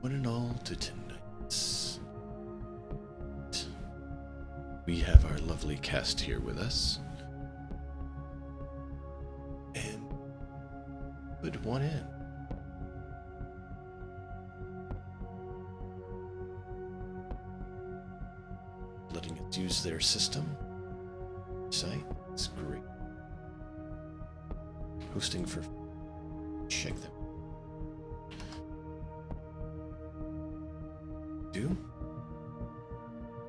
One and all to tonight's. We have our lovely cast here with us. And put one in. Letting it use their system. Site. It's great. Hosting for. Check them. Do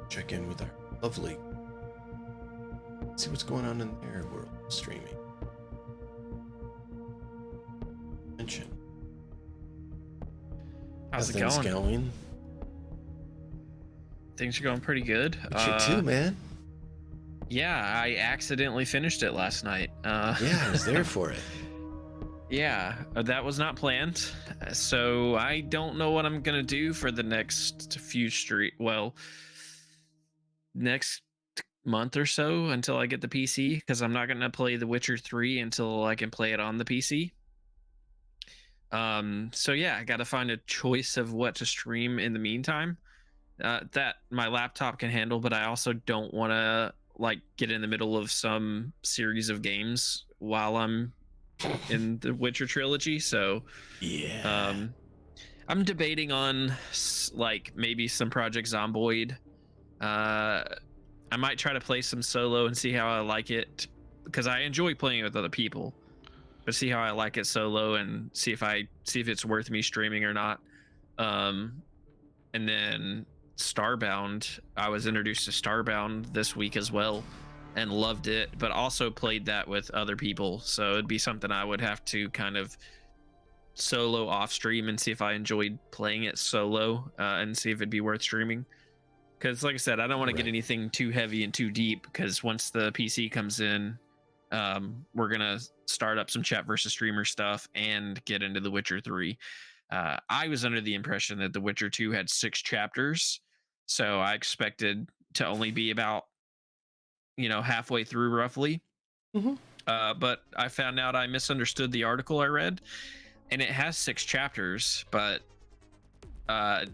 check in with our lovely. See what's going on in their world streaming. Mention. How's it things going? going? Things are going pretty good. You too, man. Yeah, I accidentally finished it last night. Yeah, I was there for it. Yeah, that was not planned. So I don't know what I'm gonna do for the next few next month or so until I get the PC, because I'm not gonna play The Witcher 3 until I can play it on the PC. So yeah, I gotta find a choice of what to stream in the meantime. That my laptop can handle, but I also don't want to like get in the middle of some series of games while I'm in the Witcher trilogy. So Yeah. I'm debating on like maybe some Project Zomboid. I might try to play some solo and see how I like it, because I enjoy playing with other people, but see how I like it solo and see if it's worth me streaming or not. And then Starbound, I was introduced to Starbound this week as well and loved it, but also played that with other people, so it'd be something I would have to kind of solo off stream and see if I enjoyed playing it solo, and see if it'd be worth streaming, because like I said, I don't want to get anything too heavy and too deep, because once the PC comes in, we're gonna start up some chat versus streamer stuff and get into The Witcher 3. I was under the impression that The Witcher 2 had 6 chapters, so I expected to only be about, halfway through roughly. Mm-hmm. But I found out I misunderstood the article I read, and it has 6 chapters, but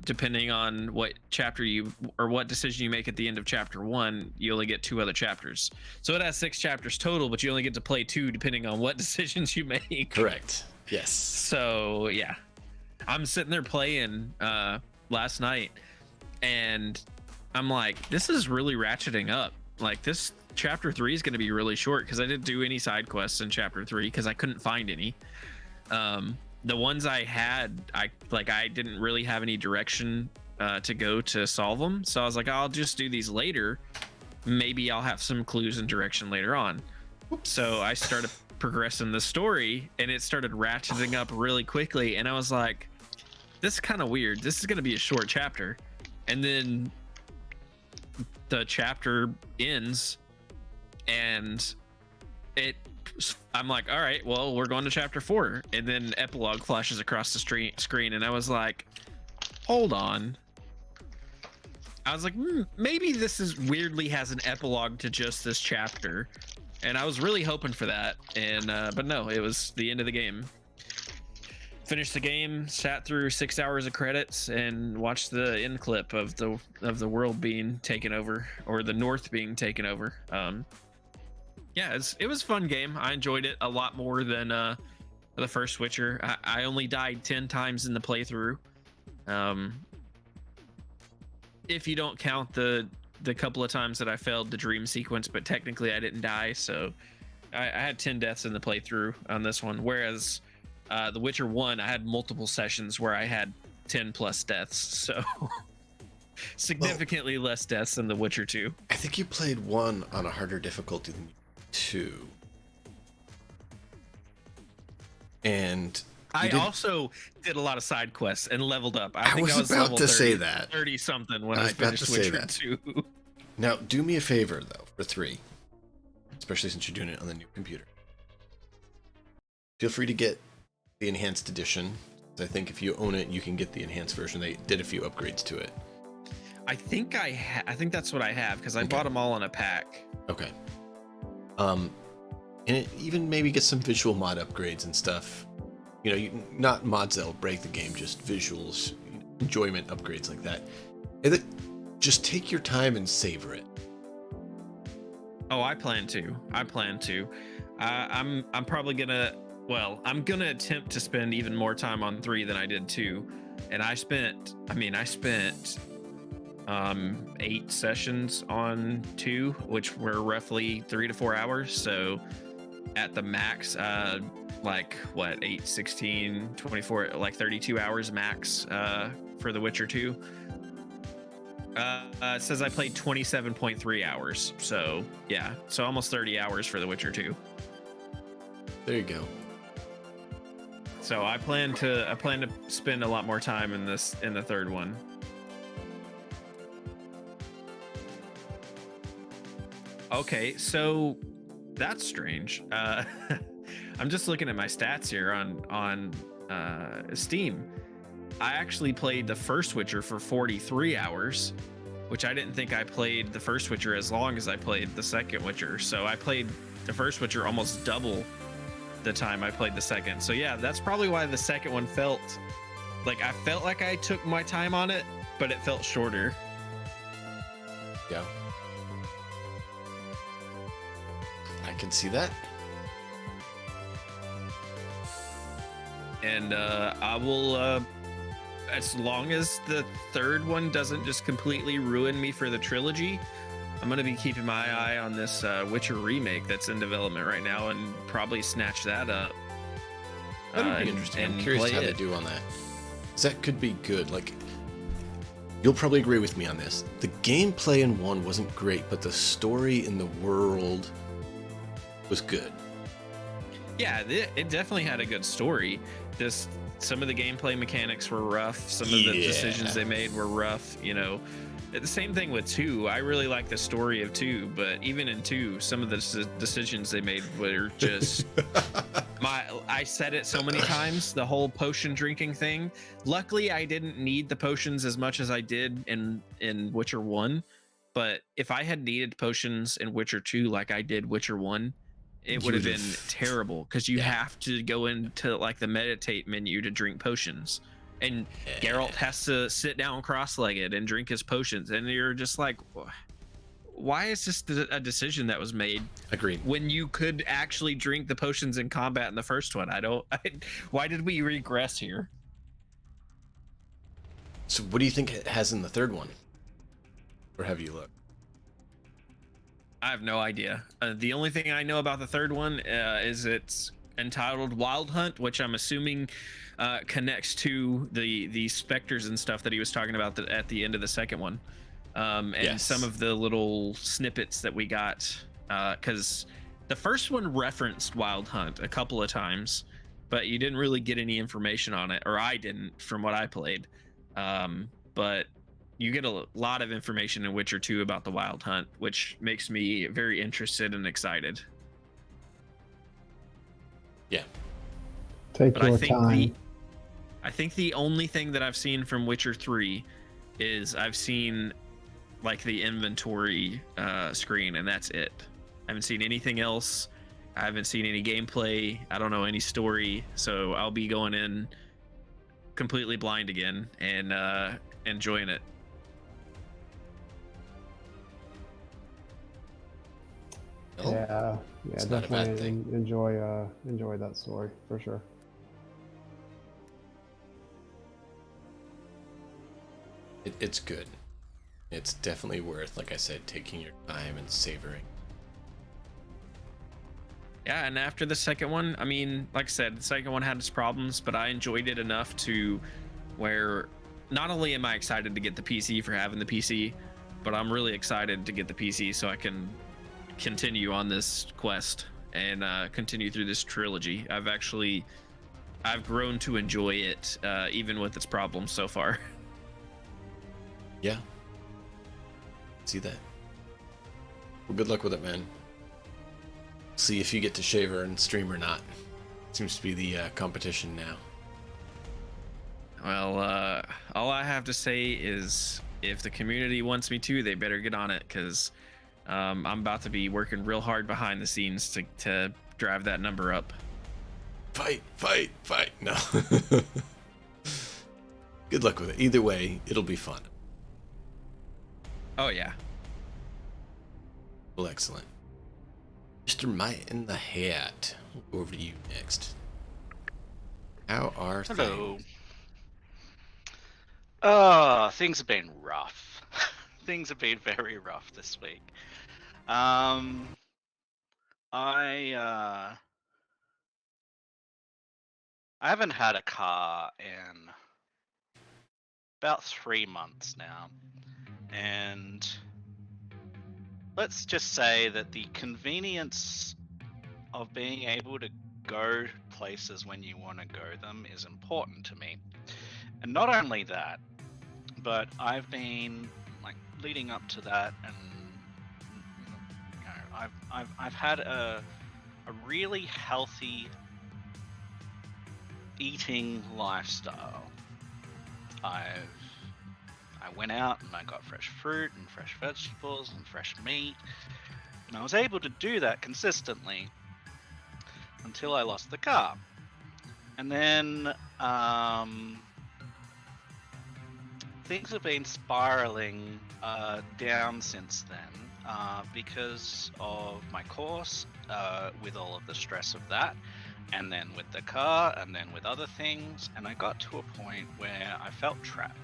depending on what chapter what decision you make at the end of chapter 1, you only get 2 other chapters. So it has 6 chapters total, but you only get to play 2 depending on what decisions you make. Correct. Yes. So yeah, I'm sitting there playing last night, and I'm like, this is really ratcheting up. Like, this chapter 3 is going to be really short, because I didn't do any side quests in chapter 3 because I couldn't find any. The ones I had, I didn't really have any direction to go to solve them, so I was like, I'll just do these later. Maybe I'll have some clues and direction later on. Oops. So I started progressing the story, and it started ratcheting up really quickly, and I was like, this is kind of weird. This is going to be a short chapter. And then the chapter ends, and I'm like, all right, well, we're going to chapter 4, and then epilogue flashes across the screen, and I was like, hold on. I was like, maybe this is weirdly has an epilogue to just this chapter, and I was really hoping for that, and but no, it was the end of the game. Finished the game, sat through 6 hours of credits, and watched the end clip of the world being taken over, or the North being taken over. Yeah, it was a fun game. I enjoyed it a lot more than the first Witcher. I only died 10 times in the playthrough. If you don't count the couple of times that I failed the dream sequence, but technically I didn't die, so I had 10 deaths in the playthrough on this one, whereas The Witcher 1, I had multiple sessions where I had 10 plus deaths, so significantly less deaths than The Witcher 2. I think you played 1 on a harder difficulty than 2. And I also did a lot of side quests and leveled up. I think was about to say that 30 something when I finished Witcher 2. Now, do me a favor though for 3, especially since you're doing it on the new computer. Feel free to get the enhanced edition. I think if you own it, you can get the enhanced version. They did a few upgrades to it. I think I think that's what I have, because I bought them all in a pack. Okay. And it even maybe get some visual mod upgrades and stuff. Not mods that'll break the game, just visuals. enjoyment upgrades like that. And that, just take your time and savor it. Oh, I plan to. I'm probably gonna. Well, I'm gonna attempt to spend even more time on 3 than I did 2, and I spent 8 sessions on 2, which were roughly 3 to 4 hours. So at the max, like what, 8, 16, 24, like 32 hours max for The Witcher 2. It says I played 27.3 hours. So yeah, so almost 30 hours for The Witcher 2. There you go. So I plan to spend a lot more time in the 3rd one. Okay, so that's strange. I'm just looking at my stats here on Steam. I actually played the first Witcher for 43 hours, which I didn't think I played the first Witcher as long as I played the second Witcher. So I played the first Witcher almost double the time I played the second. So yeah, that's probably why the second one felt like I took my time on it, but it felt shorter. Yeah. I can see that. And I will, as long as the 3rd one doesn't just completely ruin me for the trilogy, I'm going to be keeping my eye on this Witcher remake that's in development right now and probably snatch that up. That'd be interesting. I'm curious how they do on that. 'Cause that could be good. Like, you'll probably agree with me on this. The gameplay in 1 wasn't great, but the story in the world was good. Yeah, it definitely had a good story. Some of the gameplay mechanics were rough. Some of the decisions they made were rough. You know, the same thing with 2. I really like the story of 2, but even in 2, some of the decisions they made were just I said it so many times, the whole potion drinking thing. Luckily, I didn't need the potions as much as I did in Witcher 1. But if I had needed potions in Witcher 2 like I did Witcher 1, it would have been terrible, because you have to go into like the meditate menu to drink potions, and Geralt has to sit down cross-legged and drink his potions, and you're just like, why is this a decision that was made? Agreed. When you could actually drink the potions in combat in the first one. Why did we regress here? So what do you think it has in the 3rd one? Or have you looked? I have no idea. The only thing I know about the 3rd one is it's entitled Wild Hunt, which I'm assuming connects to the specters and stuff that he was talking about at the end of the second one. And some of the little snippets that we got, because the first one referenced Wild Hunt a couple of times, but you didn't really get any information on it, or I didn't from what I played. But you get a lot of information in Witcher 2 about the Wild Hunt, which makes me very interested and excited. Yeah. Take your time. I think the only thing that I've seen from Witcher 3 is I've seen like the inventory screen, and that's it. I haven't seen anything else. I haven't seen any gameplay. I don't know any story. So I'll be going in completely blind again and enjoying it. Yeah, definitely enjoy that story for sure. It's good. It's definitely worth, like I said, taking your time and savoring. Yeah, and after the second one, I mean, like I said, the second one had its problems, but I enjoyed it enough to where not only am I excited to get the PC for having the PC, but I'm really excited to get the PC so I can continue on this quest and continue through this trilogy. I've grown to enjoy it, even with its problems so far. Yeah. See that. Well, good luck with it, man. See if you get to shaver and stream or not. Seems to be the competition now. Well, all I have to say is if the community wants me to, they better get on it, because I'm about to be working real hard behind the scenes to drive that number up. Fight. No. Good luck with it. Either way, it'll be fun. Oh yeah. Well, excellent. Mr. Might in the Hat. We'll go over to you next. How are Hello. things? Things have been rough. Things have been very rough this week. I haven't had a car in about 3 months now, and let's just say that the convenience of being able to go places when you want to go them is important to me. And not only that, but I've been like leading up to that, and you know, I've had a really healthy eating lifestyle. I went out and I got fresh fruit and fresh vegetables and fresh meat, and I was able to do that consistently until I lost the car. And then things have been spiraling down since then because of my course, with all of the stress of that, and then with the car, and then with other things. And I got to a point where I felt trapped.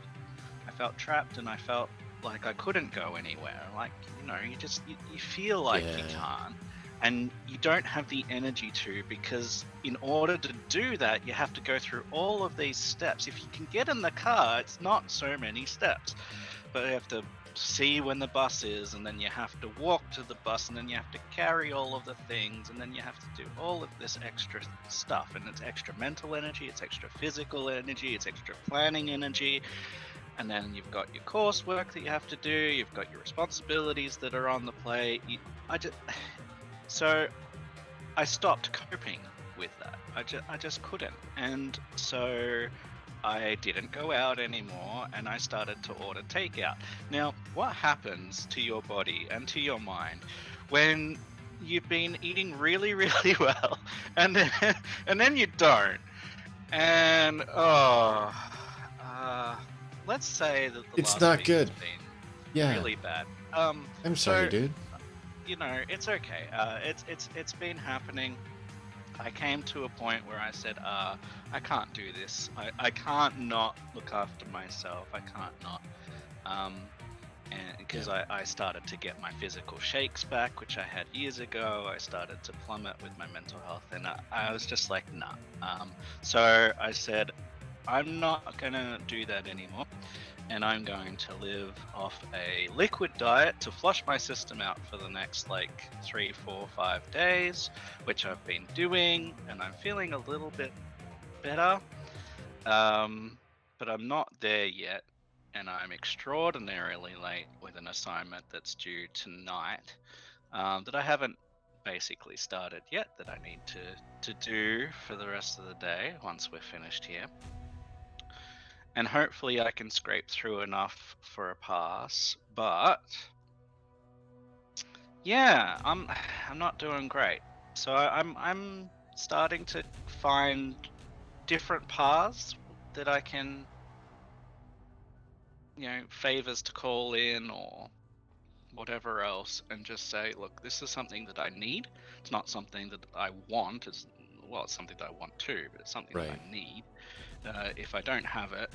And I felt like I couldn't go anywhere. Like, you know, you feel like you can't. And you don't have the energy to, because in order to do that, you have to go through all of these steps. If you can get in the car, it's not so many steps. But you have to see when the bus is, and then you have to walk to the bus, and then you have to carry all of the things, and then you have to do all of this extra stuff. And it's extra mental energy, it's extra physical energy, it's extra planning energy. And then you've got your coursework that you have to do, you've got your responsibilities that are on the plate. So I stopped coping with that. I just couldn't. And so I didn't go out anymore, and I started to order takeout. Now, what happens to your body and to your mind when you've been eating really, really well, and then you don't? And let's say that It's last not week good. has been really bad. I'm sorry, dude. You know, it's okay. It's been happening. I came to a point where I said, I can't do this. I can't not look after myself. I can't not. And because I started to get my physical shakes back, which I had years ago. I started to plummet with my mental health, and I was just like, nah. So I said, I'm not gonna do that anymore, and I'm going to live off a liquid diet to flush my system out for the next like 3, 4, 5 days, which I've been doing, and I'm feeling a little bit better, but I'm not there yet, and I'm extraordinarily late with an assignment that's due tonight, that I haven't basically started yet, that I need to do for the rest of the day once we're finished here. And hopefully I can scrape through enough for a pass, but yeah, I'm not doing great. So I'm starting to find different paths that I can, you know, favors to call in or whatever else, and just say, look, this is something that I need. It's not something that I want. It's something that I want too, but it's something that I need. If I don't have it,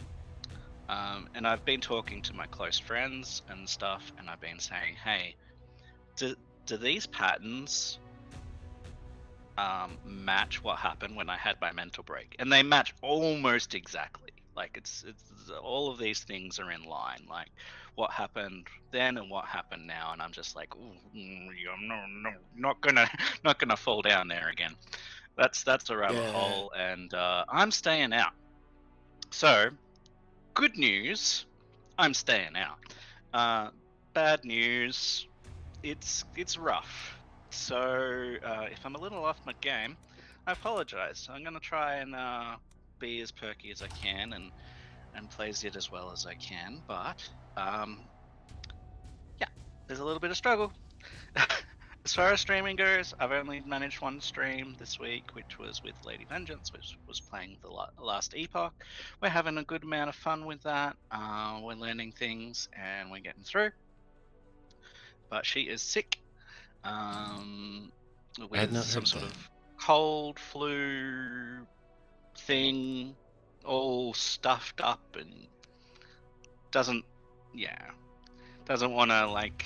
and I've been talking to my close friends and stuff, and I've been saying, hey, do these patterns match what happened when I had my mental break? And they match almost exactly. Like it's all of these things are in line, like what happened then and what happened now. And I'm just like, I'm not gonna fall down there again. That's a rabbit hole, and I'm staying out. So good news, I'm staying out. Bad news, it's rough. So if I'm a little off my game, I apologize. I'm gonna try and be as perky as I can and play it as well as I can. But yeah, there's a little bit of struggle. As far as streaming goes, I've only managed one stream this week, which was with Lady Vengeance, which was playing the last Epoch. We're having a good amount of fun with that. We're learning things and we're getting through. But she is sick with some sort of cold, flu thing, all stuffed up, and doesn't want to like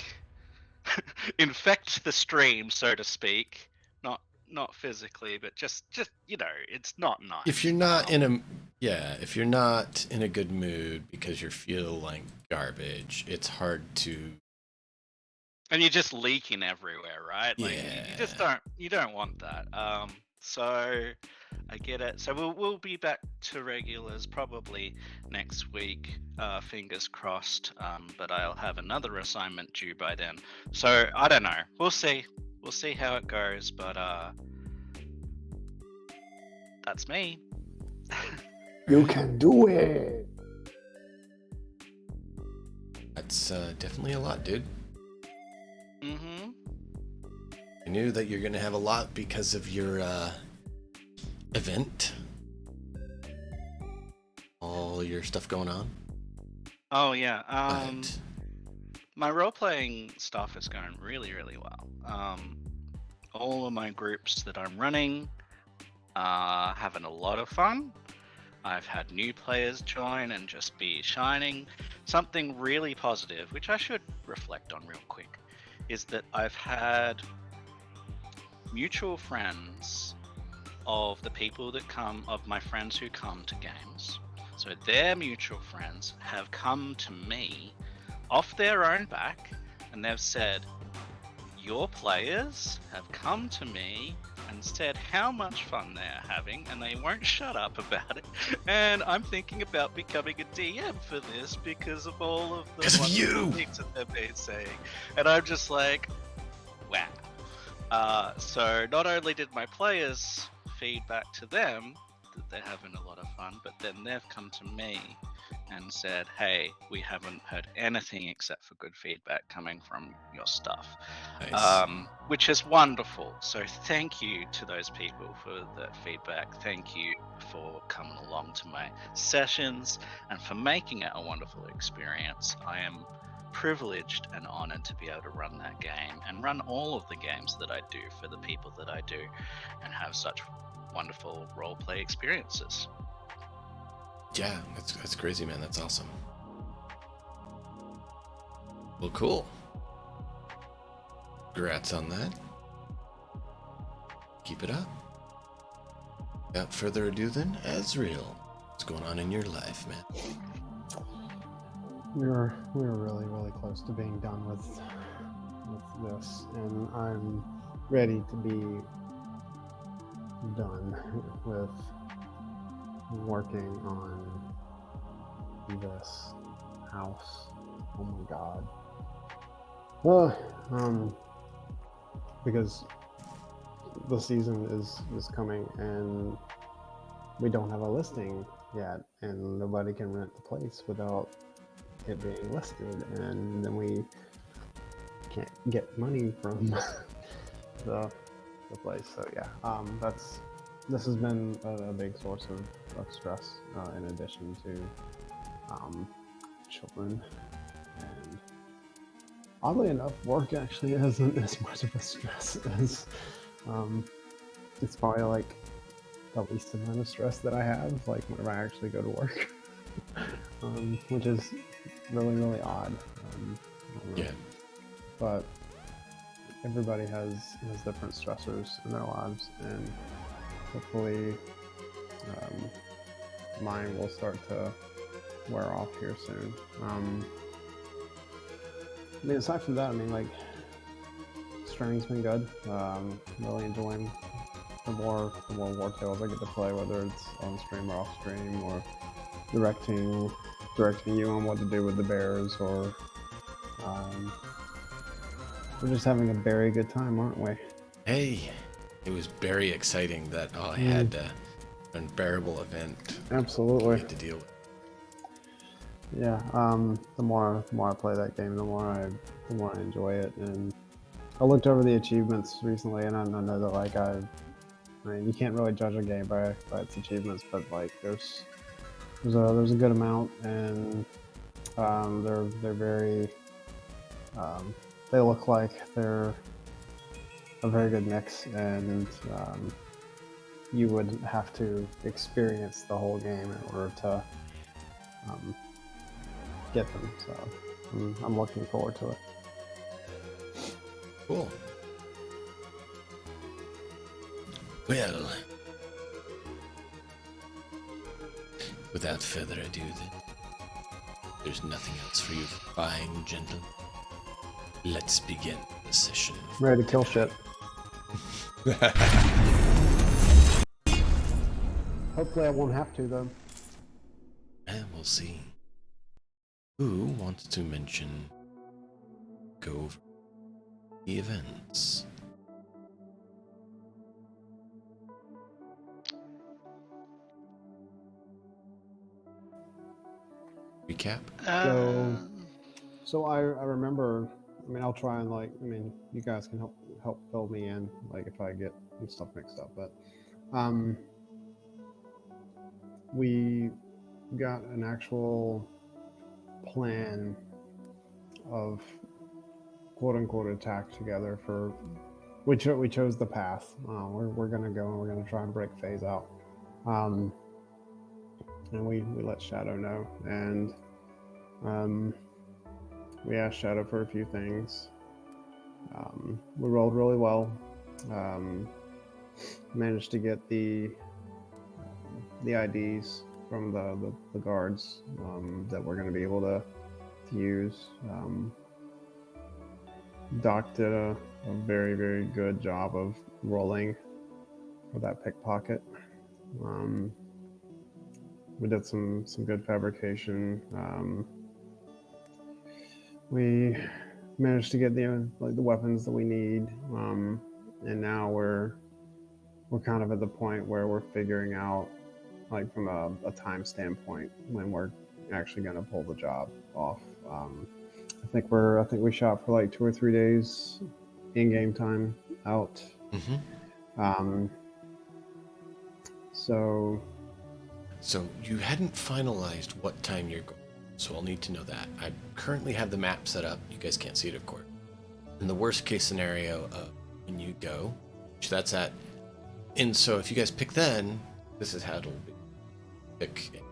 infect the stream, so to speak. Not physically, but just it's not nice. If you're not if you're not in a good mood because you feel like garbage, it's hard to. And you're just leaking everywhere, right? Like you don't want that. So I get it. So we'll be back to regulars probably next week. Fingers crossed. But I'll have another assignment due by then. So I don't know. We'll see. We'll see how it goes. But that's me. You can do it. That's definitely a lot, dude. Mm-hmm. I knew that you're gonna have a lot because of your event. All your stuff going on. Oh yeah. My role-playing stuff is going really, really well. All of my groups that I'm running are having a lot of fun. I've had new players join and just be shining. Something really positive, which I should reflect on real quick, is that I've had mutual friends of the people that come, of my friends who come to games. So their mutual friends have come to me off their own back and they've said, your players have come to me and said how much fun they're having and they won't shut up about it. And I'm thinking about becoming a DM for this because of all of the wonderful things that they've been saying. And I'm just like, wow. So not only did my players feed back to them that they're having a lot of fun, but then they've come to me and said, hey, we haven't heard anything except for good feedback coming from your stuff. Nice. Which is wonderful. So thank you to those people for that feedback. Thank you for coming along to my sessions and for making it a wonderful experience. I am privileged and honored to be able to run that game and run all of the games that I do for the people that I do and have such wonderful roleplay experiences. Yeah, that's crazy, man. That's awesome. Well, cool. Congrats on that. Keep it up. Without further ado then, Azriel, what's going on in your life, man? We were really, really close to being done with this, and I'm ready to be done with working on this house. Oh my god. Because the season is coming and we don't have a listing yet and nobody can rent the place without it being listed, and then we can't get money from the place. So yeah, this has been a big source of stress, in addition to children. And oddly enough, work actually isn't as much of a stress as it's probably like the least amount of stress that I have, like whenever I actually go to work, which is really, really odd. Yeah. But everybody has different stressors in their lives, and hopefully mine will start to wear off here soon. I mean, aside from that, I mean, like, streaming's been good. Really enjoying the more war tales I get to play, whether it's on stream or off stream, or directing you on what to do with the bears, or we're just having a very good time, aren't we? Hey, it was very exciting that I had an unbearable event. Absolutely. We had to deal with. Yeah. The more I play that game, the more I enjoy it, and I looked over the achievements recently, and I know that like I mean, you can't really judge a game by its achievements, but like there's a good amount, and they're very they look like they're a very good mix, and you would have to experience the whole game in order to get them. So I'm looking forward to it. Cool. Well, without further ado, then, there's nothing else for you fine gentlemen. Let's begin the session. I'm ready to kill shit. Hopefully I won't have to, though. And we'll see. Who wants to mention, go over the events? Recap? So I remember, I mean, I'll try and like, I mean, you guys can help fill me in, like if I get stuff mixed up, but we got an actual plan of quote unquote attack together for, we chose the path. We're gonna go and we're gonna try and break phase out. And we let Shadow know, and we asked Shadow for a few things. We rolled really well. Managed to get the IDs from the guards that we're going to be able to use. Doc did a very, very good job of rolling for that pickpocket. We did some good fabrication. We managed to get the weapons that we need, and now we're kind of at the point where we're figuring out, like from a time standpoint, when we're actually going to pull the job off. I think we shot for like 2 or 3 days in-game time out. Mm-hmm. So you hadn't finalized what time you're going, so I'll need to know that. I currently have the map set up. You guys can't see it, of course. In the worst case scenario of when you go, which that's at, and so if you guys pick then, this is how it'll be. Pick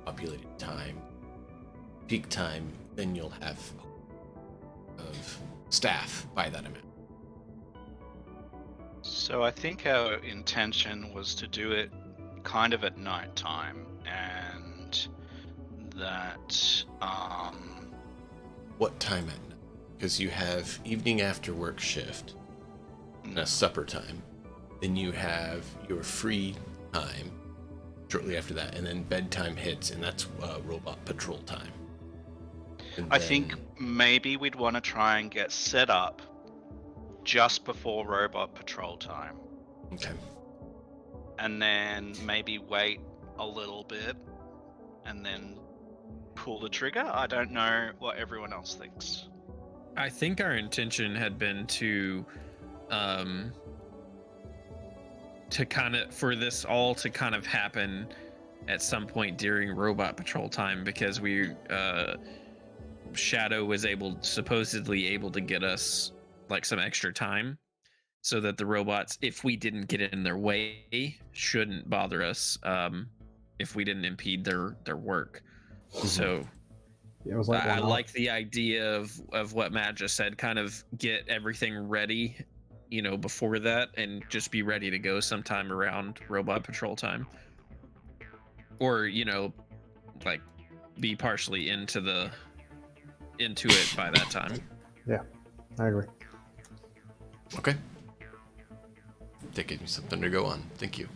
populated time, peak time, then you'll have of staff by that amount. So I think our intention was to do it kind of at night time, and that What time at night? Because you have evening after work shift and a supper time, then you have your free time shortly after that, and then bedtime hits, and that's robot patrol time. I think maybe we'd want to try and get set up just before robot patrol time. Okay. And then maybe wait a little bit and then pull the trigger. I don't know what everyone else thinks. I think our intention had been to kind of, for this all to kind of happen at some point during robot patrol time, because we Shadow was supposedly able to get us like some extra time, so that the robots, if we didn't get in their way, shouldn't bother us if we didn't impede their work. Mm-hmm. So yeah, it was like I like the idea of what Matt just said, kind of get everything ready, before that, and just be ready to go sometime around robot patrol time, or like be partially into it by that time. Yeah, I agree. Okay. That gave me something to go on. Thank you.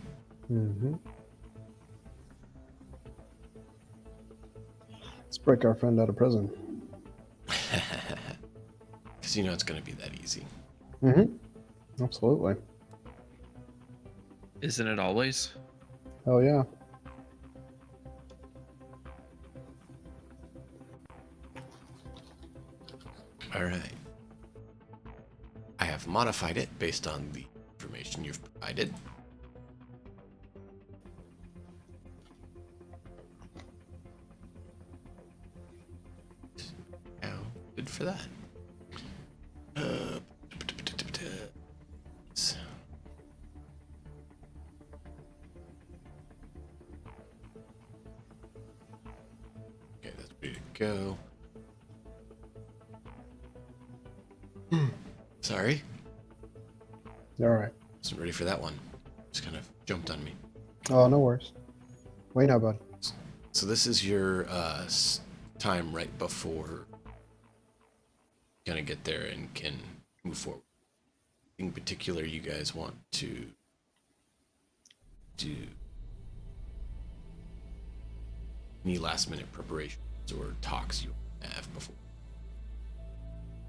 Mm-hmm. Let's break our friend out of prison. Because you know it's going to be that easy. Mm-hmm. Absolutely. Isn't it always? Hell yeah. All right. I have have modified it based on the information you've provided. Now, good for that. Okay, that's ready to go. Sorry. All right. Wasn't ready for that one. Just kind of jumped on me. Oh, no worries. Wait now, bud. So this is your time right before gonna get there and can move forward. In particular, you guys want to do any last minute preparations or talks you have before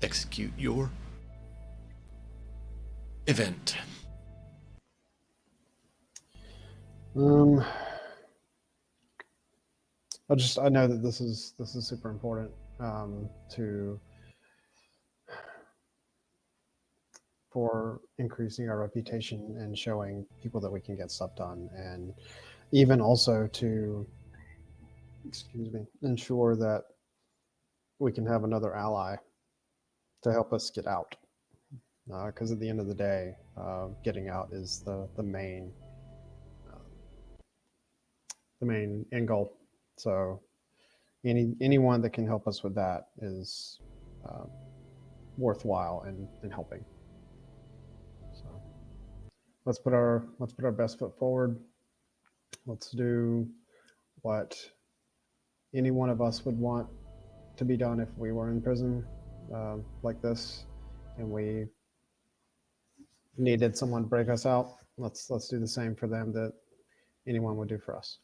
execute your event. I know that this is super important for increasing our reputation and showing people that we can get stuff done, and even also to ensure that we can have another ally to help us get out. Because at the end of the day, getting out is the main end goal. So anyone that can help us with that is worthwhile in helping. So let's put our best foot forward. Let's do what any one of us would want to be done if we were in prison like this, and we needed someone to break us out. Let's do the same for them that anyone would do for us.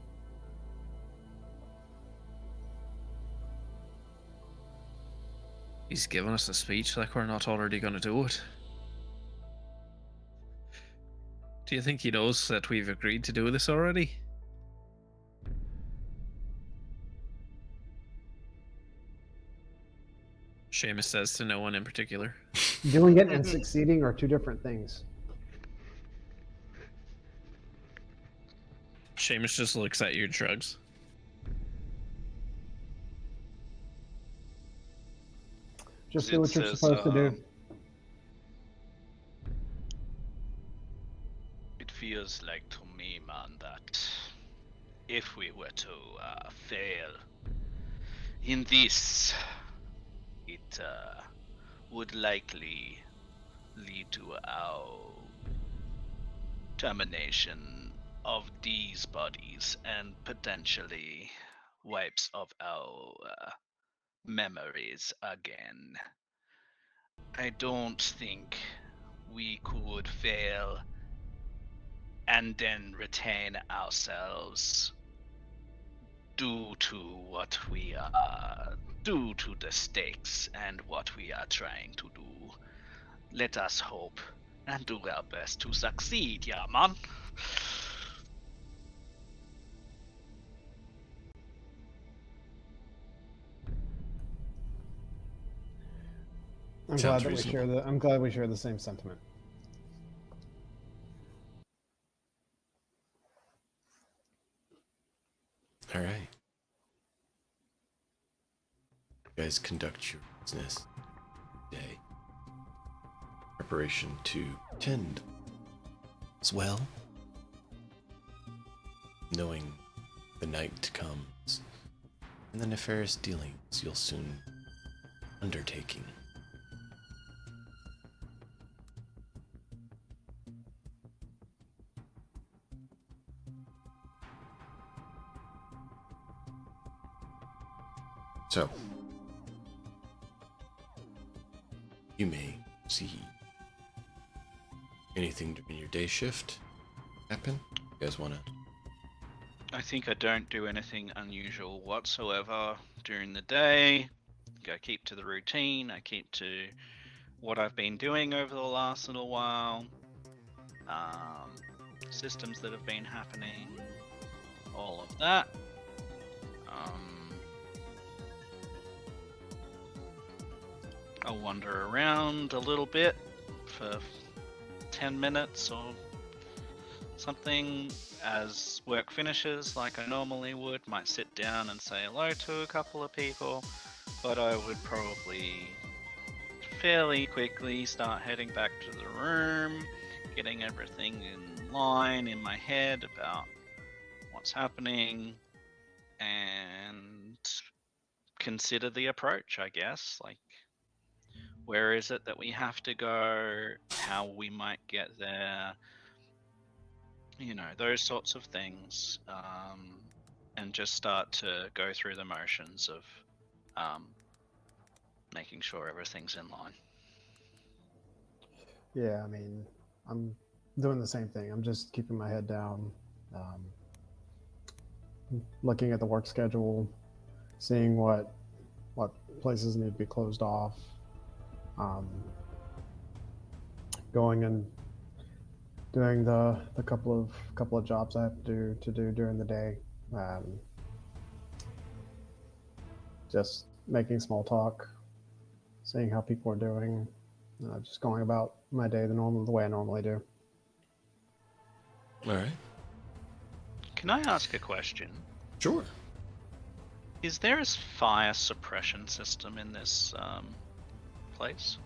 He's giving us a speech like we're not already going to do it. Do you think he knows that we've agreed to do this already? Seamus says to no one in particular. Doing it and succeeding are two different things. Seamus just looks at you and shrugs. Just do what you're supposed to do. It feels like to me, man, that if we were to fail in this, it would likely lead to our termination of these bodies and potentially wipes of our memories again. I don't think we could fail and then retain ourselves due to what we are, due to the stakes and what we are trying to do. Let us hope and do our best to succeed, yeah, man. I'm glad we share the same sentiment. All right. You guys conduct your business day. Preparation to attend as well. Knowing the night comes and the nefarious dealings you'll soon undertaking. So, you may see anything during your day shift happen. You guys want to? I think I don't do anything unusual whatsoever during the day. I keep to the routine. I keep to what I've been doing over the last little while. Systems that have been happening. All of that. I'll wander around a little bit for 10 minutes or something as work finishes, like I normally would. Might sit down and say hello to a couple of people, but I would probably fairly quickly start heading back to the room, getting everything in line in my head about what's happening, and consider the approach, I guess. Like, where is it that we have to go? How we might get there? Those sorts of things. And just start to go through the motions of making sure everything's in line. Yeah, I mean, I'm doing the same thing. I'm just keeping my head down, looking at the work schedule, seeing what places need to be closed off, going and doing the couple of jobs I have to do during the day. Just making small talk, seeing how people are doing, just going about my day the way I normally do. All right. Can I ask a question? Sure. Is there a fire suppression system in this place?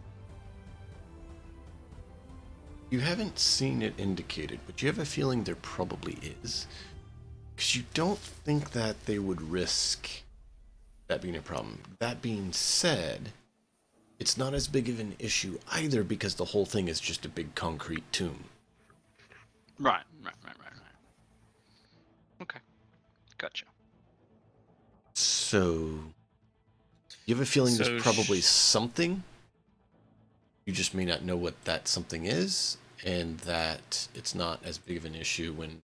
You haven't seen it indicated, but you have a feeling there probably is. Because you don't think that they would risk that being a problem. That being said, it's not as big of an issue either because the whole thing is just a big concrete tomb. Right. Okay. Gotcha. So, you have a feeling there's probably something. You just may not know what that something is, and that it's not as big of an issue when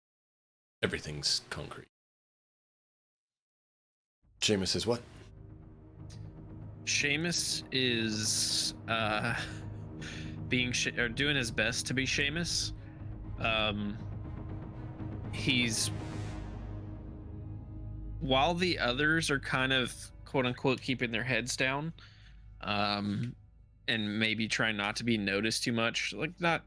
everything's concrete. Seamus says what? Seamus is doing his best to be Seamus. He's, while the others are kind of quote unquote keeping their heads down, and maybe trying not to be noticed too much, like not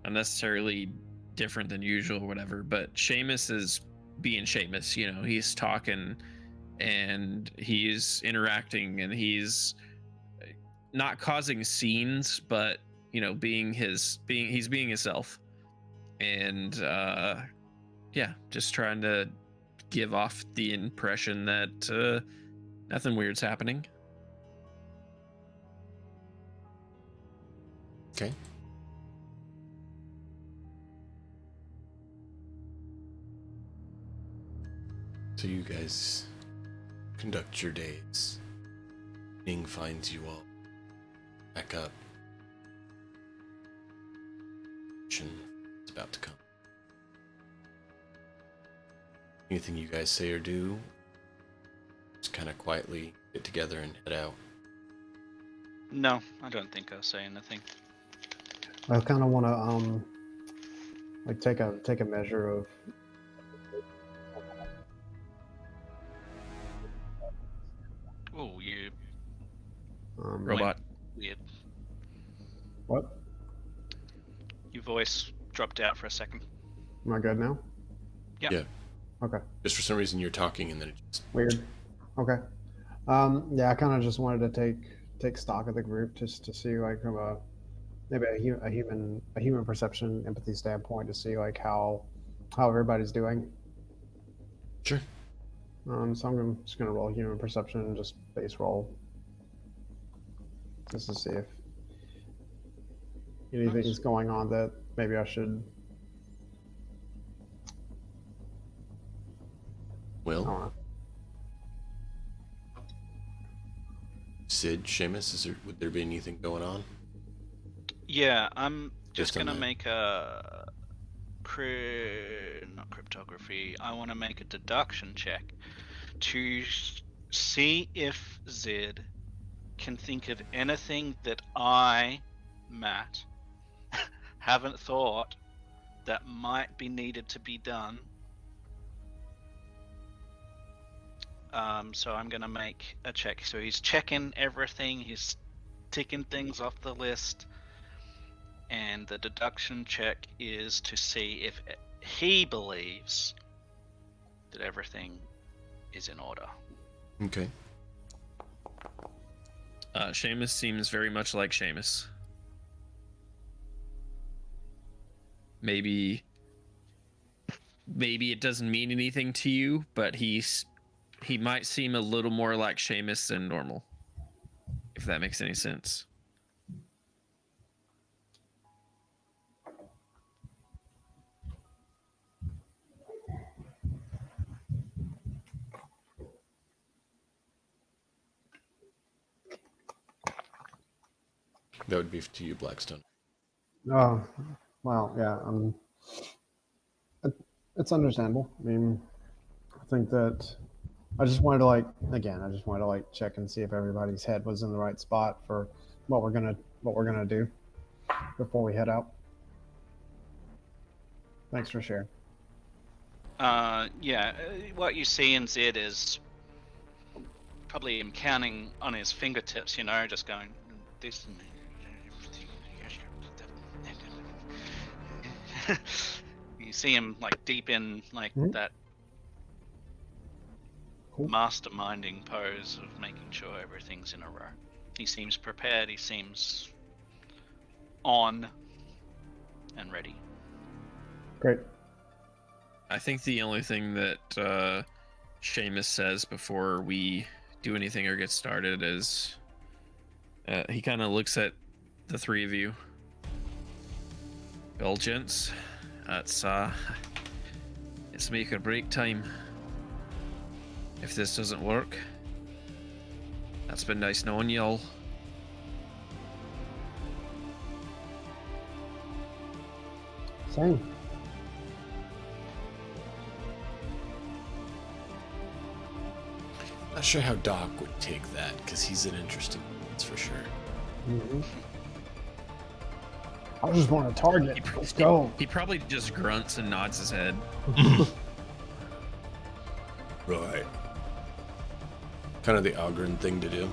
necessarily different than usual or whatever, but Seamus is being Seamus. He's talking and he's interacting and he's not causing scenes, but he's being himself, and just trying to give off the impression that nothing weird's happening. Okay. So you guys conduct your days. Ning finds you all back up. It's about to come. Anything you guys say or do, just kind of quietly get together and head out. No, I don't think I'll say anything. I kind of want to take a measure of. Oh, you Robot. Weird. What? Your voice dropped out for a second. Am I good now? Yeah. Okay. Just for some reason you're talking and then it just... Weird. Okay. Yeah, I kind of just wanted to take stock of the group just to see, like, from maybe a human perception, empathy standpoint, to see like how everybody's doing. Sure. So I'm just gonna roll human perception, just base roll, just to see if anything is going on that maybe I should. Well, Sid, Seamus, would there be anything going on? Yeah, I'm just on gonna that. make a not cryptography. I want to make a deduction check to see if Zid can think of anything that I, Matt, haven't thought that might be needed to be done. So I'm gonna make a check. So he's checking everything. He's ticking things off the list. and the deduction check is to see if he believes that everything is in order. Okay. Seamus seems very much like Seamus. Maybe it doesn't mean anything to you, but he might seem a little more like Seamus than normal, if that makes any sense. That would be to you, Blackstone. Oh, well, yeah. It's understandable. I mean, I think that I just wanted to check and see if everybody's head was in the right spot for what we're gonna do before we head out. Thanks for sharing. What you see in Zed is probably him counting on his fingertips, just going this and you see him like deep in that Cool. masterminding pose of making sure everything's in a row. He seems prepared, he seems on and ready. Great. I think the only thing that Seamus says before we do anything or get started is he kind of looks at the three of you. Well, gents, it's make or break time. If this doesn't work, that's been nice knowing y'all. Same. Not sure how Doc would take that, because he's an interesting that's for sure. Mm-hmm. I just want to target. Let's go. He probably just grunts and nods his head. Right. Kind of the Algren thing to do.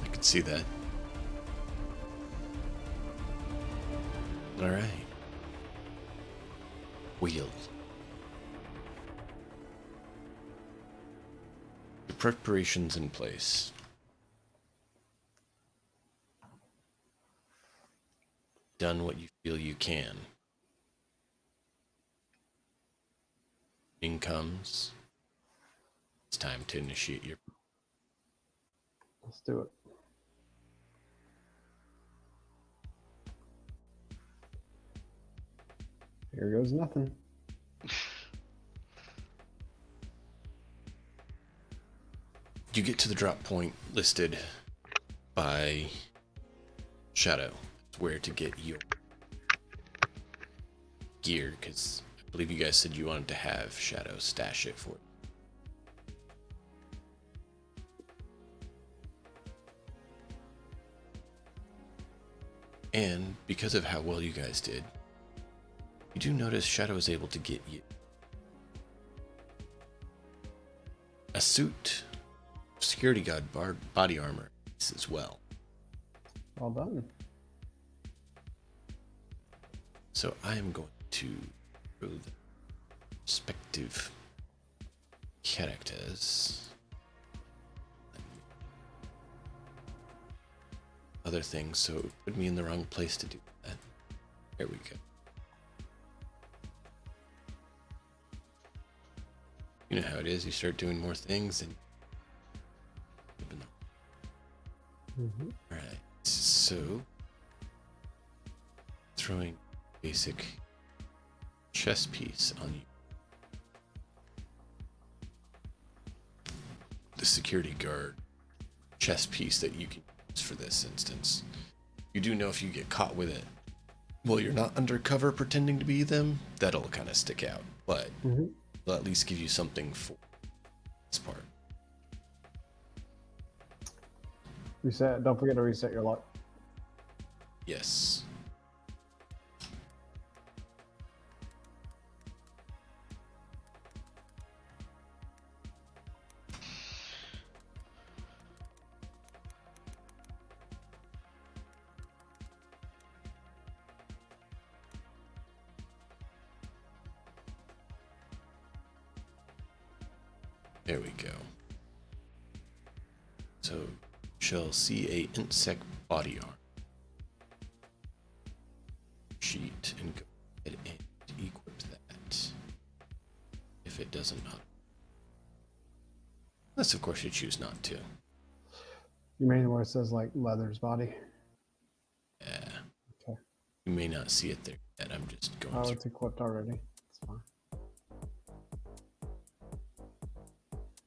I could see that. All right. Wheel. The preparations in place. Done what you feel you can. In comes. It's time to initiate your. Let's do it. Here goes nothing. You get to the drop point listed by Shadow. It's where to get your gear, because I believe you guys said you wanted to have Shadow stash it for you. And because of how well you guys did, you do notice Shadow is able to get you a suit, security guard body armor as well. Well done. So I am going to go the respective characters. Other things, so it put me in the wrong place to do that. There we go. You know how it is, you start doing more things and... Mm-hmm. Alright, so... Throwing basic chess piece on you. The security guard chess piece that you can use for this instance. You do know if you get caught with it, well, you're not undercover pretending to be them, that'll kind of stick out, but they'll at least give you something for this part. Reset. Don't forget to reset your luck. Yes. There we go. So, shall see a insect body armor sheet and go ahead and equip that. If it doesn't not. Unless, of course, you choose not to. You mean where it says like leather's body? Yeah. Okay. You may not see it there yet. I'm just going Oh, through. it's equipped already. It's fine.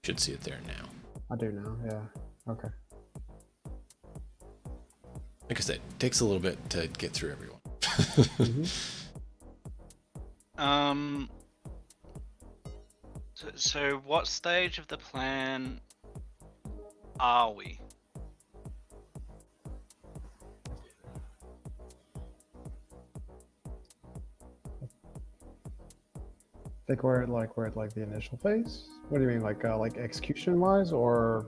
Should see it there now. I do now. Yeah. Okay. Like I said, it takes a little bit to get through everyone. So what stage of the plan are we? I think we're at like the initial phase. What do you mean, like execution wise, or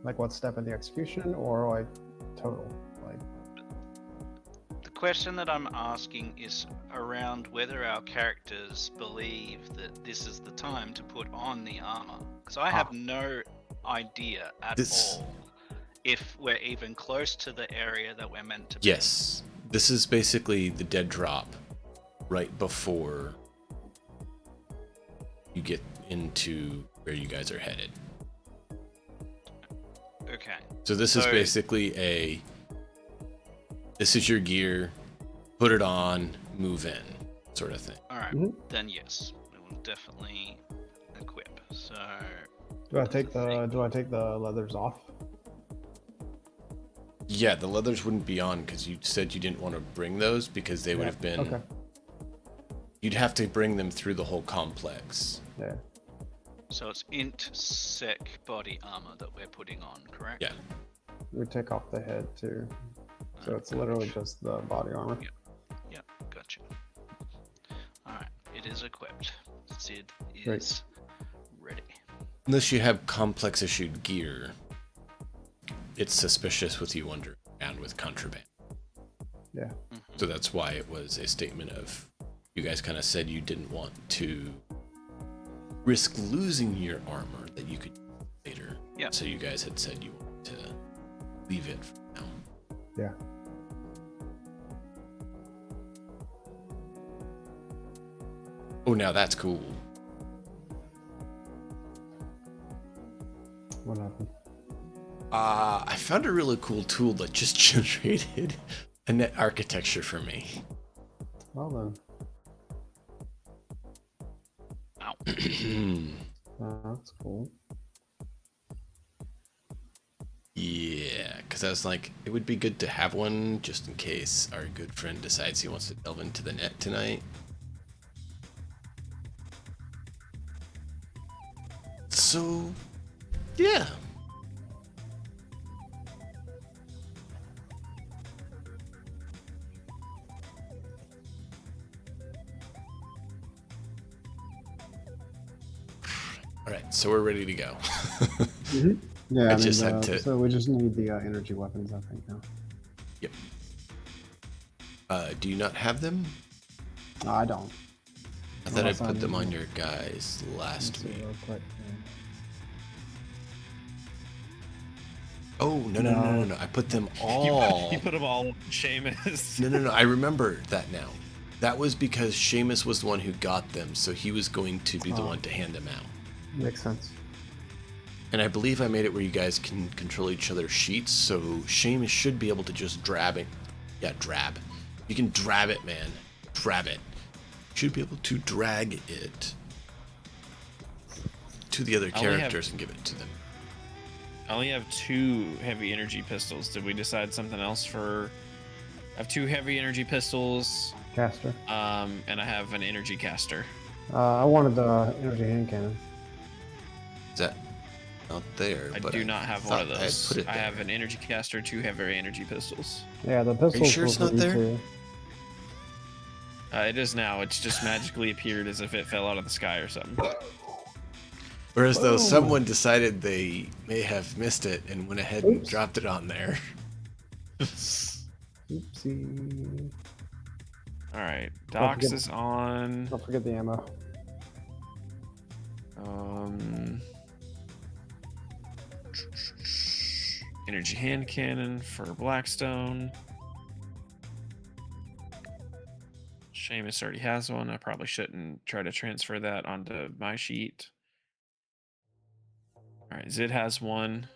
like what step in the execution, or like total? Like The question that I'm asking is around whether our characters believe that this is the time to put on the armor. Because I have no idea at all if we're even close to the area that we're meant to be. Yes. This is basically the dead drop right before you get into where you guys are headed. Okay. So this is basically this is your gear, put it on, move in, sort of thing. Alright, then yes. We will definitely equip. So do I take the leathers off? Yeah, the leathers wouldn't be on because you said you didn't want to bring those because they would have been. Okay. You'd have to bring them through the whole complex. Yeah. So it's int sec body armor that we're putting on, correct? Yeah. We take off the head too. So it's literally just the body armor. Yep, gotcha. Alright, it is equipped. Sid is Great. ready. Unless you have complex issued gear, it's suspicious with you underground with contraband. Yeah. So that's why it was a statement of, you guys kind of said you didn't want to risk losing your armor that you could use later. Yeah. So you guys had said you wanted to leave it for now. Yeah. Oh, now that's cool. What happened? I found a really cool tool that just generated a net architecture for me. Well then. That's cool. Yeah, because I was like, it would be good to have one just in case our good friend decides he wants to delve into the net tonight. So, yeah. All right, so we're ready to go. Yeah, I just had to. So we just need the energy weapons, I think, now. Yep. Do you not have them? No, I don't. I thought I Unless put them on your guys last Let's see week. real quick. Oh, no. I put them all. You put them all on Seamus. No. I remember that now. That was because Seamus was the one who got them, so he was going to be the one to hand them out. Makes sense. And I believe I made it where you guys can control each other's sheets, so Seamus should be able to just drab it. Yeah, drab. You can drab it, man. Drab it. Should be able to drag it to the other characters and give it to them. I only have 2 heavy energy pistols. Did we decide something else for... I have 2 heavy energy pistols. Caster. And I have an energy caster. I wanted the energy hand cannon. Is that not there? I but do not have one of thought I had those. put it I there. have an energy caster, 2 heavy energy pistols. Yeah, the pistols. sure it's were not for there? E2. It is now. It's just magically appeared as if it fell out of the sky or something. Or as though someone decided they may have missed it and went ahead and dropped it on there. Oopsie. All right, Docs forget- is on. Don't forget the ammo. Energy hand cannon for Blackstone. Seamus already has one. I probably shouldn't try to transfer that onto my sheet. All right, Zid has one.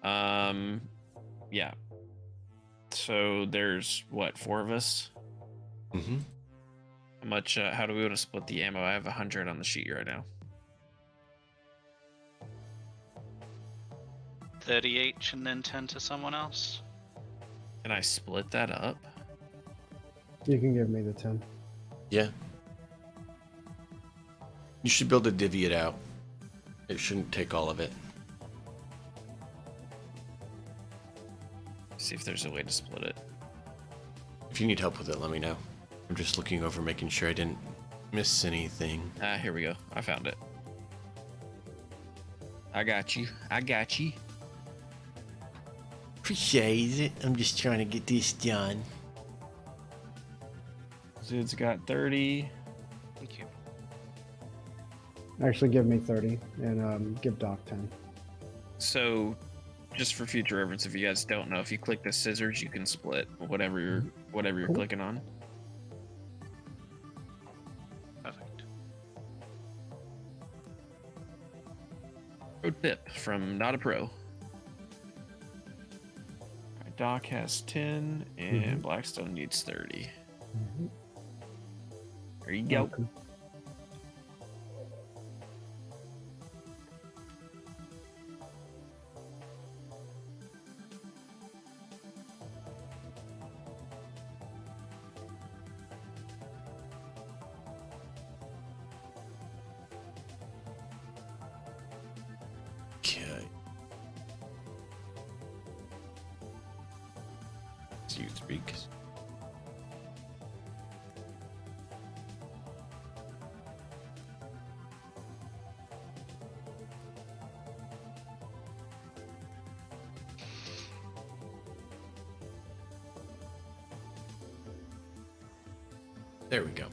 Yeah. So there's what, 4 of us? Mm-hmm. How much? How do we want to split the ammo? I have 100 on the sheet right now. 30 each and then 10 to someone else. Can I split that up? You can give me the 10. Yeah. You should be able to divvy it out. It shouldn't take all of it. See if there's a way to split it. If you need help with it, let me know. I'm just looking over, making sure I didn't miss anything. Ah, here we go. I found it. I got you. I got you. Appreciate it. I'm just trying to get this done. Zid's got 30. Thank you. Actually, give me 30 and give Doc 10. So, just for future reference, if you guys don't know, if you click the scissors, you can split whatever you're Cool. clicking on. Perfect. Pro tip from Not a Pro. All right, Doc has 10, and Blackstone needs 30. Mm-hmm. There you go. Welcome. Okay. It's you three. There we go.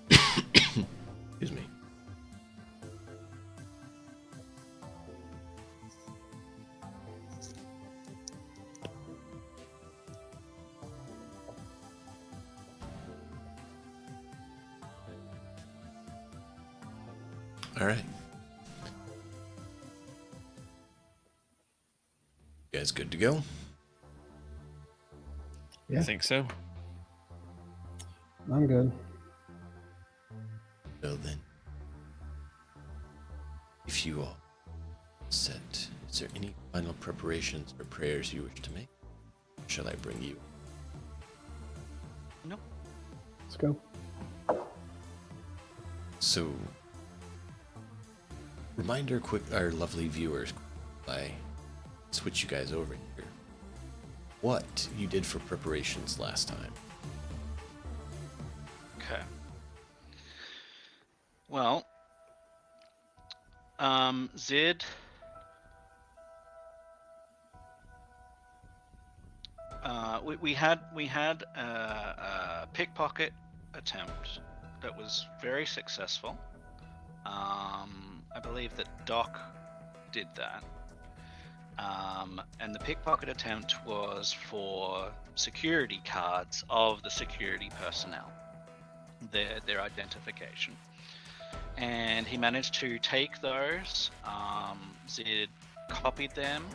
Excuse me. All right. You guys good to go? Yeah. I think so. I'm good. Well then, if you all set, is there any final preparations or prayers you wish to make? Shall I bring you? Nope. Let's go. So, reminder, quick, our lovely viewers, I switch you guys over here. What you did for preparations last time? Okay. Well, Zid. We had a pickpocket attempt that was very successful. I believe that Doc did that. And the pickpocket attempt was for security cards of the security personnel, their identification. And he managed to take those. Zid copied them,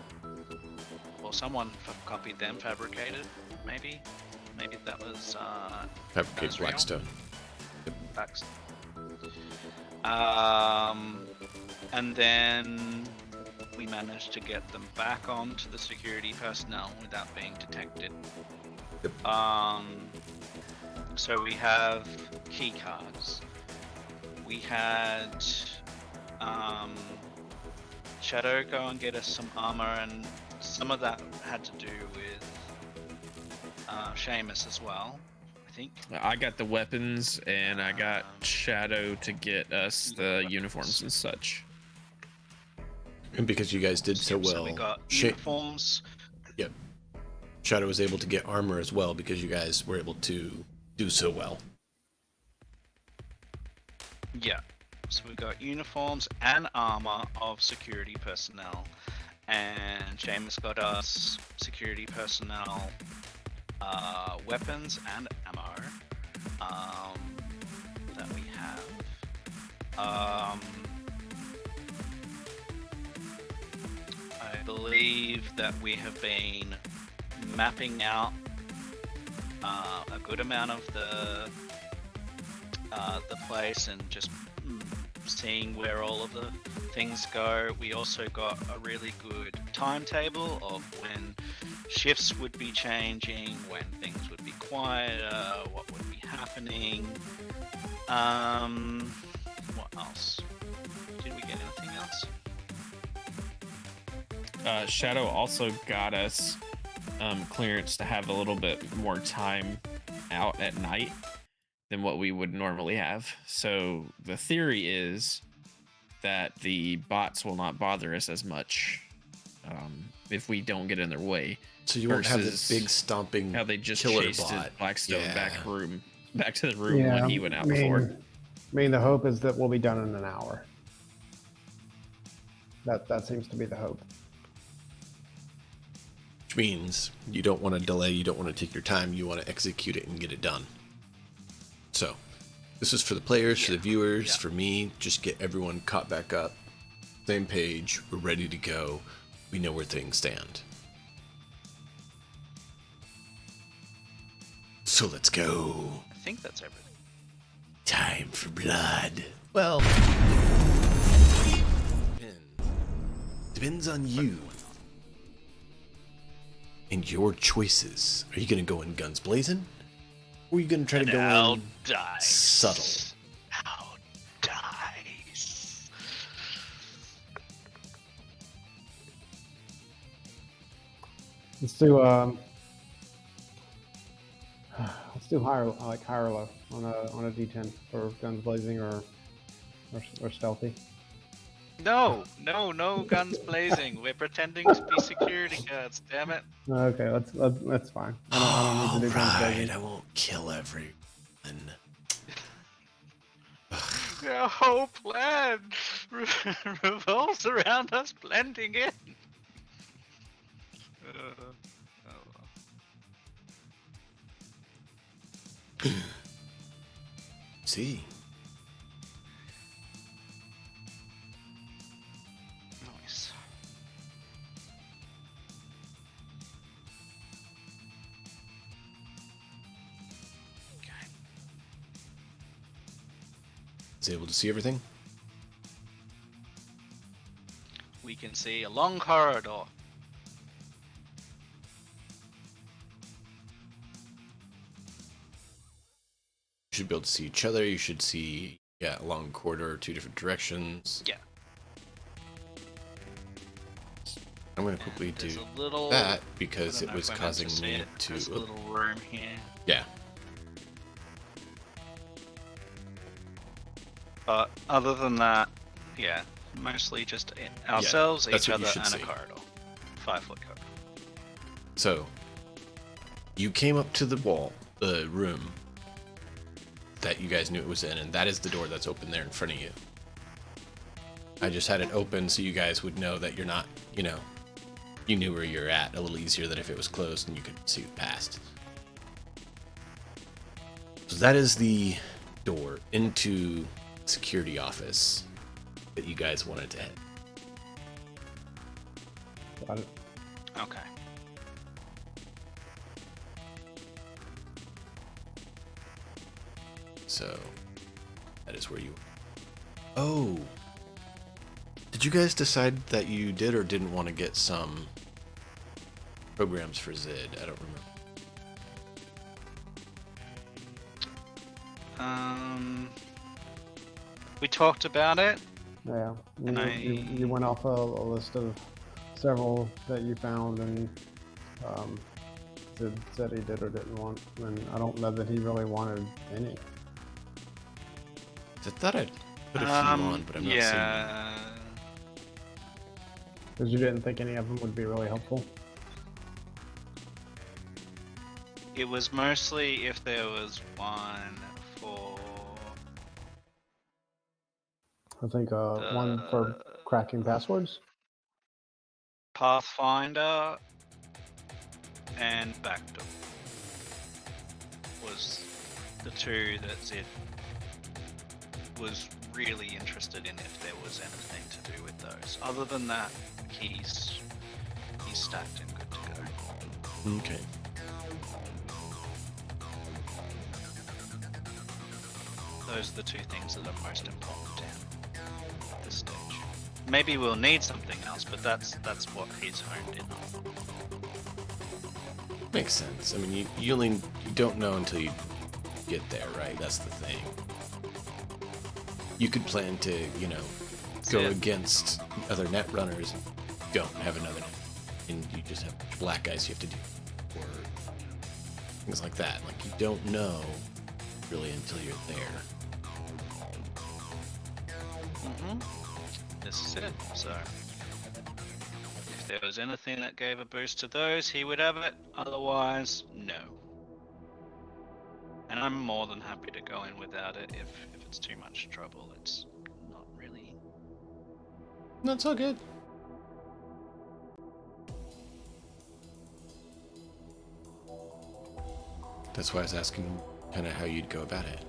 or someone copied them, fabricated, maybe that was Fabricate Azrael? Blackstone. Blackstone. And then we managed to get them back onto the security personnel without being detected. Yep. So we have key cards. We had Shadow go and get us some armor, and some of that had to do with Seamus as well, I think. I got the weapons, and I got Shadow to get us the uniforms and such. And because you guys did so Yep, well, so we got uniforms. Yep. Shadow was able to get armor as well because you guys were able to do so well. Yeah. So we've got uniforms and armor of security personnel, and James got us security personnel, weapons and ammo that we have. I believe that we have been mapping out a good amount of the place and just seeing where all of the things go. We also got a really good timetable of when shifts would be changing, when things would be quieter, what would be happening. What else? Did we get anything else? Shadow also got us clearance to have a little bit more time out at night than what we would normally have. So the theory is that the bots will not bother us as much if we don't get in their way. So you won't have this big stomping how they just killer chased bot. Blackstone back to the room when he went out before. The hope is that we'll be done in an hour. That seems to be the hope. Which means you don't want to delay, you don't want to take your time, you want to execute it and get it done. So, this is for the players, for the viewers, for me, just get everyone caught back up. Same page, we're ready to go. We know where things stand. So let's go. I think that's everything. Time for blood. Well, depends on you and your choices. Are you going to go in guns blazing? Or are you going to try to go in subtle? How dice. Let's do higher low on a D10 for guns blazing or stealthy. No guns blazing. We're pretending to be security guards. Damn it. Okay, that's fine. I don't need to do guns blazing. I won't kill everyone. Our whole plan revolves around us blending in. See. Nice. Okay. Is able to see everything? We can see a long corridor. You should be able to see each other. You should see, a long corridor, two different directions. Yeah. I'm going to quickly do little, that because it was causing me to... There's a little room here. Yeah. But other than that, yeah, mostly just ourselves, each other, and a corridor. 5-foot corridor. So, you came up to the wall, the room that you guys knew it was in, and that is the door that's open there in front of you. I just had it open so you guys would know that you're not, you knew where you're at a little easier than if it was closed and you could see past. So that is the door into security office that you guys wanted to head. Got it. Okay. So that is where you... Oh! Did you guys decide that you did or didn't want to get some programs for Zid? I don't remember. We talked about it. Yeah. And You went off a list of several that you found and said he did or didn't want, and I don't know that he really wanted any. I thought I'd put a few on, but I'm not seeing them. Because you didn't think any of them would be really helpful? It was mostly if there was one for I think one for cracking passwords. Pathfinder and Backdoor was the two that Zed was really interested in if there was anything to do with those. Other than that, he's stacked and good to go. Okay. Those are the two things that are most important to him at this stage. Maybe we'll need something else, but that's what he's honed in on. Makes sense. I mean, you don't know until you get there, right? That's the thing. You could plan to, go against other net runners and don't have another net. And you just have black guys you have to do. Or things like that. Like, you don't know really until you're there. This is it. So, if there was anything that gave a boost to those, he would have it. Otherwise, no. And I'm more than happy to go in without it if it's too much trouble. It's not really. That's all good. That's why I was asking kind of how you'd go about it.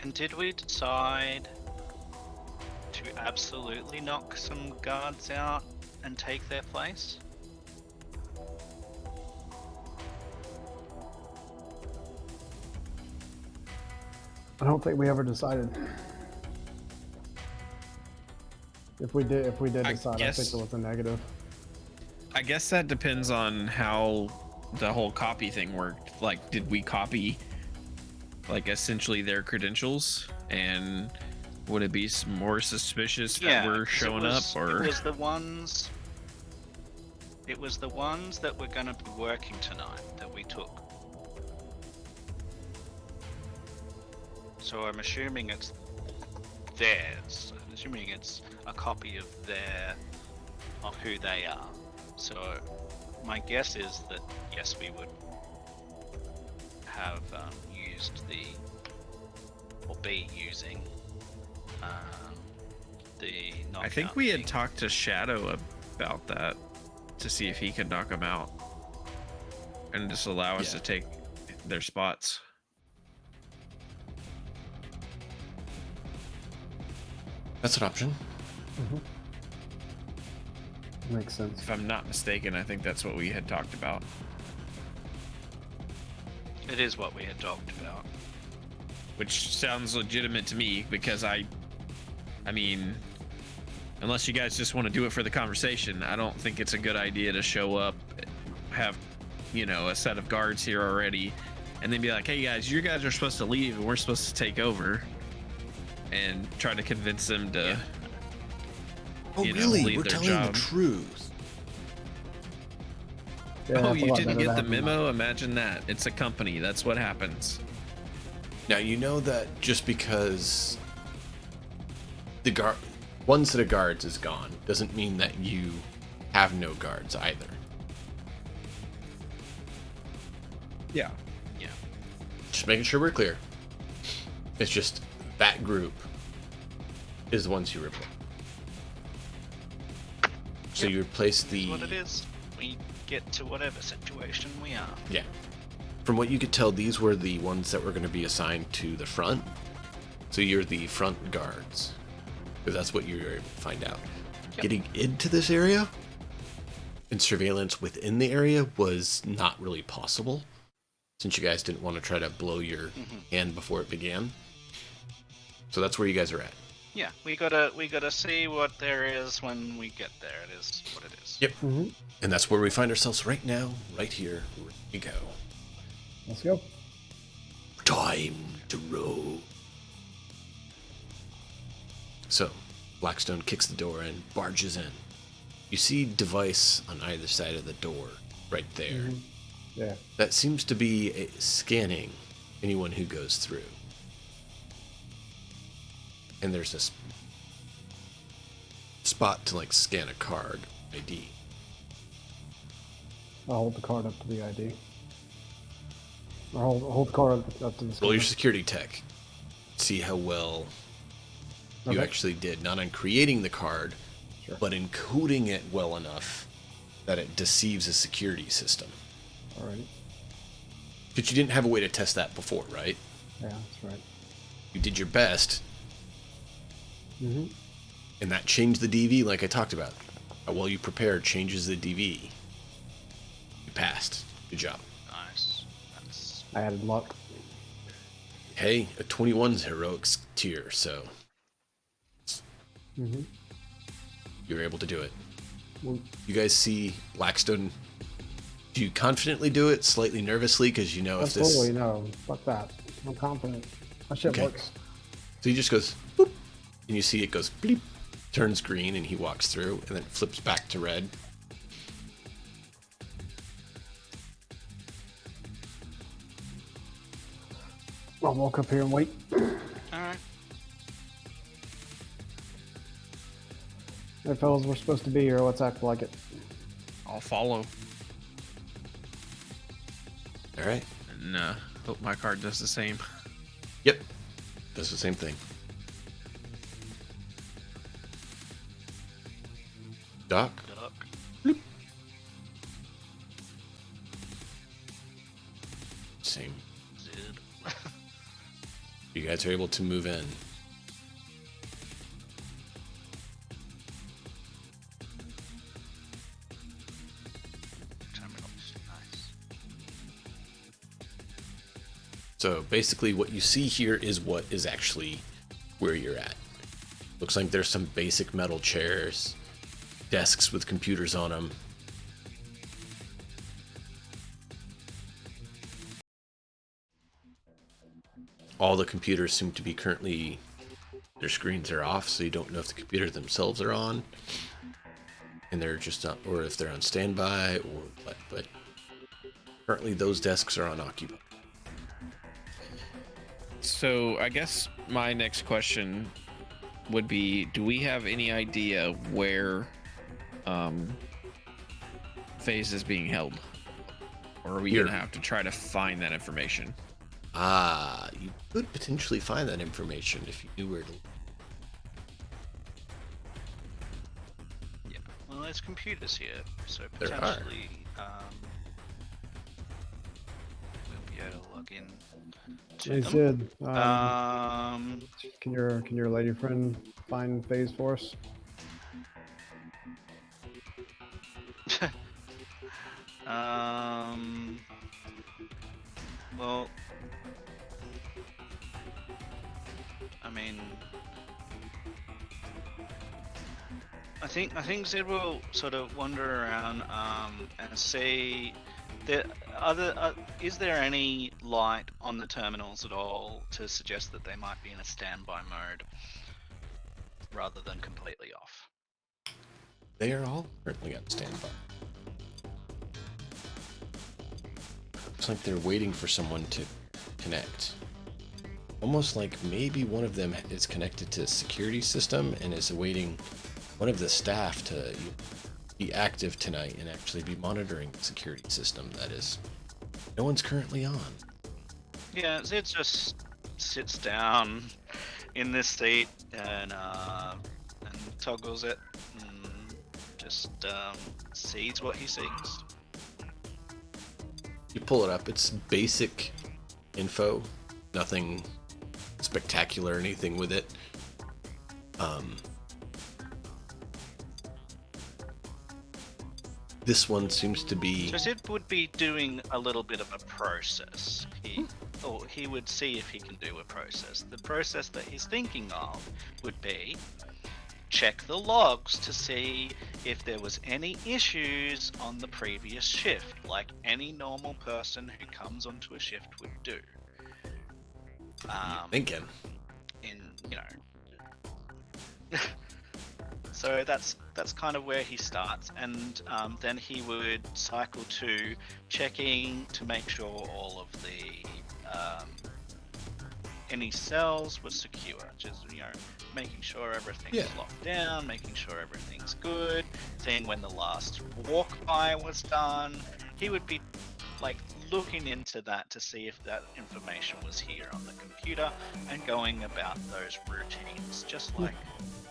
And did we decide to absolutely knock some guards out and take their place? I don't think we ever decided. If we did decide, I think it was a negative. I guess that depends on how the whole copy thing worked. Like, did we copy, like, essentially their credentials, and would it be more suspicious that we're showing up, or? It was the ones that were going to be working tonight that we took. So I'm assuming it's theirs. I'm assuming it's a copy of who they are. So my guess is that yes, we would have used be using the. I think we had talked to Shadow about that to see if he could knock them out and just allow us to take their spots. That's an option. Makes sense. If I'm not mistaken, I think that's what we had talked about. It is what we had talked about. Which sounds legitimate to me, because I mean, unless you guys just want to do it for the conversation, I don't think it's a good idea to show up, have, a set of guards here already, and then be like, hey guys, you guys are supposed to leave and we're supposed to take over, and try to convince them to really? leave We're their telling job. the truth. Yeah, Oh, that's a you lot didn't better get to the have them memo? Imagine that. It's a company. That's what happens. Now, you know that just because the one set of guards is gone doesn't mean that you have no guards either. Yeah. Just making sure we're clear. It's just that group is the ones you replace. So you replace the... That's what it is. We get to whatever situation we are. Yeah. From what you could tell, these were the ones that were going to be assigned to the front. So you're the front guards. Because that's what you were able to find out. Yep. Getting into this area and surveillance within the area was not really possible, since you guys didn't want to try to blow your hand before it began. So that's where you guys are at. Yeah, we gotta see what there is when we get there. It is what it is. Yep. And that's where we find ourselves right now, right here, ready to go. Let's go. Time to roll. So, Blackstone kicks the door and barges in. You see device on either side of the door, right there. Yeah. That seems to be scanning anyone who goes through. and there's this spot to like scan a card ID. I'll hold the card up to the ID. Or hold the card up to the Roll your scanner. security tech. See how well you Okay. actually did. Not on creating the card, Sure. but in coding it well enough that it deceives a security system. All right. But you didn't have a way to test that before, right? Yeah, that's right. You did your best, Mm-hmm. and that changed the DV like I talked about. How well you prepared changes the DV. You passed. Good job. Nice. That's I added luck. Hey, a 21's heroics tier, so Mm-hmm. you were able to do it. Well, You guys see Blackstone. Do you confidently do it? Slightly nervously, because you know if this. absolutely no. Fuck that. I'm confident. That shit Okay. works. So he just goes boop, and you see it goes bleep, turns green, and he walks through, and then flips back to red. I'll walk up here and wait. alright. Hey, fellas, we're supposed to be here. Let's act like it. I'll follow. All right. And hope my card does the same. Yep. Does the same thing. Doc. Good luck. Same. Zid. You guys are able to move in. Terminals. Nice. So basically what you see here is what is actually where you're at. Looks like there's some basic metal chairs, desks with computers on them. All the computers seem to be currently, their screens are off, so you don't know if the computers themselves are on. And they're just not, or if they're on standby or what, but currently those desks are unoccupied. So I guess my next question would be, do we have any idea where Phase is being held? Or are we Here. going to have to try to find that information? You could potentially find that information if you knew where to. Yeah. Well, there's computers here, so There are. potentially we'll be able to log in to Hey, them. Sid. Um, Can your lady friend find Phase for us? well, I mean, I think Zed will sort of wander around and see. Is there any light on the terminals at all to suggest that they might be in a standby mode rather than completely off? They are all currently on standby. Looks like they're waiting for someone to connect. Almost like maybe one of them is connected to a security system and is awaiting one of the staff to be active tonight and actually be monitoring the security system that is no one's currently on. Yeah, Zed just sits down in this seat and toggles it and just sees what he sees. You pull it up, it's basic info, nothing spectacular, anything with it. This one seems to be So Zed would be doing a little bit of a process. He would see if he can do a process. The process that he's thinking of would be check the logs to see if there was any issues on the previous shift, like any normal person who comes onto a shift would do. thinking. So that's kind of where he starts, and then he would cycle to checking to make sure all of the any cells were secure. Just, making sure everything's locked down, making sure everything's good, seeing when the last walk by was done. He would be like looking into that to see if that information was here on the computer and going about those routines, just like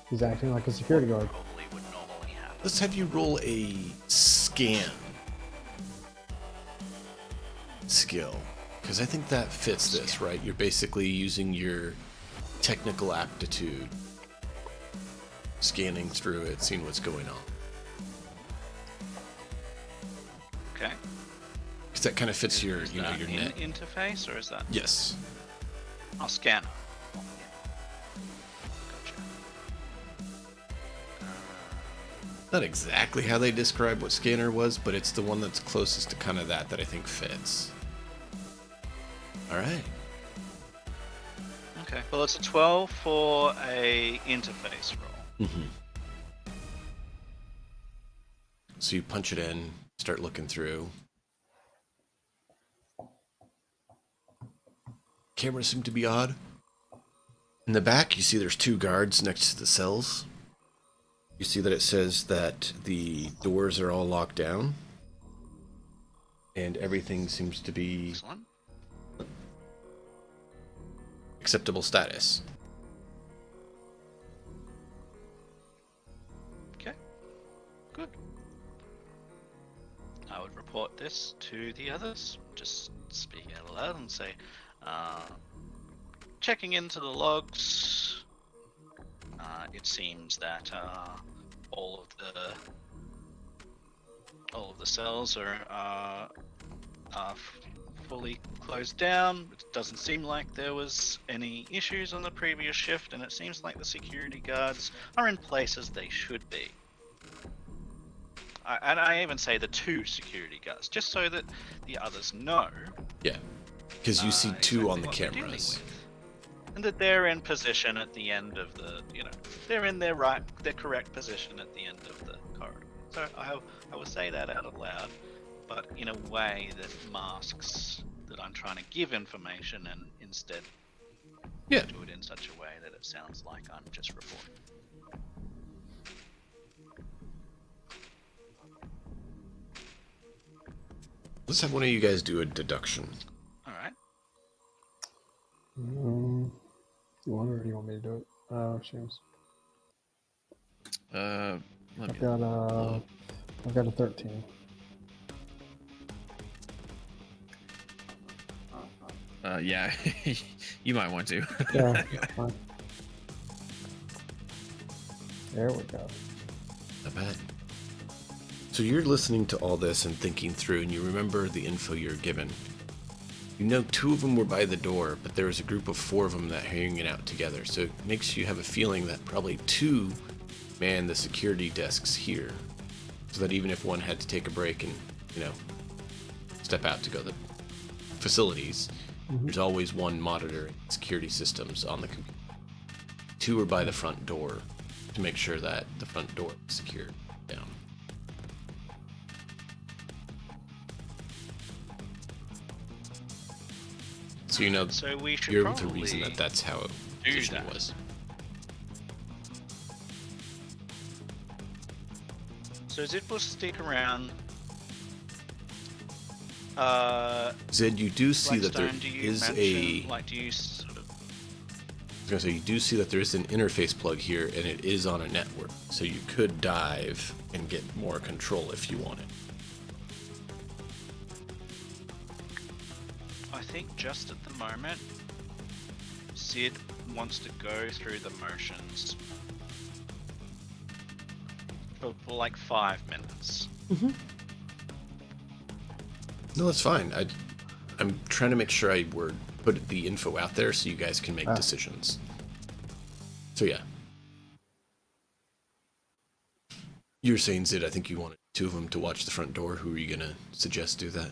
he's acting like a security guard. Probably would normally happen. Let's have you roll a scan skill, because I think that fits this, right? You're basically using your technical aptitude, scanning through it, seeing what's going on. Okay. Because that kind of fits your, Is your that net. interface, or is that? Yes. I'll scan it. Gotcha. Not exactly how they describe what scanner was, but it's the one that's closest to kind of that I think fits. All right. Okay. Well, it's a 12 for a interface roll. Mm-hmm. So you punch it in, start looking through. Cameras seem to be odd. In the back, you see there's 2 guards next to the cells. You see that it says that the doors are all locked down. And everything seems to be Excellent. acceptable status. Okay. Good. I would report this to the others. Just speak out loud and say, checking into the logs, it seems that all of the cells are fully closed down. It doesn't seem like there was any issues on the previous shift, and it seems like the security guards are in place as they should be. And I even say the 2 security guards, just so that the others know. Yeah. Because you see 2 on the what we're dealing cameras. with. And that they're in position at the end of the, they're in their correct position at the end of the corridor. So I will say that out loud, but in a way that masks that I'm trying to give information and instead do it in such a way that it sounds like I'm just reporting. Let's have one of you guys do a deduction. All right. You want or do you want me to do it? James. I've got a 13. Yeah, you might want to. Yeah, fine. There we go. Not bad. So you're listening to all this and thinking through, and you remember the info you're given. You know 2 of them were by the door, but there was a group of 4 of them that are hanging out together. So it makes you have a feeling that probably 2 man the security desks here. So that even if one had to take a break and, step out to go to the facilities, there's always one monitoring security systems on the computer. 2 are by the front door to make sure that the front door is secured down. So you're able to reason that that's how it position was. So Zid will stick around. Zed, you do see that there Blackstone, is you do see that there is an interface plug here, and it is on a network. So you could dive and get more control if you wanted. I think just at the moment, Sid wants to go through the motions for like 5 minutes. No, that's fine. I'm trying to make sure I put the info out there so you guys can make decisions. So yeah. You were saying, Zid, I think you wanted 2 of them to watch the front door. Who are you going to suggest do that?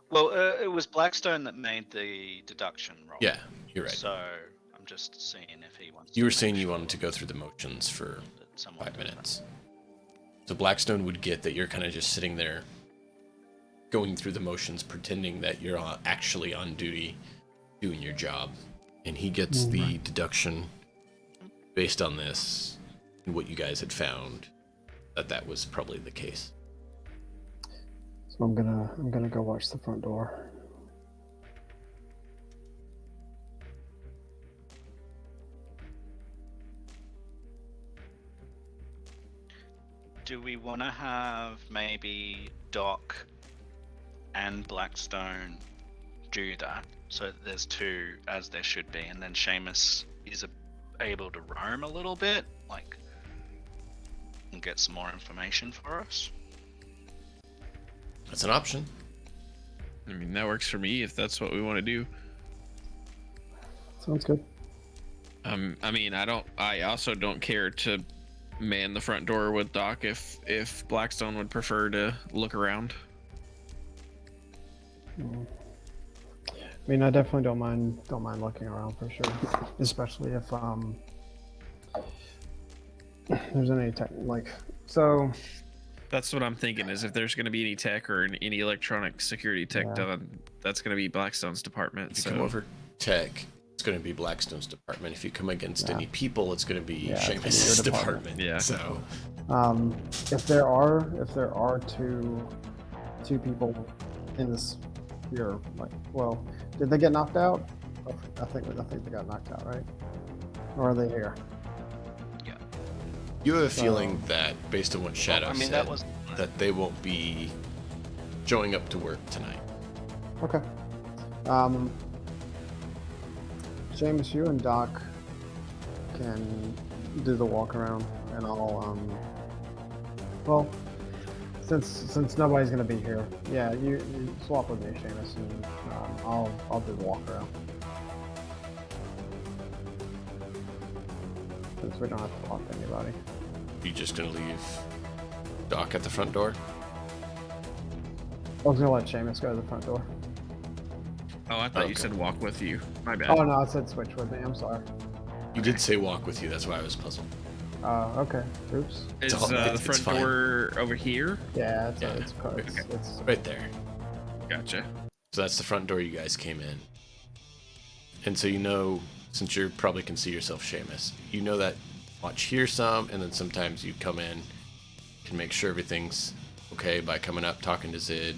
Well, it was Blackstone that made the deduction roll. Yeah, you're right. So I'm just seeing if he wants You were saying you wanted to go through the motions for 5 minutes. So Blackstone would get that you're kind of just sitting there going through the motions, pretending that you're actually on duty, doing your job, and he gets the deduction based on this and what you guys had found that was probably the case. So I'm gonna go watch the front door. Do we want to have maybe Doc and Blackstone do that, so that there's two as there should be, and then Seamus is able to roam a little bit, like, and get some more information for us? That's an option. I mean, that works for me if that's what we want to do. Sounds good. I mean, I also don't care to man the front door with Doc if Blackstone would prefer to look around. I mean, I definitely don't mind looking around for sure, especially if there's any tech, like, so. That's what I'm thinking, is if there's going to be any tech or any electronic security tech done, that's going to be Blackstone's department. If you come over tech, it's going to be Blackstone's department. If you come against any people, it's going to be Seamus' department. Yeah. So, if there are two people in this here, like, well, did they get knocked out? I think they got knocked out, right? Or are they here? you have a feeling that, based on what Shadow said, that they won't be showing up to work tonight. Okay. James, you and Doc can do the walk around, and I'll well, since nobody's gonna be here, yeah, you swap with me, Seamus, and I'll do the walk around. Since we don't have to talk to anybody. You just gonna leave Doc at the front door? I was gonna let Seamus go to the front door. Oh, I thought you said walk with you. My bad. Oh no, I said switch with me. I'm sorry. You did say walk with you. That's why I was puzzled. Okay. Oops. Is the front door over here? Yeah, it's right there. Gotcha. So that's the front door you guys came in. And so you know, since you probably can see yourself, Seamus, you know that watch here some, and then sometimes you come in, can make sure everything's okay by coming up, talking to Zid,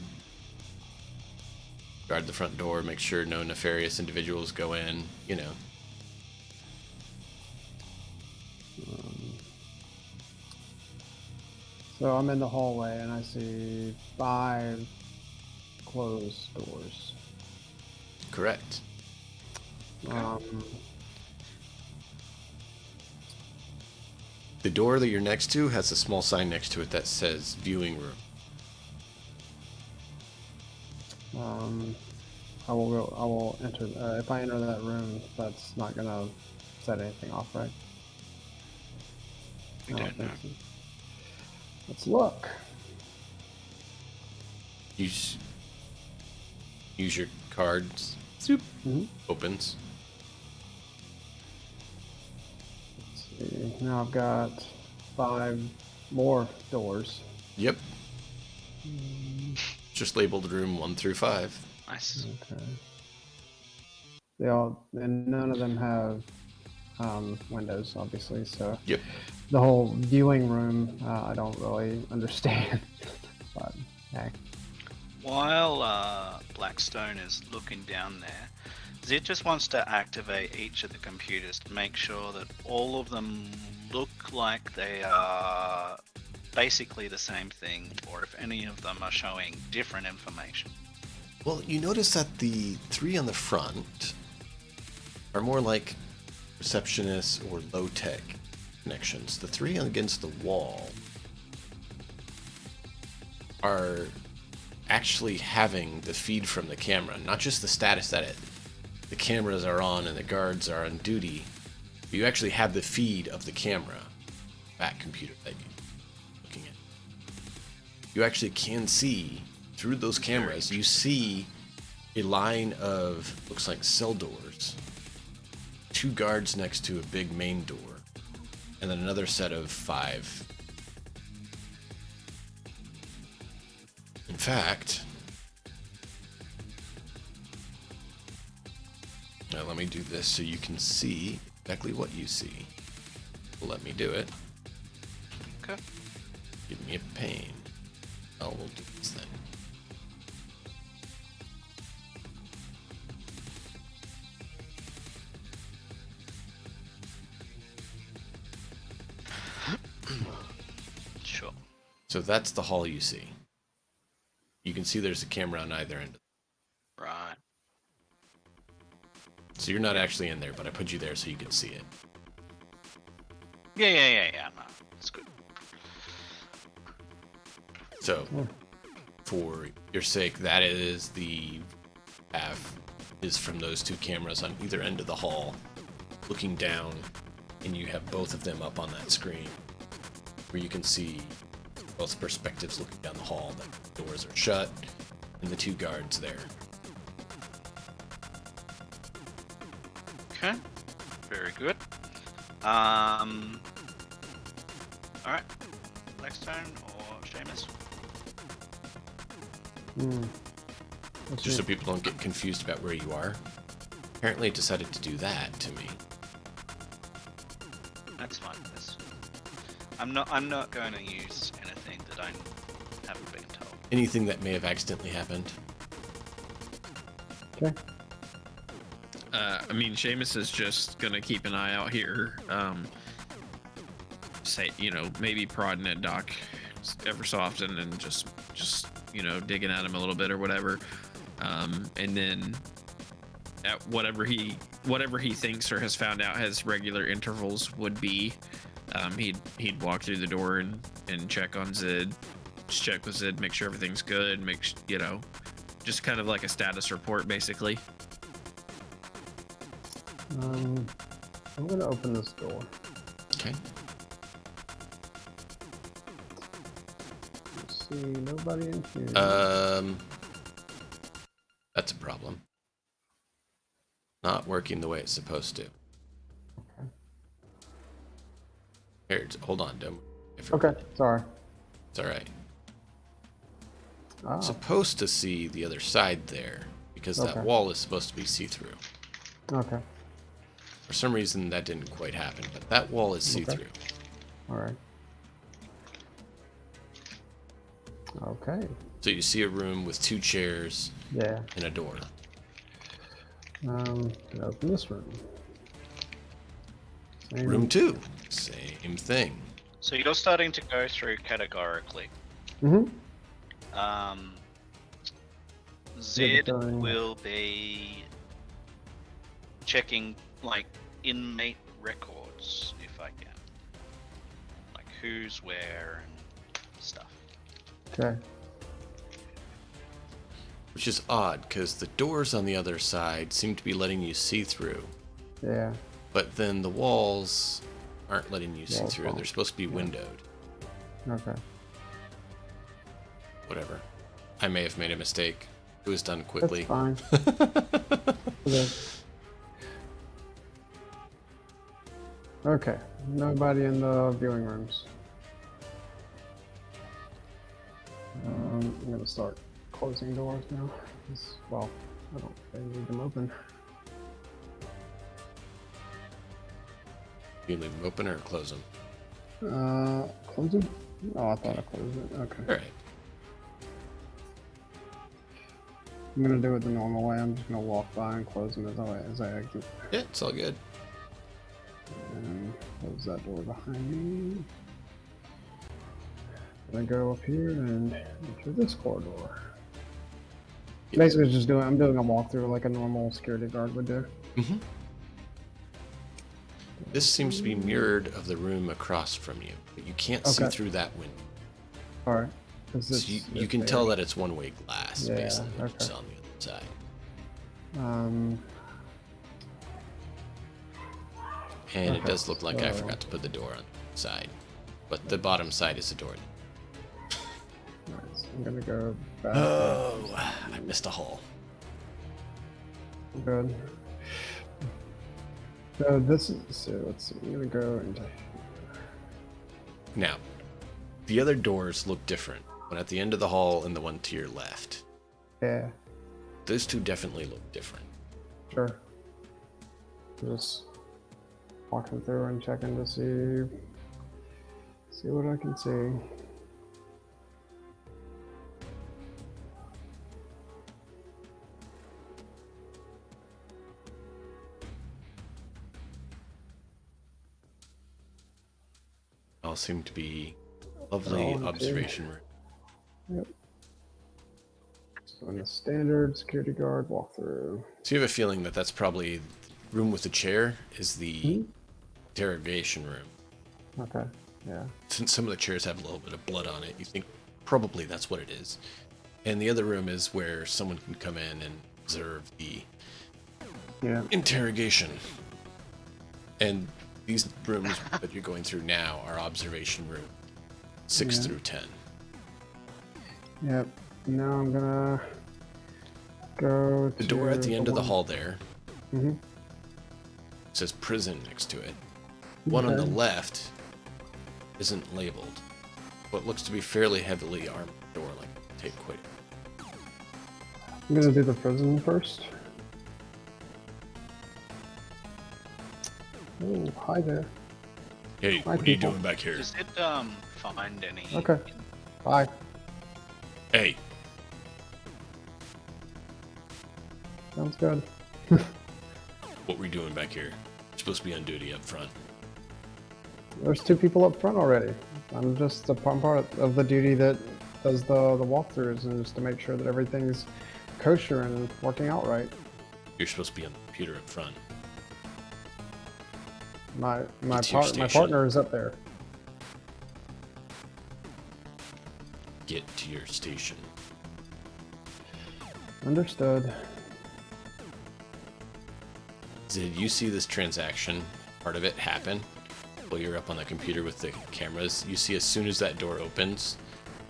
guard the front door, make sure no nefarious individuals go in, you know. So I'm in the hallway and I see 5 closed doors. Correct. The door that you're next to has a small sign next to it that says viewing room. I will enter. If I enter that room, that's not gonna set anything off, right? We don't know. So. Let's look. Use your cards. Zoop. Opens. Let's see. Now I've got 5 more doors. Yep. Just labeled room 1 through 5. Nice. Okay. And none of them have windows, obviously. So. Yep. The whole viewing room, I don't really understand. But hey. While Blackstone is looking down there, Zid just wants to activate each of the computers to make sure that all of them look like they are basically the same thing, or if any of them are showing different information. Well, you notice that the 3 on the front are more like receptionists or low-tech connections. The 3 against the wall are actually having the feed from the camera, not just the status that the cameras are on and the guards are on duty, but you actually have the feed of the camera, that computer that you're looking at. You actually can see through those cameras, you see a line of, looks like cell doors, 2 guards next to a big main door, and then another set of 5. In fact, Now let me do this so you can see exactly what you see. Let me do it. Okay. Give me a pain. Oh, we'll do this thing. Sure. So that's the hall you see. You can see there's a camera on either end. Right. So you're not actually in there, but I put you there so you can see it. Yeah. No, it's good. So, for your sake, that is the path is from those two cameras on either end of the hall, looking down, and you have both of them up on that screen, where you can see both perspectives looking down the hall. The doors are shut, and the two guards there. Okay. Very good. All right. Next turn or Seamus? Just so people don't get confused about where you are. Apparently it decided to do that to me. That's fine. I'm not going to use anything that I haven't been told. Anything that may have accidentally happened. Okay. I mean, Seamus is just gonna keep an eye out here. Say, maybe prodding at Doc ever so often, and just digging at him a little bit or whatever. And then at whatever he thinks or has found out his regular intervals would be, he'd walk through the door and check on Zid, just check with Zid, make sure everything's good, just kind of like a status report basically. I'm gonna open this door. Okay. Let's see, nobody in here. That's a problem. Not working the way it's supposed to. Okay. Here, hold on, don't. Okay, sorry. It's all right. Oh, Supposed to see the other side there because that Okay. wall is supposed to be see-through. okay. For some reason, that didn't quite happen, but that wall is Okay. see-through. All right. Okay. So you see a room with two chairs Yeah. and a door. Gonna open this room. Same. Room 2, same thing. So you're starting to go through categorically. Mm-hmm. Zed done. will be checking like inmate records if I can, like who's where and stuff. Okay. Which is odd, because the doors on the other side seem to be letting you see through, Yeah. but then the walls aren't letting you see Walls through. won't. They're supposed to be windowed. Okay. Whatever. I may have made a mistake. It was done That's quickly. fine. Okay. Okay. Nobody in the viewing rooms. I'm gonna start closing doors now. Well, I don't really need them open. You leave them open or close them? Close them? Oh, I thought I closed it. Okay. All right. I'm gonna do it the normal way. I'm just gonna walk by and close them as I exit. Yeah, it's all good. And close that door behind me. Then go up here and enter this corridor. Basically, just I'm doing a walkthrough like a normal security guard would do. Mm-hmm. This seems to be mirrored of the room across from you, but you can't see Okay. through that window. All right. So you can tell that it's one-way glass Yeah, based on what you okay. saw on the other side. And it Okay, does look like I so- forgot to put the door on the side, but the bottom side is the door. Alright, so I'm gonna go back. Oh, I missed a hole. Good. So this is let's see. I'm gonna go into. Now, the other doors look different. One at the end of the hall and the one to your left. Yeah. Those two definitely look different. Sure. Just walking through and checking to see what I can see. All seem to be lovely observation room. Yep. So in the standard security guard walkthrough. So you have a feeling that that's probably the room with the chair is the interrogation room. Okay. Yeah. Since some of the chairs have a little bit of blood on it, you think probably that's what it is. And the other room is where someone can come in and observe the interrogation. And these rooms that you're going through now are observation room 6 through 10. Yep. Now I'm gonna go to the door at the end of the hall there. Mm-hmm. It says prison next to it. One on the left isn't labeled. What looks to be fairly heavily armed door, like take quite. I'm gonna do the prison first. Oh, hi there. Hey, Hi, what are you people. doing back here? Does it find any? Okay. Bye. Hey, Sounds good. what were you doing back here? You're supposed to be on duty up front. There's 2 people up front already. I'm just a part of the duty that does the walkthroughs and just to make sure that everything's kosher and working out right. You're supposed to be on the computer up front. My Get to your station. partner is up there. Get to your station. Understood. Did you see this transaction, part of it, happen while you're up on the computer with the cameras? You see as soon as that door opens,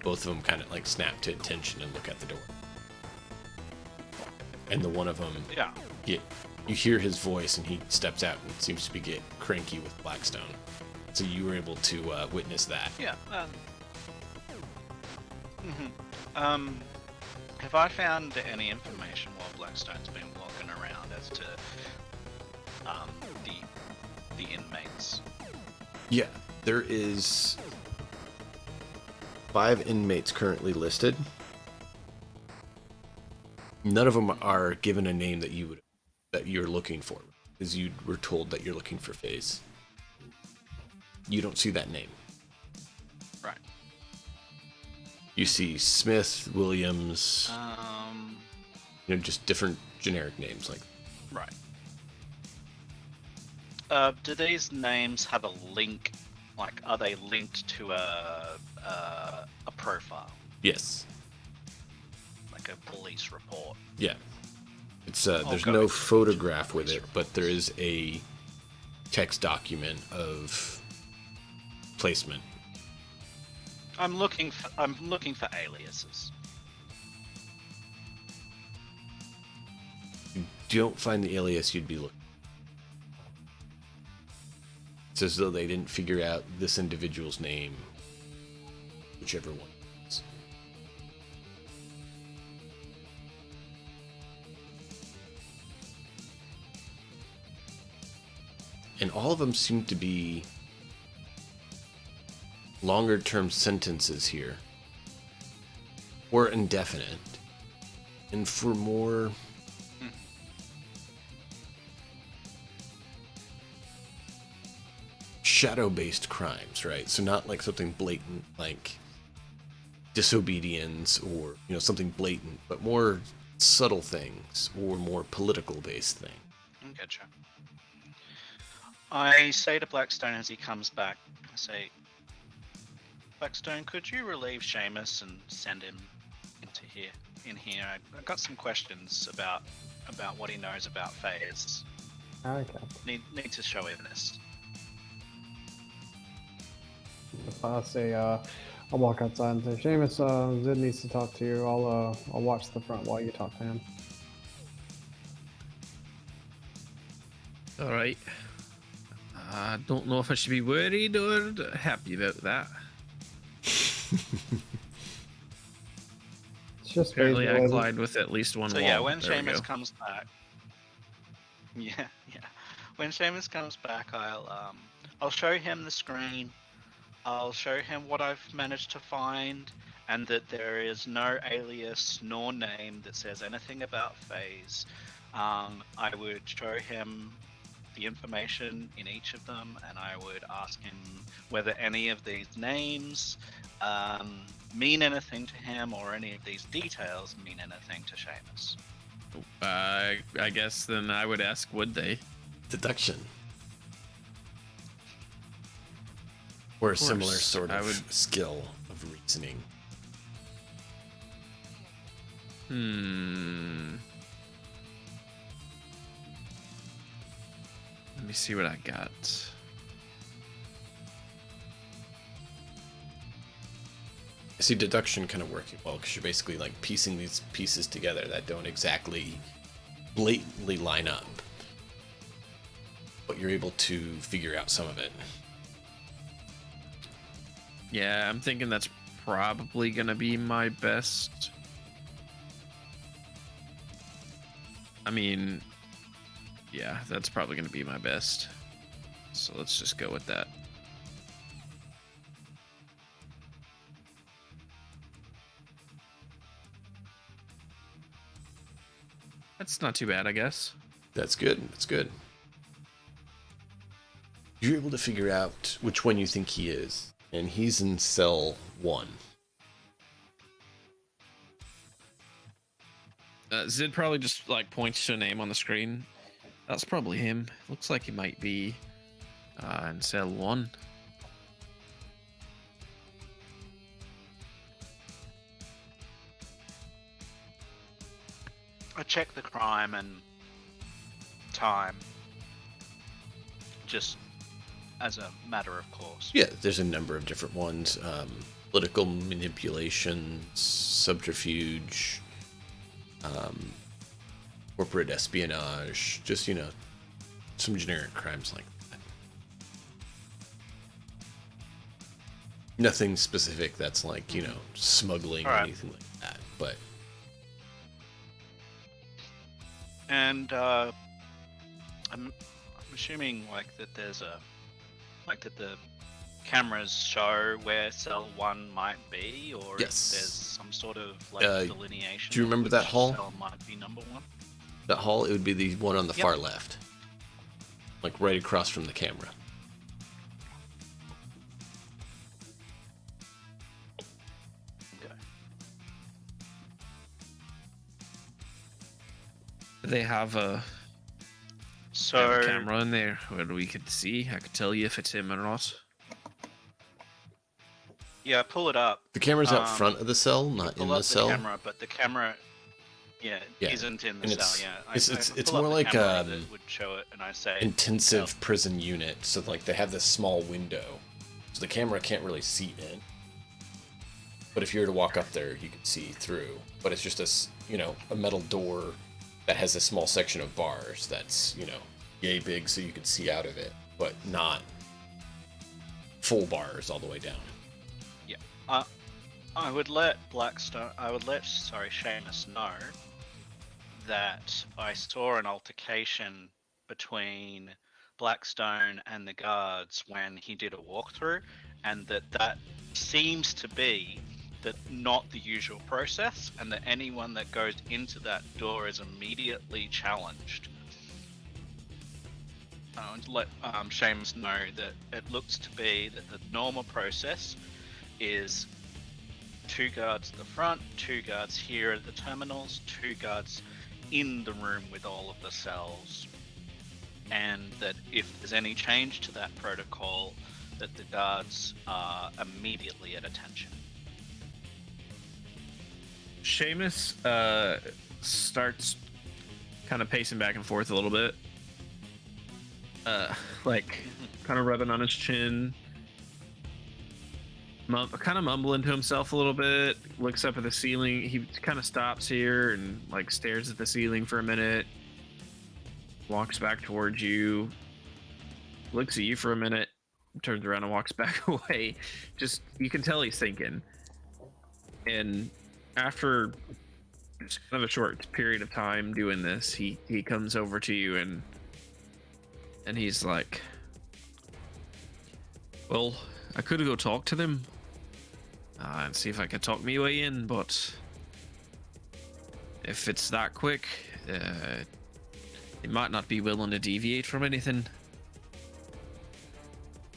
both of them kind of like snap to attention and look at the door. And the one of them, you hear his voice and he steps out and seems to be get cranky with Blackstone. So you were able to witness that. Yeah. Have I found any information while Blackstone's been walking around as to the inmates? Yeah, there is 5 inmates currently listed. None of them are given a name that you're looking for, because you were told that you're looking for FaZe. You don't see that name. Right. You see Smith, Williams, just different generic names like. Right. Do these names have a link? Like, are they linked to a profile? Yes. Like a police report? Yeah. It's there's no photograph with it, but there is a text document of placement. I'm looking for aliases. You don't find the alias you'd be looking. It's as though they didn't figure out this individual's name, whichever one it is. And all of them seem to be longer-term sentences here, or indefinite, and for more shadow-based crimes, right? So not like something blatant like disobedience or something blatant, but more subtle things or more political-based things. Gotcha. I say to Blackstone as he comes back, I say, Blackstone, could you relieve Seamus and send him in here? I've got some questions about what he knows about FaZe. Okay. Need to show him this. If I say, I'll walk outside and say, Seamus, Zid needs to talk to you. I'll watch the front while you talk to him. All right. I don't know if I should be worried or happy about that. It's just Apparently I collide with at least one So wall. yeah, when There we Seamus go. comes back, yeah. when Seamus comes back, I'll show him the screen. I'll show him what I've managed to find, and that there is no alias nor name that says anything about FaZe. I would show him the information in each of them, and I would ask him whether any of these names mean anything to him, or any of these details mean anything to Seamus. I guess then I would ask, would they? Deduction. Or a similar sort of skill of reasoning. Let me see what I got. I see deduction kind of working well, because you're basically like piecing these pieces together that don't exactly blatantly line up, but you're able to figure out some of it. Yeah, I'm thinking that's probably gonna be my best. I mean, yeah, that's probably gonna be my best. So let's just go with that. That's not too bad, I guess. That's good. That's good. You're able to figure out which one you think he is, and he's in cell 1. Zid probably just like points to a name on the screen. That's probably him. Looks like he might be in cell 1. I check the crime and time, just as a matter of course. Yeah, there's a number of different ones. Political manipulation, subterfuge, corporate espionage, just, you know, some generic crimes like that. Nothing specific that's like, you know, smuggling or anything like that, but... And I'm assuming like that there's a like that the cameras show where cell 1 might be, or if there's some sort of like delineation. Do you remember that hall? Cell might be number 1. That hall, it would be the one on the far left, like right across from the camera. They have a camera in there where we could see. I could tell you if it's him or not. Yeah, pull it up. The camera's out front of the cell, not in the cell. Camera, but the camera, isn't in the and cell. Yeah, it's more like would show it, and I say intensive prison unit. So like they have this small window, so the camera can't really see in. But if you were to walk up there, you could see through. But it's just a metal door that has a small section of bars that's, you know, yay big so you can see out of it, but not full bars all the way down. Yeah. I would let Seamus know that I saw an altercation between Blackstone and the guards when he did a walkthrough, and that seems to be not the usual process, and that anyone that goes into that door is immediately challenged. I would let Seamus know that it looks to be that the normal process is 2 guards at the front, 2 guards here at the terminals, 2 guards in the room with all of the cells, and that if there's any change to that protocol, that the guards are immediately at attention. Seamus starts kind of pacing back and forth a little bit, like kind of rubbing on his chin, kind of mumbling to himself a little bit. Looks up at the ceiling. He kind of stops here and like stares at the ceiling for a minute, walks back towards you, looks at you for a minute, turns around and walks back away. Just, you can tell he's thinking. And after just kind of a short period of time doing this, he comes over to you and And he's like, well, I could go talk to them and see if I could talk me way in, but if it's that quick, they might not be willing to deviate from anything.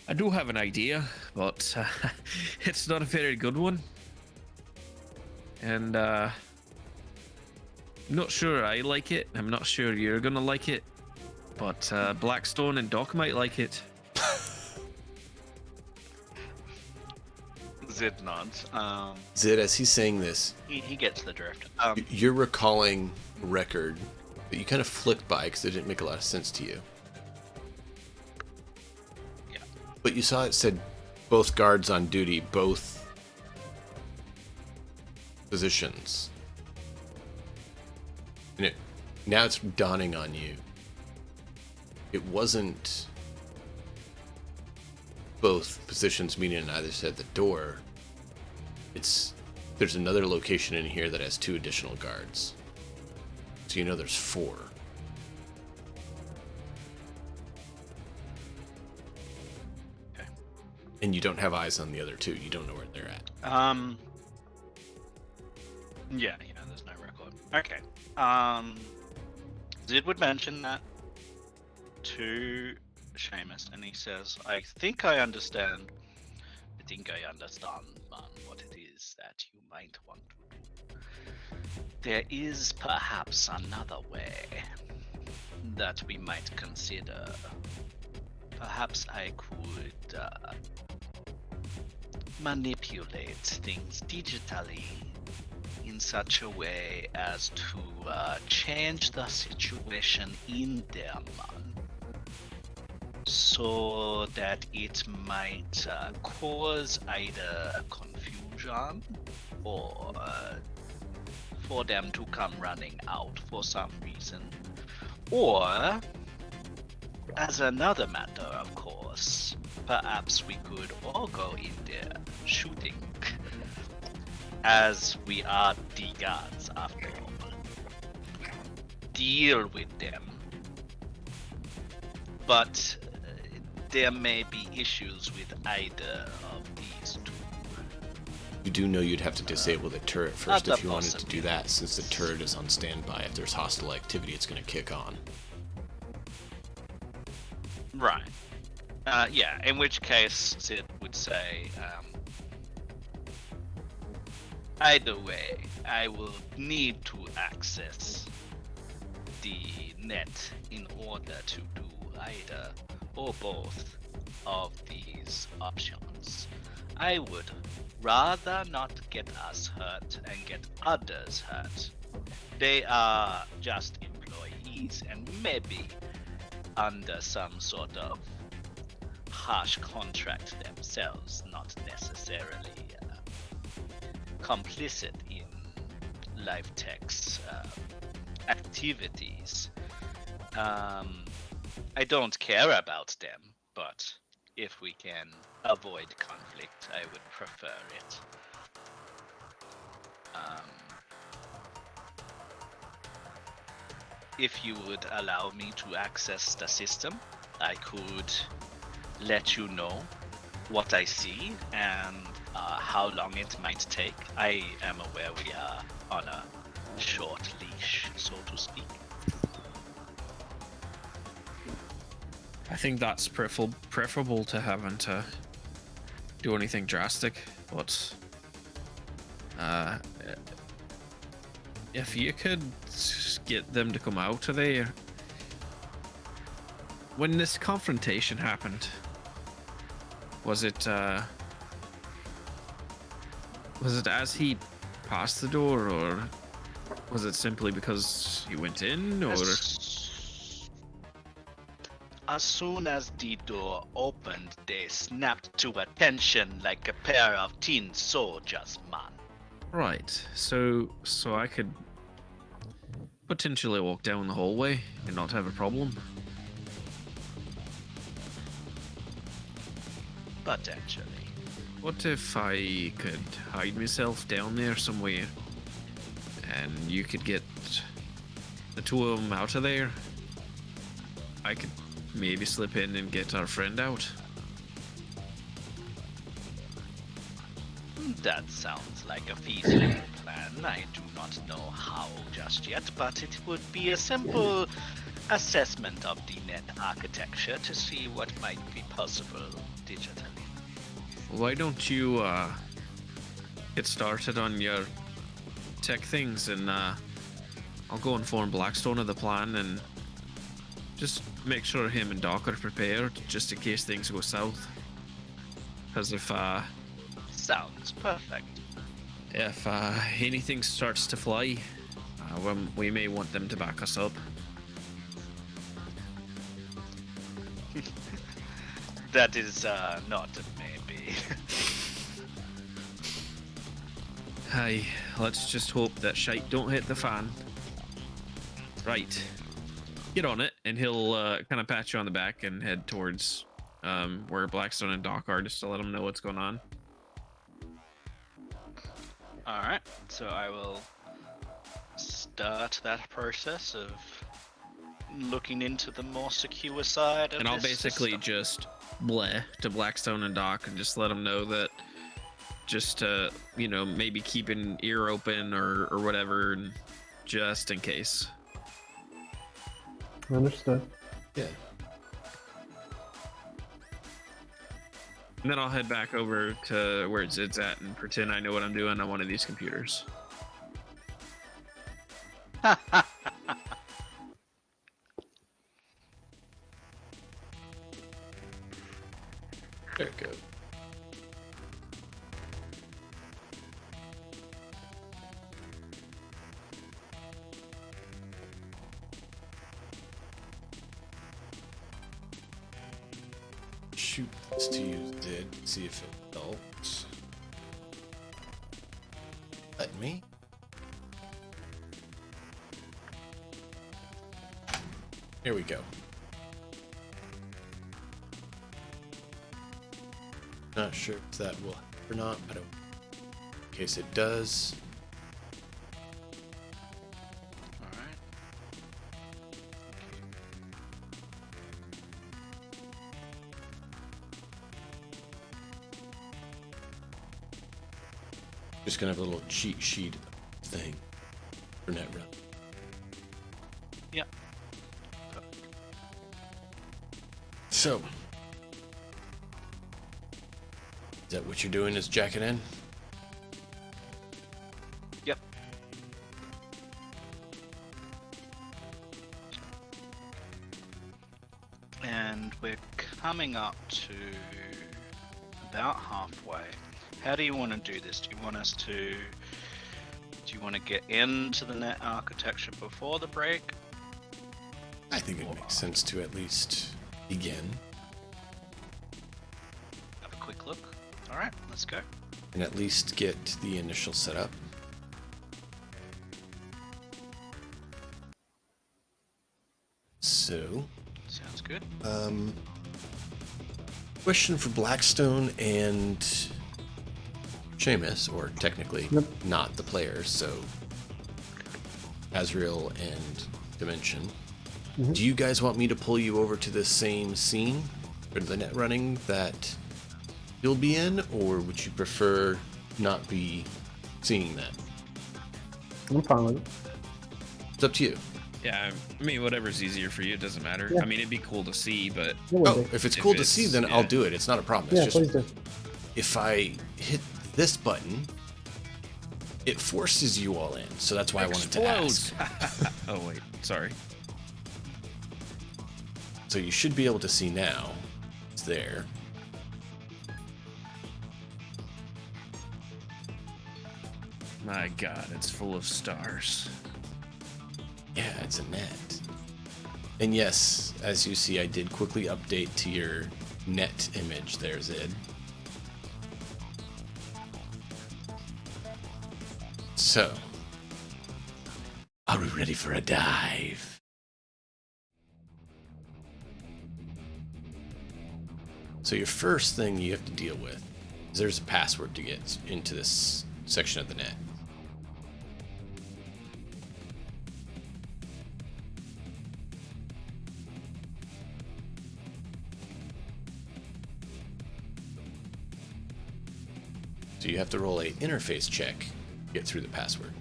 I do have an idea, but it's not a very good one. And I'm not sure I like it. I'm not sure you're gonna like it. But Blackstone and Doc might like it. Zid nods. Zid, as he's saying this, he gets the drift. you're recalling a record that you kind of flicked by because it didn't make a lot of sense to you. Yeah. But you saw it said both guards on duty, both positions. And now it's dawning on you. It wasn't both positions meeting on either side of the door. There's another location in here that has 2 additional guards. So you know there's 4. Okay. And you don't have eyes on the other 2. You don't know where they're at. Yeah, there's no record. Okay. Zid would mention that to Seamus, and he says, I think I understand, man, what it is that you might want to do. There is perhaps another way that we might consider. Perhaps I could manipulate things digitally in such a way as to change the situation in their mind, so that it might cause either confusion or for them to come running out for some reason, or as another matter, of course, perhaps we could all go in there shooting, as we are the gods after all. Deal with them. But there may be issues with either of these 2. You do know you'd have to disable the turret first Other if you wanted to do that, since the turret is on standby. If there's hostile activity, it's going to kick on. Right. Yeah, in which case Sid would say, either way, I will need to access the net in order to do either or both of these options. I would rather not get us hurt and get others hurt. They are just employees and maybe under some sort of harsh contract themselves, not necessarily complicit in Life Tech's activities. I don't care about them, but if we can avoid conflict, I would prefer it. If you would allow me to access the system, I could let you know what I see and how long it might take. I am aware we are on a short leash, so to speak. I think that's preferable to having to do anything drastic, but if you could get them to come out of there. When this confrontation happened, was it as he passed the door, or was it simply because he went in, or? As soon as the door opened, they snapped to attention like a pair of tin soldiers, man. Right. So I could potentially walk down the hallway and not have a problem. Potentially. What if I could hide myself down there somewhere, and you could get the 2 of them out of there? I could maybe slip in and get our friend out. That sounds like a feasible plan. I do not know how just yet, but it would be a simple assessment of the net architecture to see what might be possible digitally. Why don't you get started on your tech things, and I'll go inform Blackstone of the plan and just make sure him and Doc are prepared just in case things go south. Because if Sounds perfect. anything starts to fly, we may want them to back us up. That is not a maybe. Aye, let's just hope that shite don't hit the fan. Right. Get on it, and he'll kind of pat you on the back and head towards where Blackstone and Doc are, just to let them know what's going on. Alright, so I will start that process of looking into the more secure side of And I'll this basically system. just bleh to Blackstone and Doc and just let them know that just to, you know, maybe keep an ear open or whatever, and just in case. Understood. Yeah. And then I'll head back over to where Zid's at and pretend I know what I'm doing on one of these computers. Very good. Shoot this to you, Zid. See if it helps. Let me. Here we go. Not sure if that will help or not, but in case it does. Alright. Just gonna have a little cheat sheet thing for NetRun. Yep. So, is that what you're doing? Is jacking in? Yep. And we're coming up to about halfway. How do you want to do this? Do you want us to... Do you want to get into the net architecture before the break? I think it makes sense to at least begin Have a quick look. Alright, let's go. and at least get the initial setup. So, Sounds good. question for Blackstone and Seamus, or technically Yep. not the players, so Azrael and Dimension. Mhm. Do you guys want me to pull you over to the same scene for the net running that you'll be in, or would you prefer not be seeing that? I'm fine with it. It's up to you. Yeah, I mean, whatever's easier for you, it doesn't matter. Yeah. I mean, it'd be cool to see, but It would Oh, be. if it's If cool to see, it's- then yeah. I'll do it. It's not a problem. Yeah, It's please just do. if I hit this button, it forces you all in. So that's why I wanted to ask. Oh, wait, sorry. So you should be able to see now. It's there. My God, it's full of stars. Yeah, it's a net. And yes, as you see, I did quickly update to your net image there, Zid. So, are we ready for a dive? So your first thing you have to deal with is there's a password to get into this section of the net. So you have to roll a interface check to get through the password.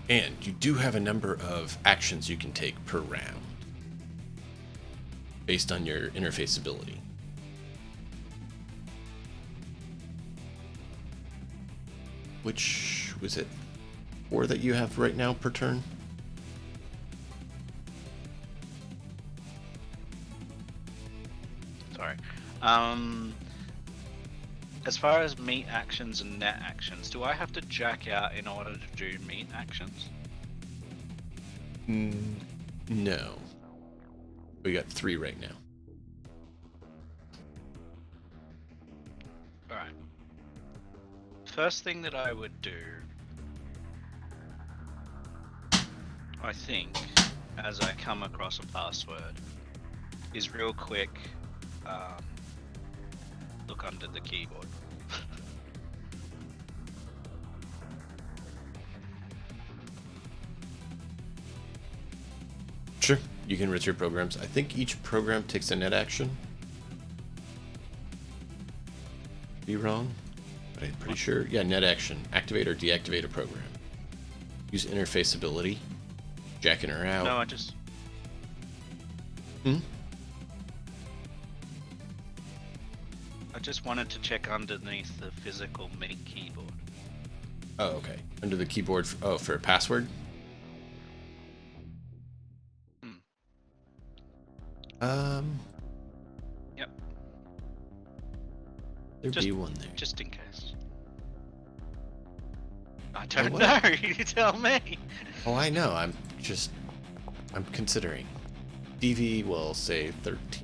And you do have a number of actions you can take per round based on your interface ability. Which was it? 4 that you have right now per turn? Sorry. As far as meet actions and net actions, do I have to jack out in order to do meet actions? No. We got 3 right now. Alright. First thing that I would do, I think, as I come across a password, is real quick look under the keyboard. Sure, you can return programs. I think each program takes a net action. Be wrong, but I'm pretty sure. Yeah, net action. Activate or deactivate a program. Use interface ability. Jacking her out. No, I just... I just wanted to check underneath the physical meet keyboard. Oh, okay. Under the keyboard. For a password? Yep. There'd be one there. Just in case. I don't know. You tell me. Oh, I know. I'm considering. DV will say 13.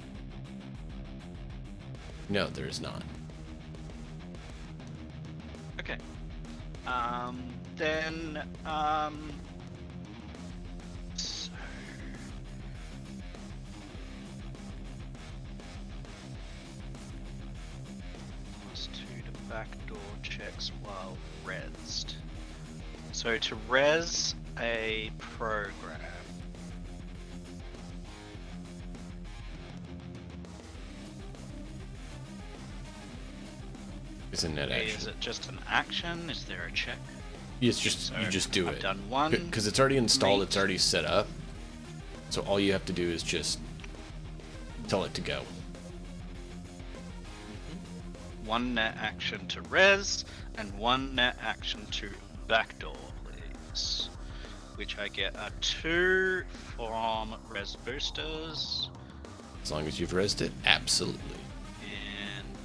No, there is not. Okay. Then so +2 to backdoor checks while resed. So to res a program, It's a net action. is it just an action? Is there a check? It's just So you just do I've it. done one. Because it's already installed. meet. It's already set up. So all you have to do is just tell it to go. One net action to res, and one net action to backdoor, please. Which I get a 2 from res boosters, As long as you've resed it, absolutely. and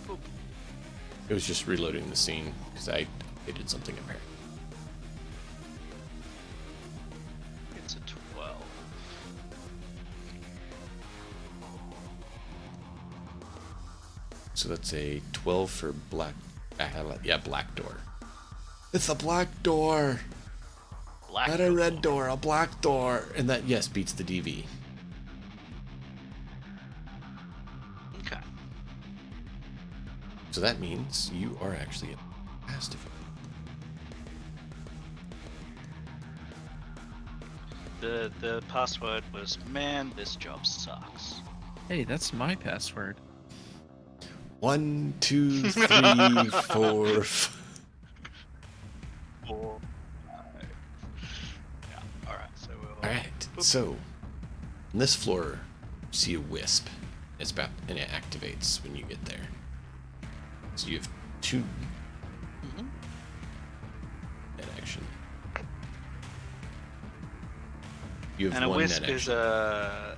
boop. It was just reloading the scene because I did something apparent. It's a 12. So that's a 12 for black. Yeah, black door. It's a black door. Black Not a red door, a black door. And that, yes, beats the DV. Okay. So that means you are actually past it. The password was, man, this job sucks. Hey, that's my password. 1, 2, 3, 4. 4, 5. Yeah, alright, so we'll... Alright, so on this floor, you see a wisp. It's about, and it activates when you get there. So you have 2 net action. You have And a 1 wisp net is action. a...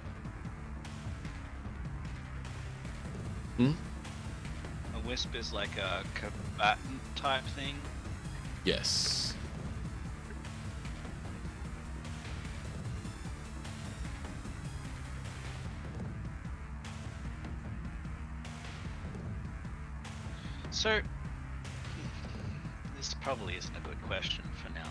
A wisp is like a combatant type thing. Yes. So, this probably isn't a good question for now.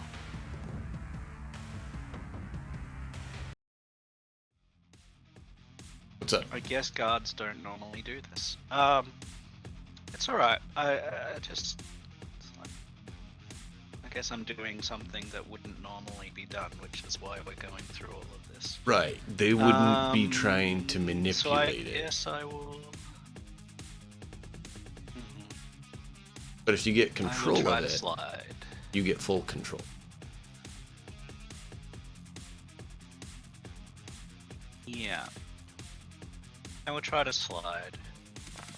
What's up? I guess guards don't normally do this. It's alright. I just... it's like, I guess I'm doing something that wouldn't normally be done, which is why we're going through all of this. Right. They wouldn't be trying to So I manipulate it. guess I will. But if you get I control will try of to it, slide. you get full control. Yeah. I will try to slide.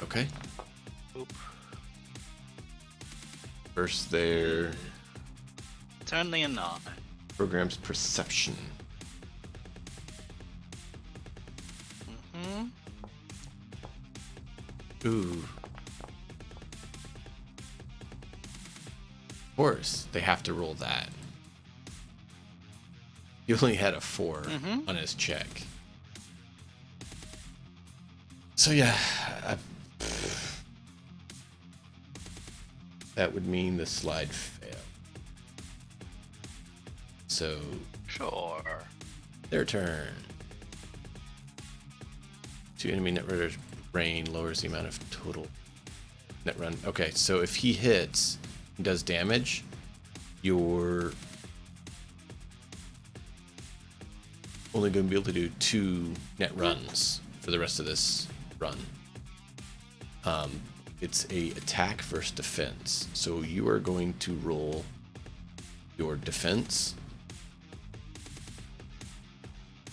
Okay. Oop. First there It's only a 9. programs perception. Mm-hmm. Ooh. Of course, they have to roll that. He only had a 4 on his check. So yeah, that would mean the slide failed. So Sure. their turn. 2 enemy netrunner's brain lowers the amount of total net run. Okay, so if he hits and does damage, you're only going to be able to do 2 net runs for the rest of this run. It's a attack versus defense. So you are going to roll your defense,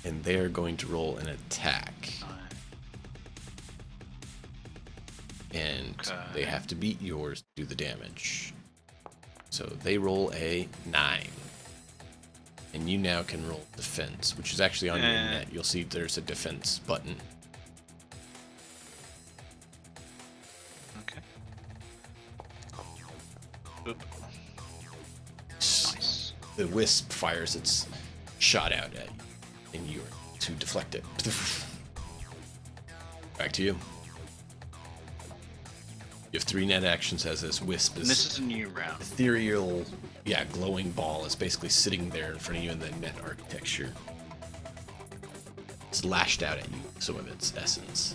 and they're going to roll an attack. And they have to beat yours to do the damage. So they roll a 9. And you now can roll defense, which is actually on your net. You'll see there's a defense button. Okay. Oop. Nice. The wisp fires its shot out at you, and you are to deflect it. Back to you. You have 3 net actions as this wisp is. And this is a new round. Ethereal, glowing ball is basically sitting there in front of you in the net architecture. It's lashed out at you, some of its essence.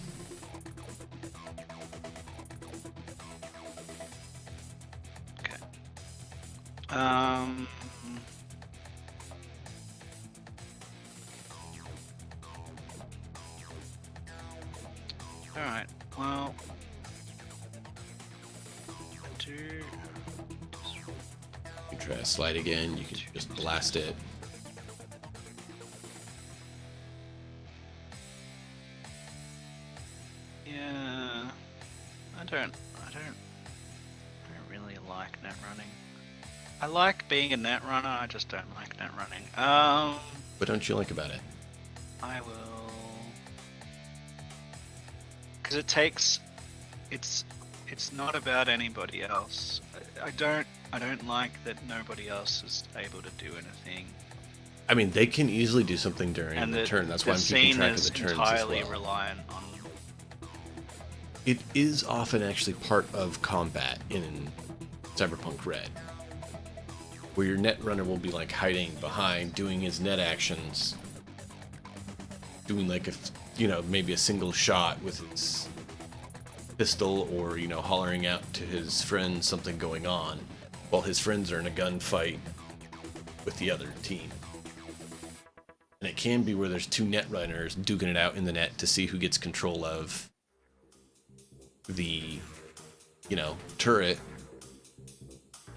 Okay. All right. Well. You can try to slide again. You can just blast it. Yeah, I don't really like net running. I like being a net runner. I just don't like net running. What don't you like about it? I will, because it takes. It's not about anybody else. I don't like that nobody else is able to do anything. I mean, they can easily do something during the turn. That's why I'm keeping track of the turns as well. Entirely reliant on. It is often actually part of combat in Cyberpunk Red, where your net runner will be like hiding behind, doing his net actions, doing like maybe a single shot with his pistol, or hollering out to his friends something going on, while his friends are in a gunfight with the other team. And it can be where there's 2 net runners duking it out in the net to see who gets control of the turret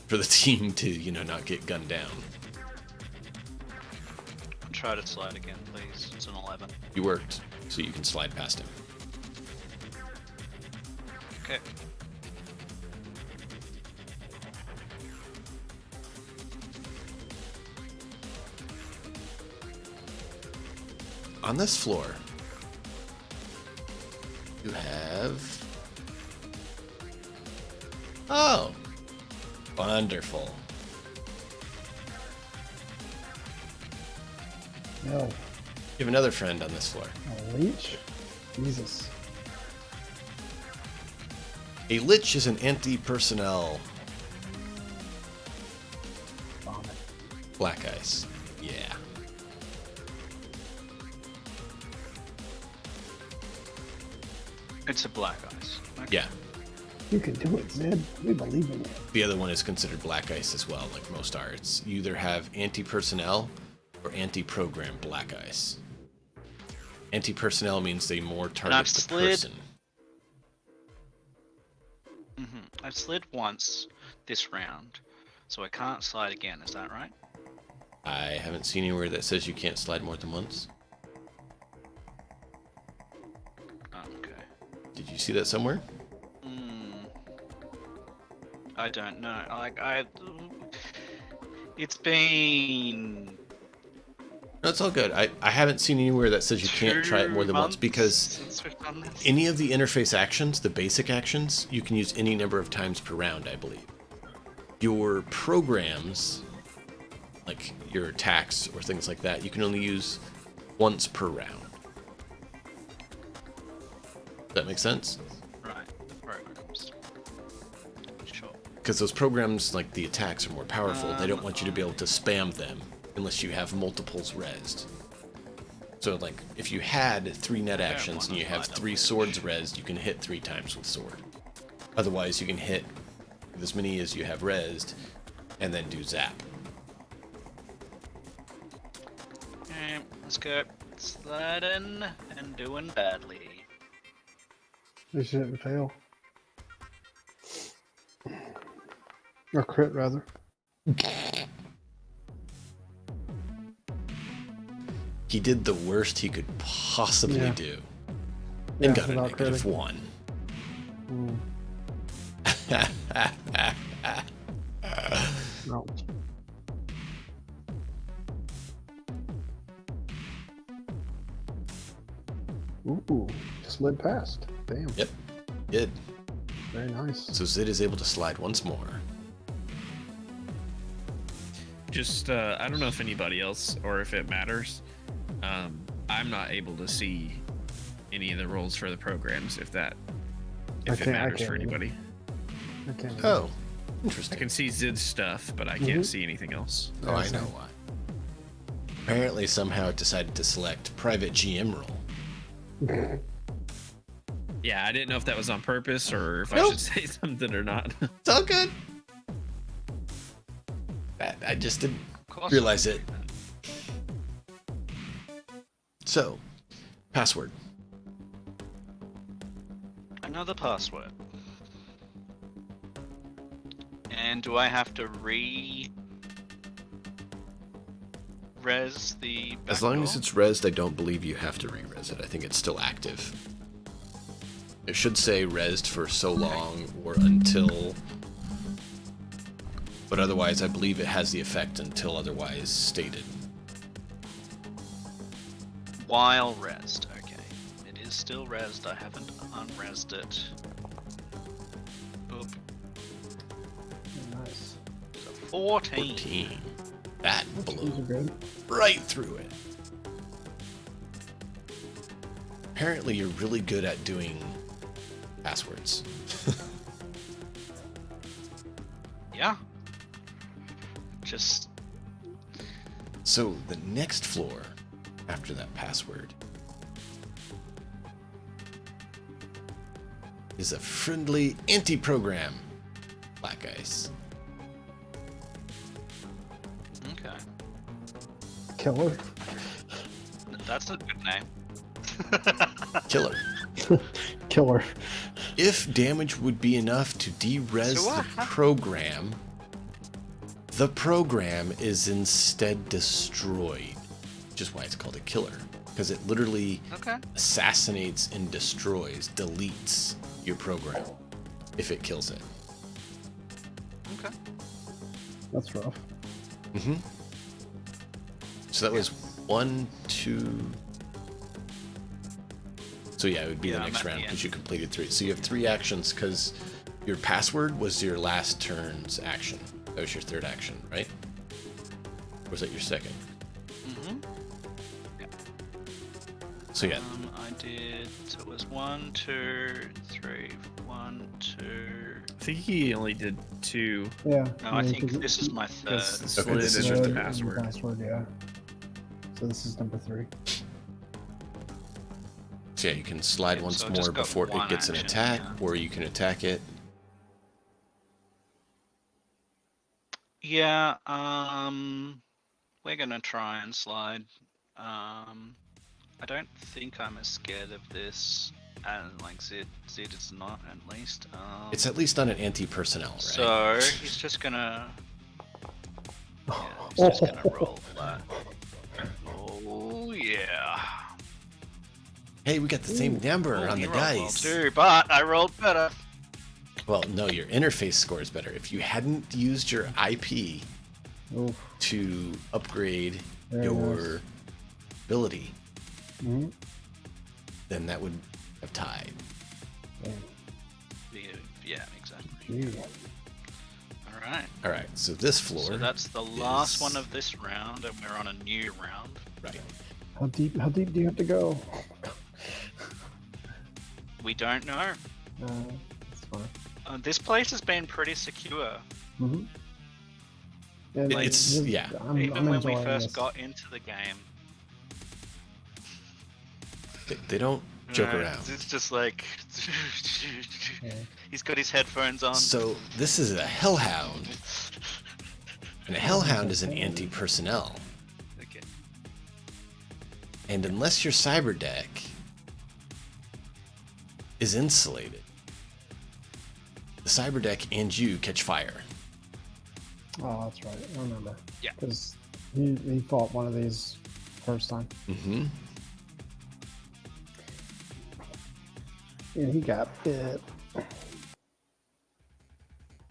for the team to not get gunned down. Try to slide again, please. It's an 11. You worked, so you can slide past him. Okay. On this floor, you have... Oh! Wonderful. No. You have another friend on this floor. A leech? Jesus. A lich is an anti-personnel. Vomit. Black ice. Yeah. It's a black ice. Okay. Yeah. You can do it, Zed. We believe in you. The other one is considered black ice as well, like most are. You either have anti-personnel or anti-program black ice. Anti-personnel means they more I've target the slid- person. I've slid once this round, so I can't slide again. Is that right? I haven't seen anywhere that says you can't slide more than once. Oh, okay. Did you see that somewhere? I don't know. It's been. No, it's all good. I haven't seen anywhere that says you can't try it more than once, 2 because since we've done this. any of the interface actions, the basic actions, you can use any number of times per round, I believe. Your programs, like your attacks or things like that, you can only use once per round. Does that make sense? Right, the programs. Sure. Because those programs, like the attacks, are more powerful. They don't want you to be able to spam them unless you have multiples rezzed. So, like, if you had 3 net actions and you have 3 swords rezzed, you can hit 3 times with sword. Otherwise, you can hit with as many as you have rezzed and then do zap. Okay, let's go sliding and doing badly. You shouldn't fail. Or crit, rather. He did the worst he could possibly Yeah. do. Yeah, And got a without negative critting. 1. No. Ooh, slid past. Damn. Yep, did. Very nice. So Zid is able to slide once more. Just I don't know if anybody else or if it matters. I'm not able to see any of the rolls for the programs if it matters for anybody. Okay. Oh, I interesting. can see Zid's stuff, but I can't see anything else. Oh, I know why. Apparently, somehow it decided to select private GM role. Yeah, I didn't know if that was on purpose or if I Nope. should say something or not. It's all good. I just didn't Of course. realize it. So, password. Another password. And do I have to res the back As long door? as it's rezzed, I don't believe you have to re-res it. I think it's still active. It should say rezzed for so long or until... But otherwise, I believe it has the effect until otherwise stated. While resed, okay. It is still resed, I haven't unresed it. Oop. Nice. So 14. 14. That These are blew good. right through it. Apparently, you're really good at doing passwords. Yeah. Just So, the next floor after that password is a friendly anti-program black ice. okay. Killer. That's a good name. Killer. Killer. If damage would be enough to de-res So the program is instead destroyed, which is why it's called a killer, because it literally Okay. assassinates and destroys, deletes your program if it kills it. Okay. That's rough. Mm-hmm. So that was 1, 2. So yeah, it would be Yeah, the I'm next at the round because end. you completed 3. So you have 3 actions because your password was your last turn's action. That was your 3rd action, right? Or was that your 2nd? Mm-hmm. So yeah, I did. So it was 1, 2, 3. 1, 2. I think he only did 2. Yeah. No, I think this is my third. Because the slid this is is just your the third. password. Password, yeah. So this is number 3. so yeah, you can slide Yeah, once so I've just more got before it one gets an action, attack, yeah. or you can attack it. Yeah. we're gonna try and slide. I don't think I'm as scared of this as like Zid. Zid is not, at least. It's at least not an anti-personnel, right? So he's just gonna. Yeah, he's just gonna roll that. Oh yeah. Hey, we got the same number Oh, on he the rolled well dice. too, but I rolled better. Well, no, your interface score is better. If you hadn't used your IP Oof. to upgrade Very your nice. ability, Mhm. then that would have tied. Yeah. Yeah, exactly. Gee. All right. All right, so this floor. So that's the last is- one of this round, and we're on a new round. Right. How deep do you have to go? We don't know. That's fine. This place has been pretty secure. Mm-hmm. Yeah, It's- yeah. Even when we enjoying first this. got into the game. They don't joke Right, around. It's just like Yeah. he's got his headphones on. So this is a hellhound, and a hellhound is an anti-personnel. Okay. And unless your cyber deck is insulated, the cyber deck and you catch fire. Oh, that's right. I remember. Yeah. Because he fought one of these first time, Mm-hmm. and he got bit.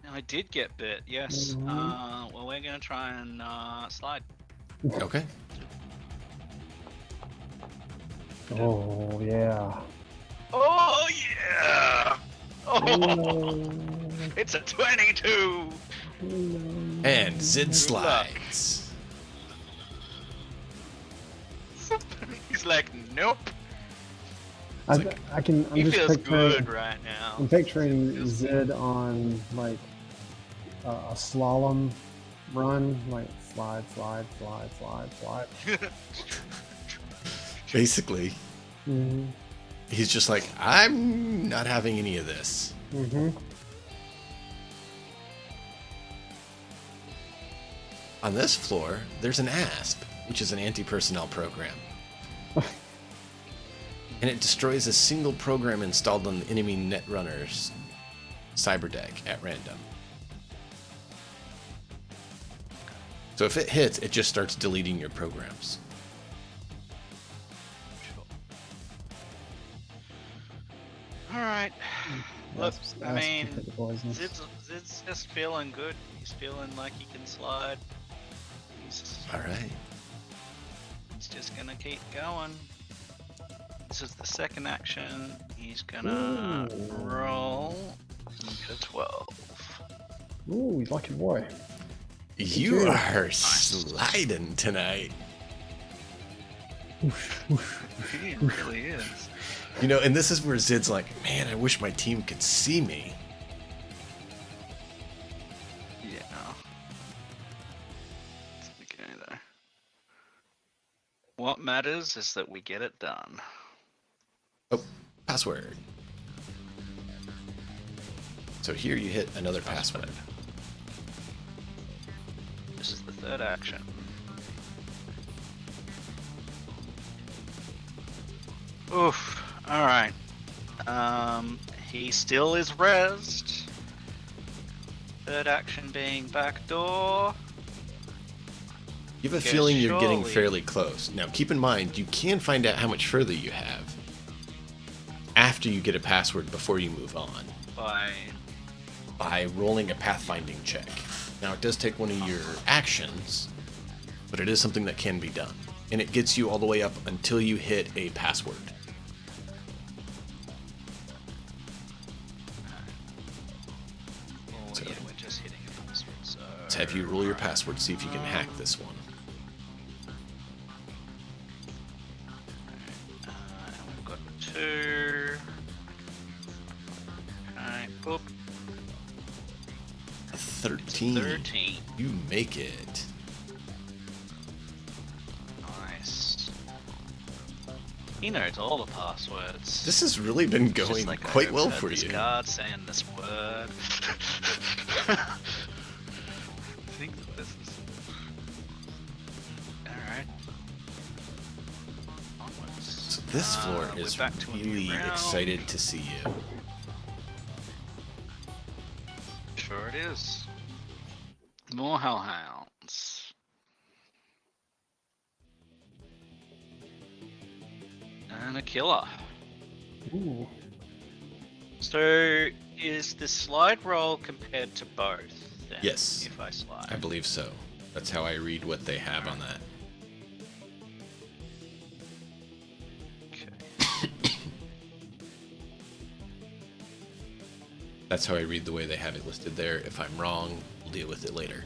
Now, I did get bit, yes. Mhm. Well, we're gonna try and slide. Okay. Oh yeah. Oh yeah! Oh, No. it's a 22. And Zid Good luck. slides. He's like, nope. I'm He just feels picturing, good right now. I'm picturing Zid on like a slalom run, like slide, slide, slide, slide, slide. Basically, Mm-hmm. he's just like, I'm not having any of this. Mm-hmm. On this floor, there's an ASP, which is an anti-personnel program. And it destroys a single program installed on the enemy netrunner's cyber deck at random. So if it hits, it just starts deleting your programs. All right. Look, I mean, poison. Zid's just feeling good. He's feeling like he can slide. All right. He's just gonna keep going. This is the second action. He's gonna roll to 12. Ooh, he's lucky boy. You Good. are sliding tonight. He really is. You know, and this is where Zid's like, man, I wish my team could see me. Yeah. Okay, though. What matters is that we get it done. Oh, password. So here you hit another password. This is the third action. Oof. Alright. He still is rezzed. Third action being backdoor. You have a Okay, feeling you're getting surely. fairly close. Now, keep in mind, you can find out how much further you have after you get a password before you move on by rolling a pathfinding check. Now, it does take one of your actions, but it is something that can be done. And it gets you all the way up until you hit a password. Oh, So- yeah, we're just hitting a password, so... Let's have you roll your password, see if you can hack this one. And we've got 2. Okay, boop. A 13. 13. You make it. Nice. He knows all the passwords. This has really been It's just going like I quite well overheard for this you. guard saying this word. I think that this is. This floor we're is back to a new really round. excited to see you. Sure it is. More hellhounds. And a killer. Ooh. So, is the slide roll compared to both? Then, Yes. If I slide. I believe so. That's how I read what they have on that. Okay. That's how I read the way they have it listed there. If I'm wrong, we'll deal with it later.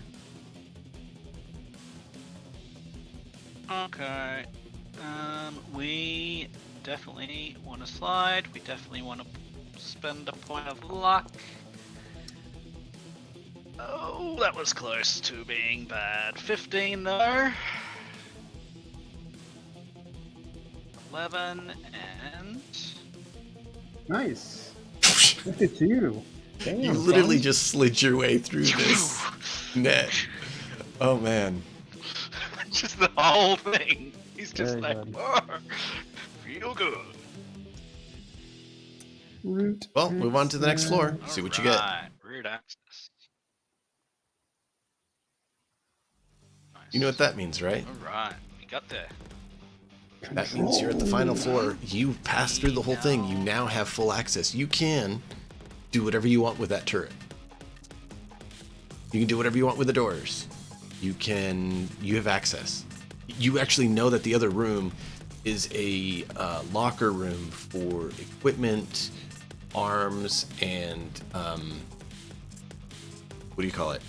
Okay. We definitely want to slide. We definitely want to spend a point of luck. Oh, that was close to being bad. 15 though. 11 and... Nice. Look at you. Damn, You literally son. just slid your way through this net. Oh man. Just the whole thing. He's just Very like, good. oh, feel good. Root Well, move on to the next floor. See what you get. Alright, root access. Nice. You know what that means, right? Alright, we got there. That means you're at the final floor. You passed through the whole thing. You now have full access. You can do whatever you want with that turret. You can do whatever you want with the doors. You have access. You actually know that the other room is a locker room for equipment, arms, and what do you call it?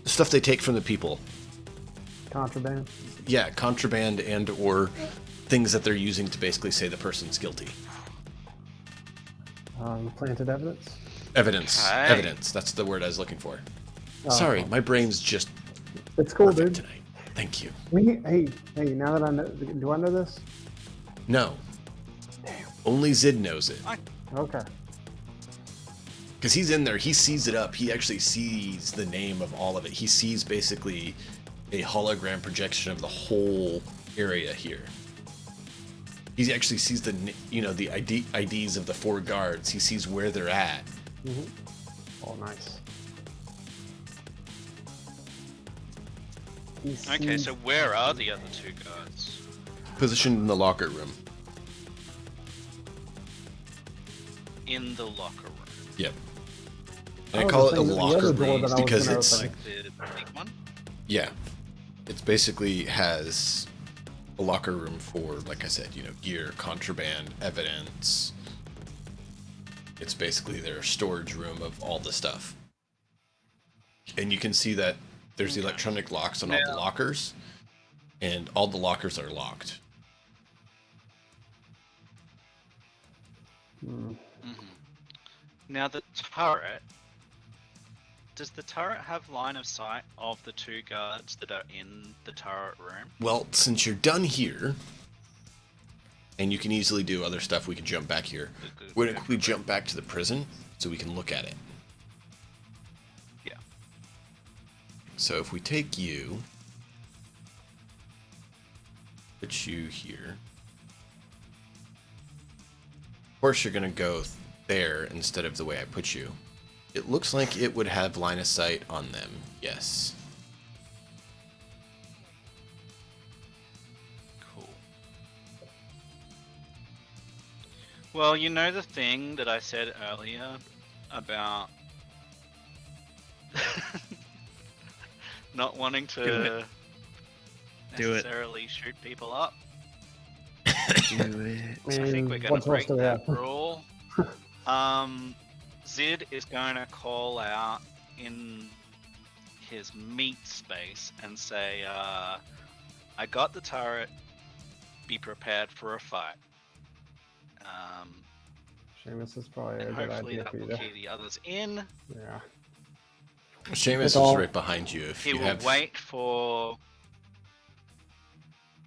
Stuff they take from the people. Contraband. Yeah, contraband and or things that they're using to basically say the person's guilty. Planted evidence. Evidence. Okay. Evidence. That's the word I was looking for. Sorry, my brain's just It's cool, perfect dude. tonight. Thank you. Hey, now that I know, do I know this? No. Only Zid knows it. Okay. Because he's in there, he sees it up. He actually sees the name of all of it. He sees basically a hologram projection of the whole area here. He actually sees the IDs of the 4 guards. He sees where they're at. Oh, nice. Okay, so where are the other 2 guards? Positioned in the locker room. In the locker room. Yep. And I call it a locker room because because it's Like the big one? yeah. It's basically has a locker room for, like I said, gear, contraband, evidence. It's basically their storage room of all the stuff. And you can see that there's the electronic locks on all the lockers, and all the lockers are locked. Now the turret. Does the turret have line of sight of the 2 guards that are in the turret room? Well, since you're done here, and you can easily do other stuff, we can jump back here. We're going to quickly jump back to the prison so we can look at it. Yeah. So if we take you, put you here. Of course, you're going to go there instead of the way I put you. It looks like it would have line of sight on them. Yes. Cool. Well, you know the thing that I said earlier about not wanting to necessarily shoot people up? Do it. I think we're gonna what's break most of that that? rule. Zid is going to call out in his meat space and say, I got the turret, be prepared for a fight. Seamus is probably a And good hopefully idea that for you will to. key the others in. Yeah. Seamus is all- right behind you. If He you will have wait for...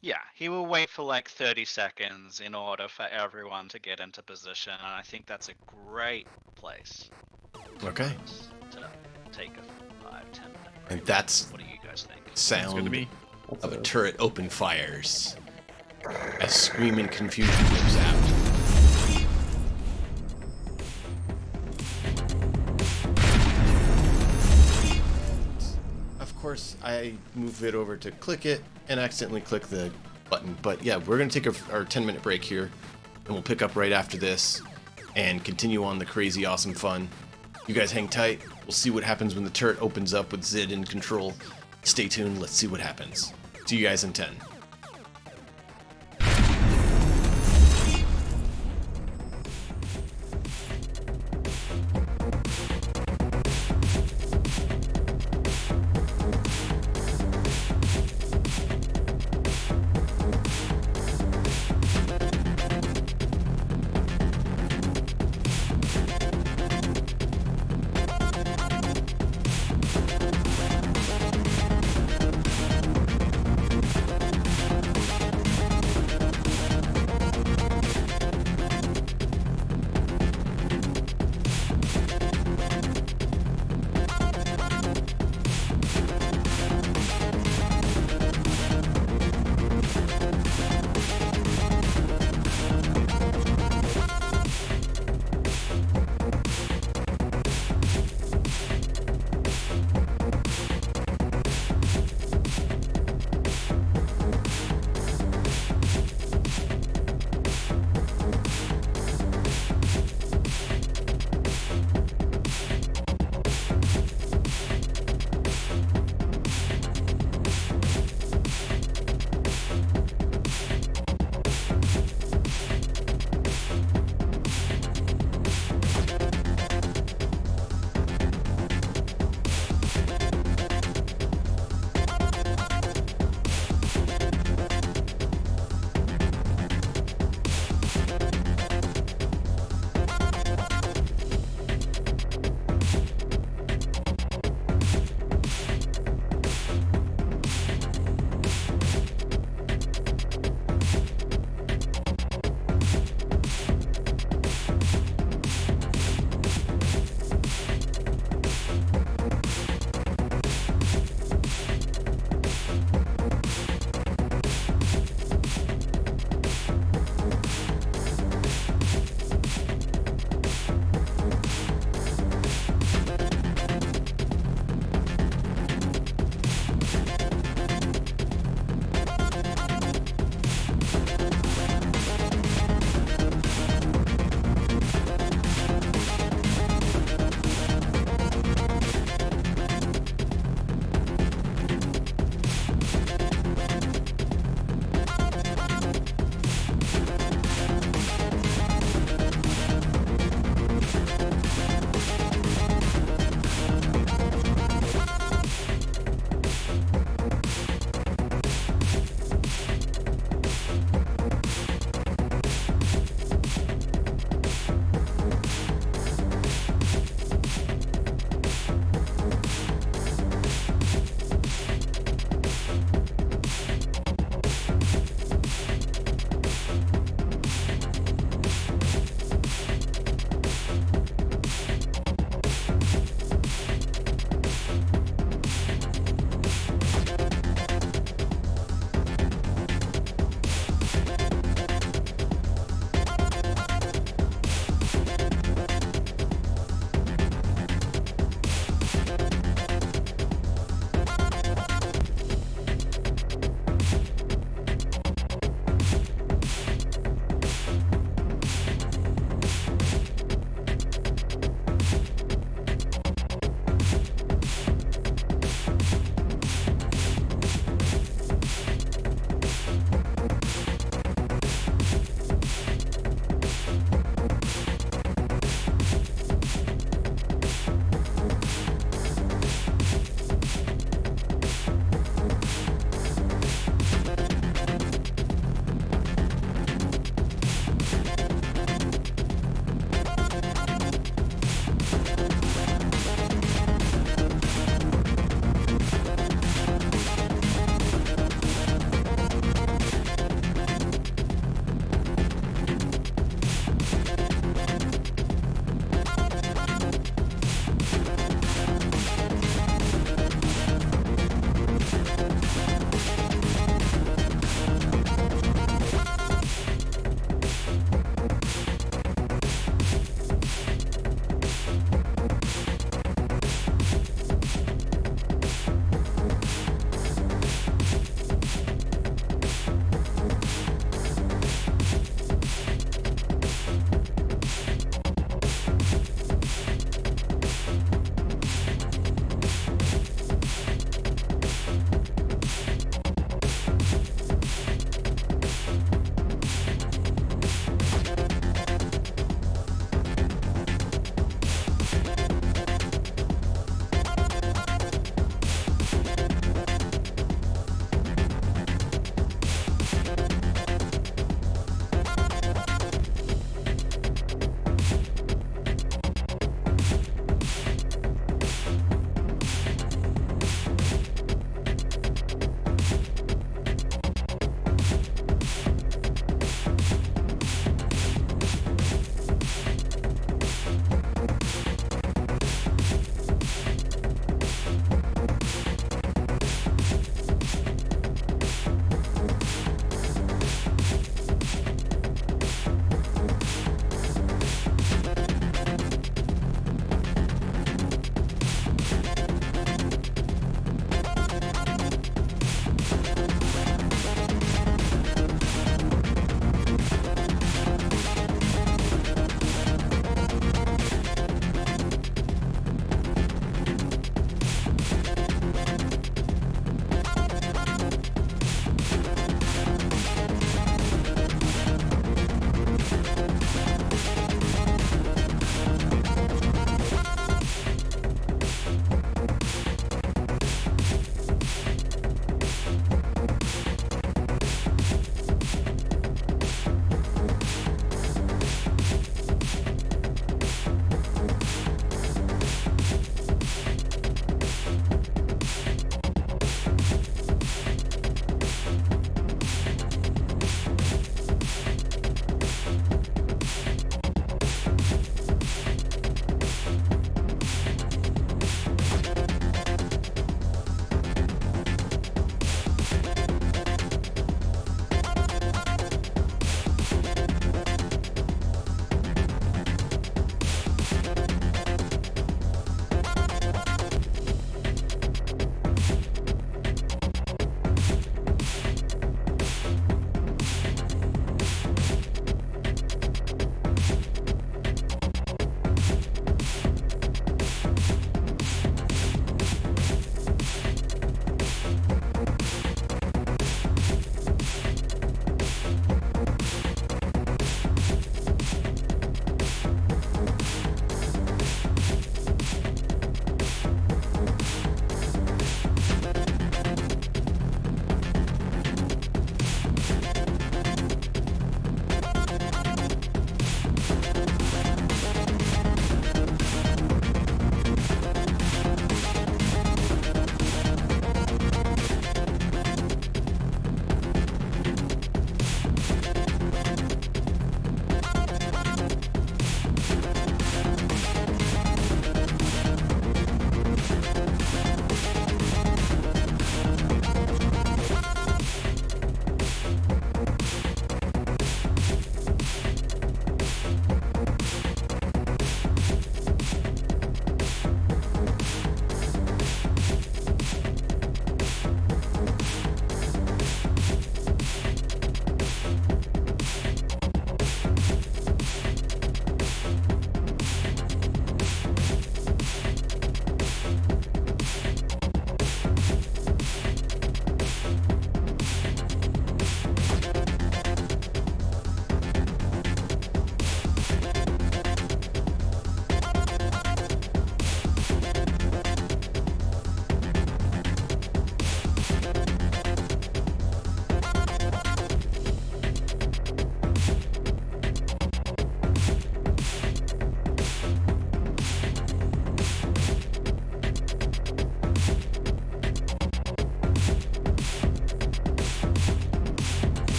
Yeah, he will wait for like 30 seconds in order for everyone to get into position, and I think that's a great place okay, to take a 5-10 minute break. and that's What do you guys think? Sounds good to sound me. That's of a it. turret open fires. as screaming confusion rips out. Of course, I move it over to click it and accidentally click the button. But yeah, we're going to take our 10-minute break here, and we'll pick up right after this and continue on the crazy awesome fun. You guys hang tight. We'll see what happens when the turret opens up with Zid in control. Stay tuned. Let's see what happens. See you guys in 10.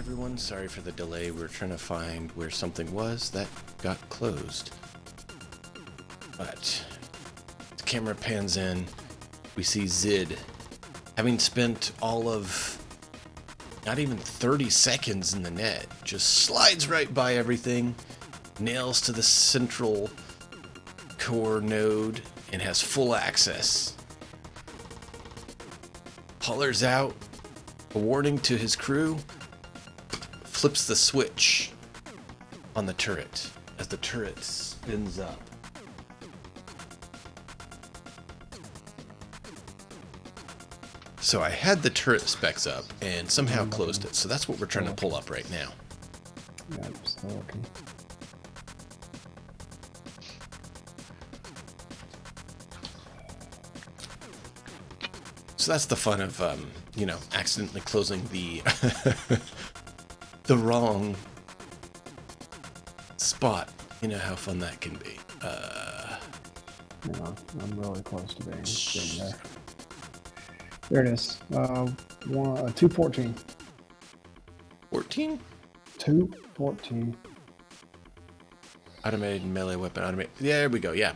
everyone. Sorry for the delay. We're trying to find where something was that got closed. But the camera pans in. We see Zid, having spent all of not even 30 seconds in the net, just slides right by everything, nails to the central core node, and has full access. Hollers out a warning to his crew, flips the switch on the turret as the turret spins up. So I had the turret specs up and somehow closed it. So that's what we're trying to pull up right now. Yeah, I'm still looking. So that's the fun of, accidentally closing the the wrong spot. You know how fun that can be. Yeah, I'm really close to being there. There it is. 214. 14? 214. Automated melee weapon. Automated. Yeah, there we go. Yeah.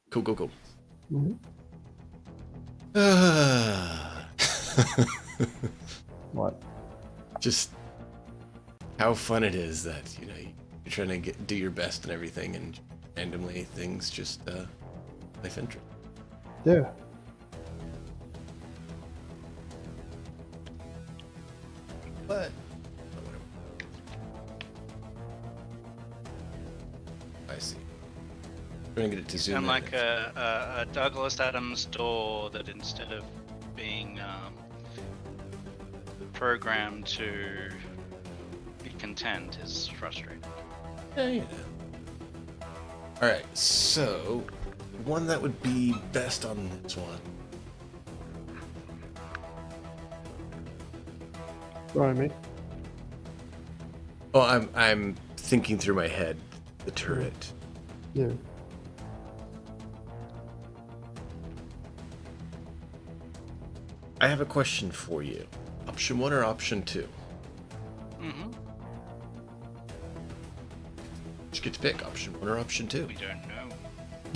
Cool. Mm-hmm. What? Just how fun it is that, you're trying to do your best and everything, and randomly things just life interest. Yeah. But I see. Trying to get it to zoom And in. like a Douglas Adams door that instead of being programmed to be content is frustrating. Yeah. Alright, so one that would be best on this one. What I mean? Oh, I'm thinking through my head the turret. Yeah. I have a question for you. Option 1 or option 2? Mm-hmm. You get to pick option 1 or option 2. We don't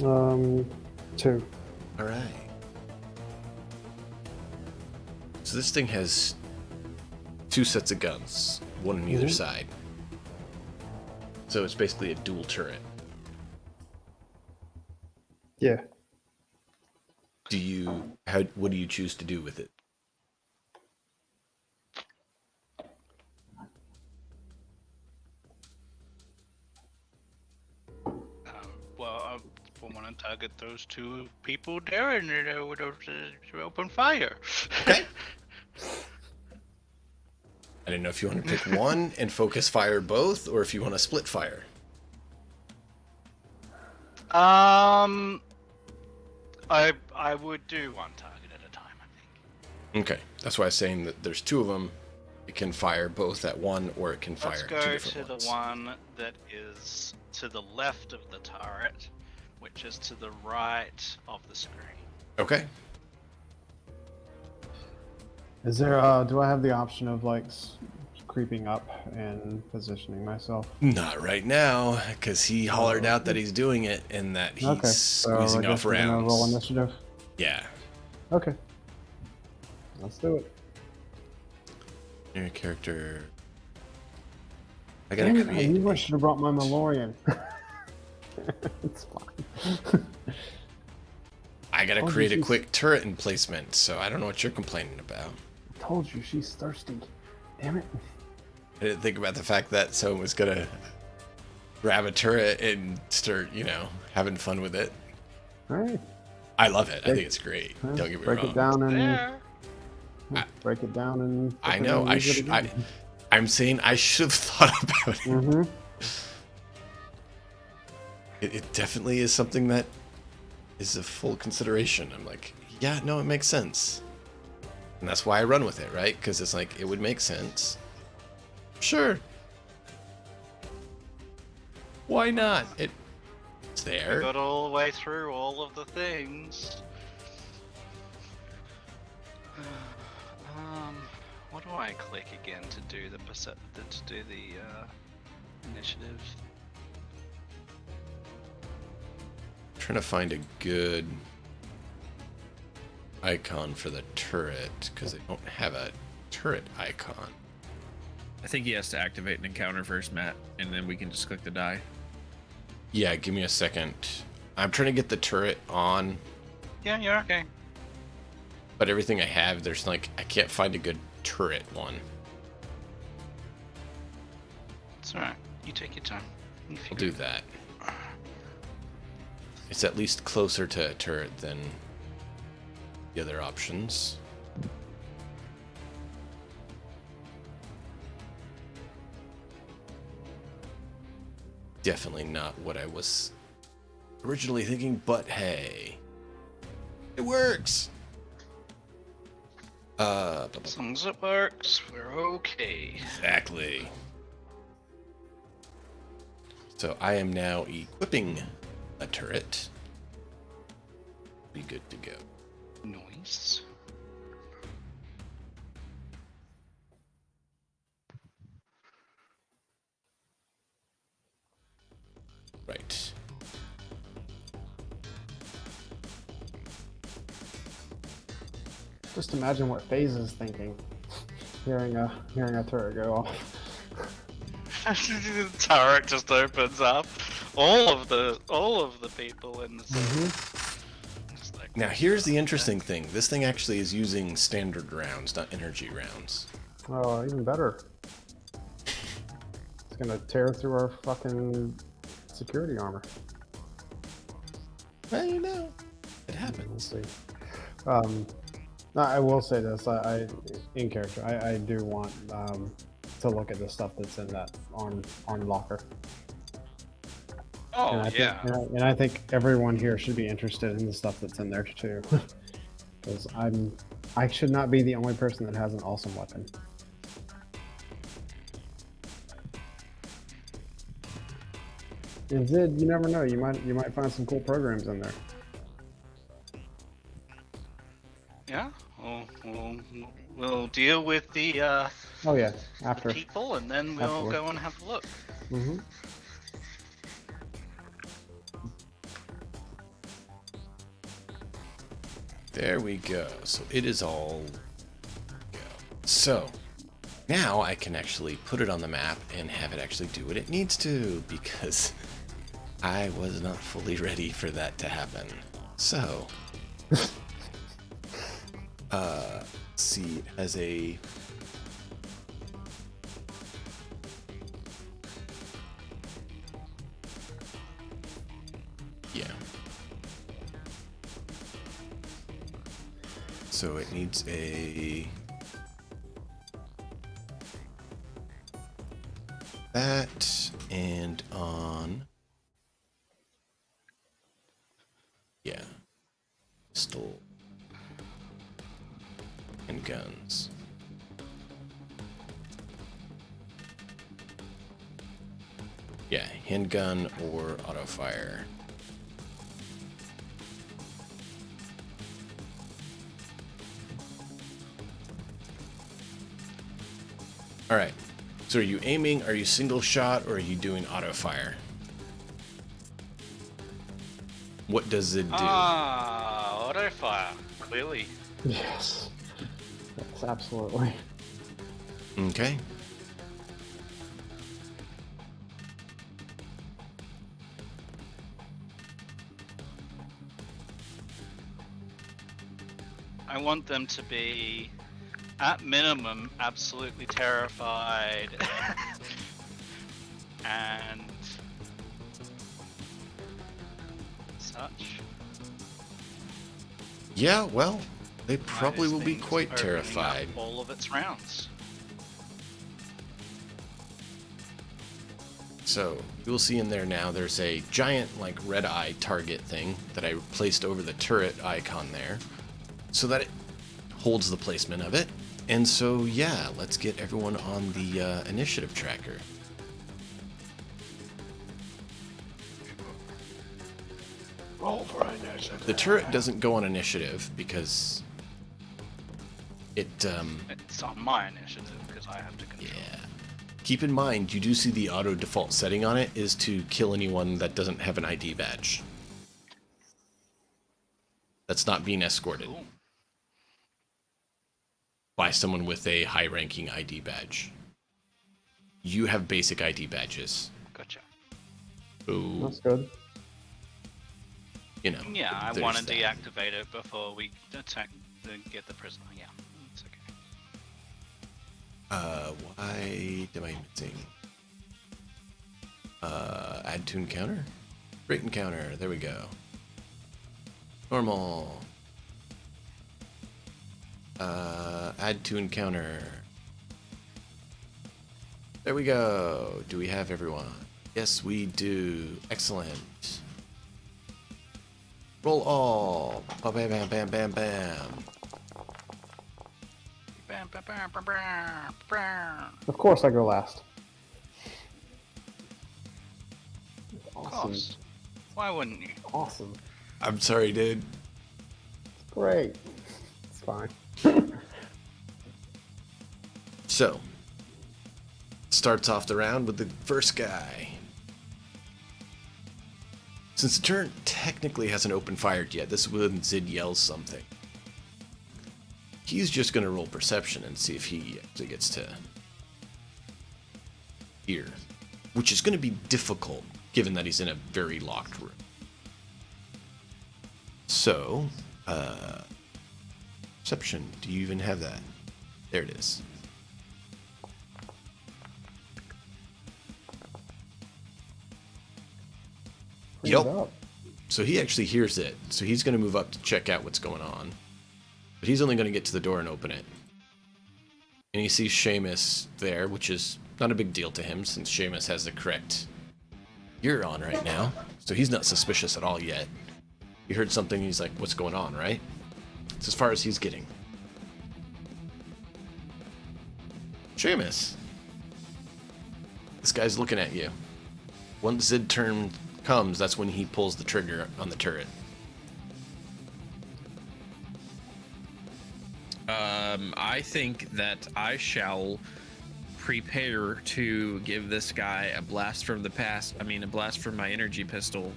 know. 2. Alright. So this thing has 2 sets of guns, one on either side. So it's basically a dual turret. Yeah. What do you choose to do with it? Well, I want to target those 2 people there and open fire. Okay. I didn't know if you want to pick one and focus fire both, or if you want to split fire. I would do one target at a time, I think. Okay, that's why I'm saying that there's 2 of them. It can fire both at one, or it can fire 2 Let's go different to ones. the one that is to the left of the turret, which is to the right of the screen. Okay. Is there, do I have the option of, like, creeping up and positioning myself? Not right now, because he hollered out that he's doing it and that he's squeezing off we're gonna rounds. roll initiative? Yeah. Okay. Let's do it. Your character. I Damn gotta it, I create. knew I should have brought my Malorian. It's fine. I gotta Oh, create a jeez. quick turret emplacement, so I don't know what you're complaining about. I told you, she's thirsty. Damn it. I didn't think about the fact that someone was gonna grab a turret and start, having fun with it. Alright. I love it. I think it's great. Don't get me break wrong. it down and There. break it down and I know. I'm saying I should have thought about it. Mm-hmm. It definitely is something that is a full consideration. I'm like, yeah, no, it makes sense. And that's why I run with it, right? Because it's like, it would make sense. Sure. Why not? It's We there. got all the way through all of the things. What do I try and click again to do the initiative. Trying to find a good icon for the turret because I don't have a turret icon. I think he has to activate an encounter first, Matt, and then we can just click the die. Yeah, give me a second. I'm trying to get the turret on, Yeah, you're okay. but everything I have, there's like, I can't find a good turret one. It's alright. You take your time. I'll do that. It's at least closer to a turret than the other options. Definitely not what I was originally thinking, but hey, it works. As long as it works, we're okay. Exactly. So I am now equipping a turret. Be good to go. Nice. Right. Just imagine what FaZe is thinking, hearing a turret go off. The turret just opens up. All of the people in the city. Just like, Now here's the interesting thing. This thing actually is using standard rounds, not energy rounds. Oh, even better. It's gonna tear through our fucking security armor. Well, you know, it We'll happens. see. No, I will say this. I in character, I do want to look at the stuff that's in that arm locker. oh And I yeah. think, and I think everyone here should be interested in the stuff that's in there too. Because I should not be the only person that has an awesome weapon. And Zid, you never know. You might find some cool programs in there. Yeah. We'll deal with the Oh yeah, after. people, and then we'll Afterward. go and have a look. Mm-hmm. There we go. So it is all go. So now I can actually put it on the map and have it actually do what it needs to, because I was not fully ready for that to happen. So see, as a yeah. So it needs a that and on yeah. Pistol and guns. Yeah, handgun or auto fire. All right. So are you aiming? Are you single shot, or are you doing auto fire? What does it do? Auto fire. Clearly. Yes. Yes, absolutely. Okay. I want them to be, at minimum, absolutely terrified. And such. Yeah, well, they Why probably this will be thing's quite opening up terrified. all of its rounds. So you'll see in there now there's a giant like red eye target thing that I placed over the turret icon there so that it holds the placement of it. And so yeah, let's get everyone on the initiative tracker. Roll for initiative. The turret doesn't go on initiative because It's on my initiative because I have to control. Yeah. Keep in mind, you do see the auto default setting on it is to kill anyone that doesn't have an ID badge. That's not being escorted Cool. by someone with a high-ranking ID badge. You have basic ID badges. Gotcha. So, That's good. you know. Yeah, I there's want to that. deactivate it before we attack get the prisoner. Yeah, it's okay. Why am I missing? Add to encounter? Break encounter. There we go. Normal. Add to encounter. There we go. Do we have everyone? Yes, we do. Excellent. Roll all. Bam, bam, bam, bam, bam, bam. Bam, bam, bam, bam, bam, bam. Of course, I go last. Of Awesome. course. Why wouldn't you? Awesome. I'm sorry, dude. Great. It's fine. So, starts off the round with the first guy. Since the turret technically hasn't open fired yet, this is when Zid yells something. He's just going to roll perception and see if he actually gets to hear, which is going to be difficult given that he's in a very locked room. So, perception, do you even have that? There it is. Bring Yep. it up. So he actually hears it. So he's going to move up to check out what's going on. But he's only going to get to the door and open it. And he sees Seamus there, which is not a big deal to him since Seamus has the correct gear on right now. So he's not suspicious at all yet. He heard something, he's like, what's going on, right? It's as far as he's getting. Seamus. This guy's looking at you. Once Zid turn comes, that's when he pulls the trigger on the turret. I think that I shall prepare to give this guy a blast from the past. I mean, a blast from my energy pistol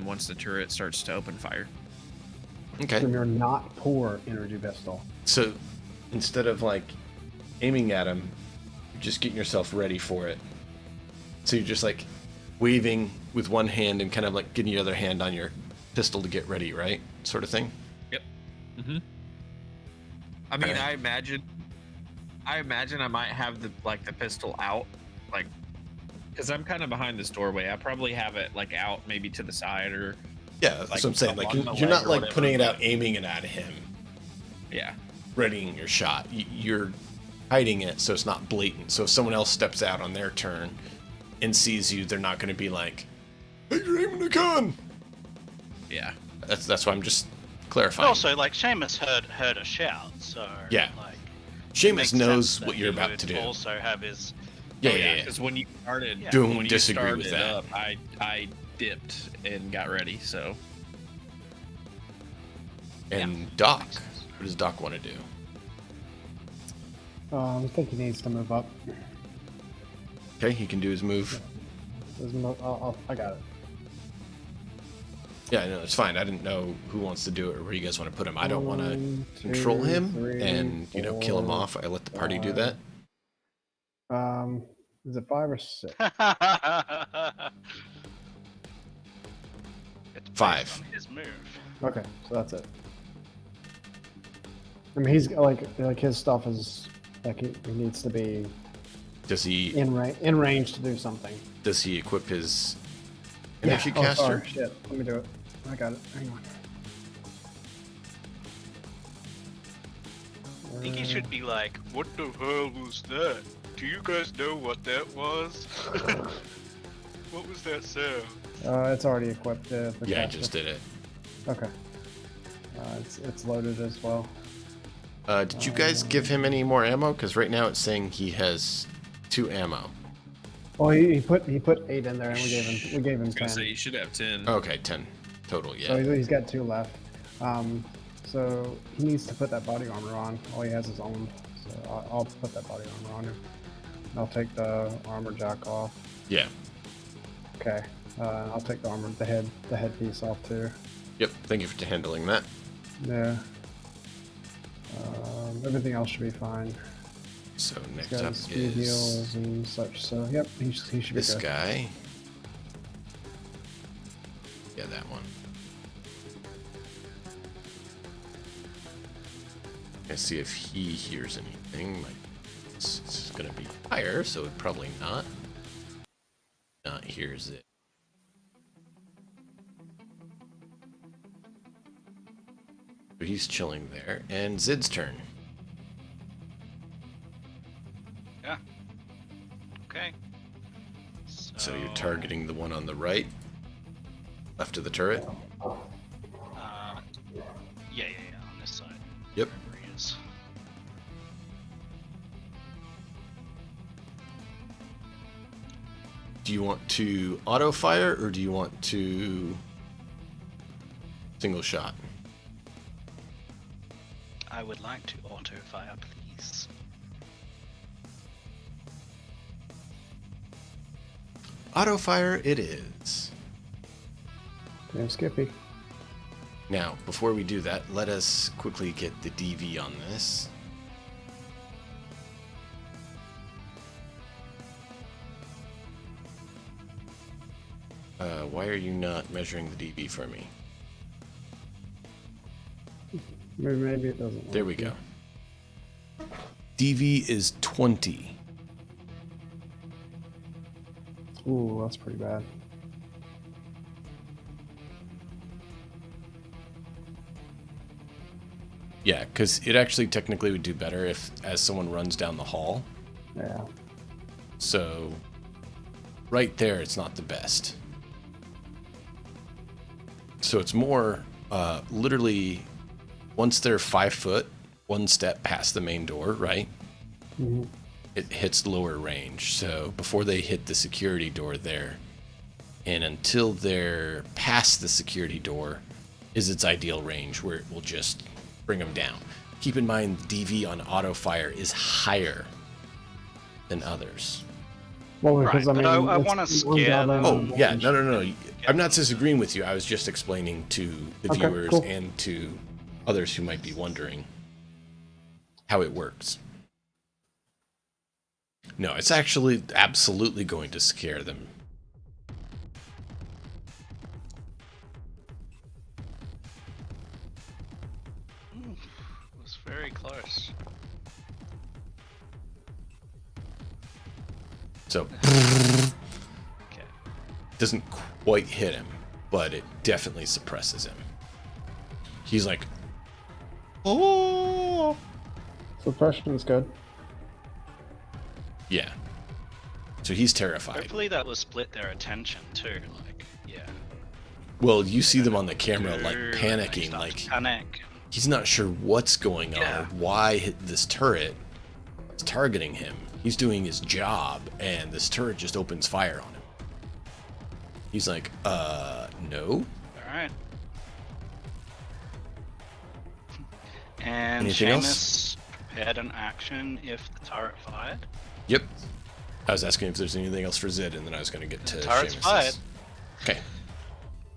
once the turret starts to open fire. Okay. From your not poor energy pistol. So instead of like aiming at him, you're just getting yourself ready for it. So you're just like waving with one hand and kind of like getting your other hand on your pistol to get ready, right? Sort of thing. Yep. Mm-hmm. I mean, Okay. I imagine I might have the pistol out, like, because I'm kind of behind this doorway. I probably have it like out, maybe to the side or. Yeah, that's Like, what I'm saying. Like along the you're leg not or like whatever, putting it out, but- aiming it at him, Yeah. readying your shot. You're hiding it so it's not blatant. So if someone else steps out on their turn and sees you, they're not going to be like, "Hey, you're aiming a gun." Yeah. That's why I'm just But clarifying. also, like Seamus heard a shout, so Yeah. like Seamus makes knows sense that what you're he about would to do. Also have his Yeah. Because when you started, Yeah. Don't when you disagree with started that. up, I dipped and got ready. So And Doc, what does Doc want to do? I think he needs to move up. Okay, he can do his move. I got it. Yeah, no, it's fine. I didn't know who wants to do it or where you guys want to put him. I don't want to 1, control 2, him 3, and, kill him 4, off. I let the party do that. Is it 5 or 6? It's 5. based on his move. Okay, so that's it. I mean, he's like his stuff is like he needs to be Does he in range to do something. equip his energy Oh, caster? sorry, shit. Let me do it. I got it. Hang on. I think he should be like, "What the hell was that? Do you guys know what that was? What was that sound?" It's already equipped. The Yeah, I caster. just did it. Okay. It's loaded as well. Did you guys give him any more ammo? Because right now it's saying he has 2 ammo. Well, he put 8 in there, and we gave him I was gonna 10. say you should have 10. Okay, 10 total. So Yeah. he's got 2 left. So So he needs to put that body armor on. All he has is own. So I'll put that body armor on him. I'll take the armor jack off. Yeah. Okay. I'll take the armor, the headpiece off too. Yep. Thank you for handling that. Yeah. Everything else should be fine. So next He's got up his speed is heals and such. So yep, he should be good. this guy. Yeah, that one. Let's see if he hears anything. It's going to be higher, so it probably not. Not hears it. So he's chilling there, and Zid's turn. Yeah. Okay. So you're targeting the one on the right, left of the turret. Yeah, on this side. Yep. Wherever he is. Do you want to auto fire or do you want to single shot? I would like to auto fire, please. Auto fire it is. Damn Skippy. Now, before we do that, let us quickly get the DV on this. Why are you not measuring the DV for me? Maybe it doesn't. There we go. DV is 20. Ooh, that's pretty bad. Yeah, because it actually technically would do better if as someone runs down the hall. Yeah. So right there, it's not the best. So it's more literally once they're 5 foot, one step past the main door, right? Mm-hmm. It hits lower range. So before they hit the security door there, and until they're past the security door, is its ideal range where it will just bring them down. Keep in mind, DV on auto fire is higher than others. Well, because Right, but I it's wanna scare them. Oh, yeah, no. I'm not disagreeing with you. I was just explaining to the Okay, viewers cool. and to others who might be wondering how it works. No, it's actually absolutely going to scare them. It was very close. So, Okay. doesn't quite hit him, but it definitely suppresses him. He's like, oh, Suppression is good. yeah. So he's terrified. Hopefully that will split their attention too. Like, yeah. Well, you see them on the camera like They panicking, start like to panic. he's not sure what's going on Yeah. or why this turret is targeting him. He's doing his job, and this turret just opens fire on him. He's like, no. All right. And Anything Seamus else? prepared an action if the turret fired. Yep. I was asking if there's anything else for Zid, and then I was going to get to Turret's Seamus's. fired. Okay.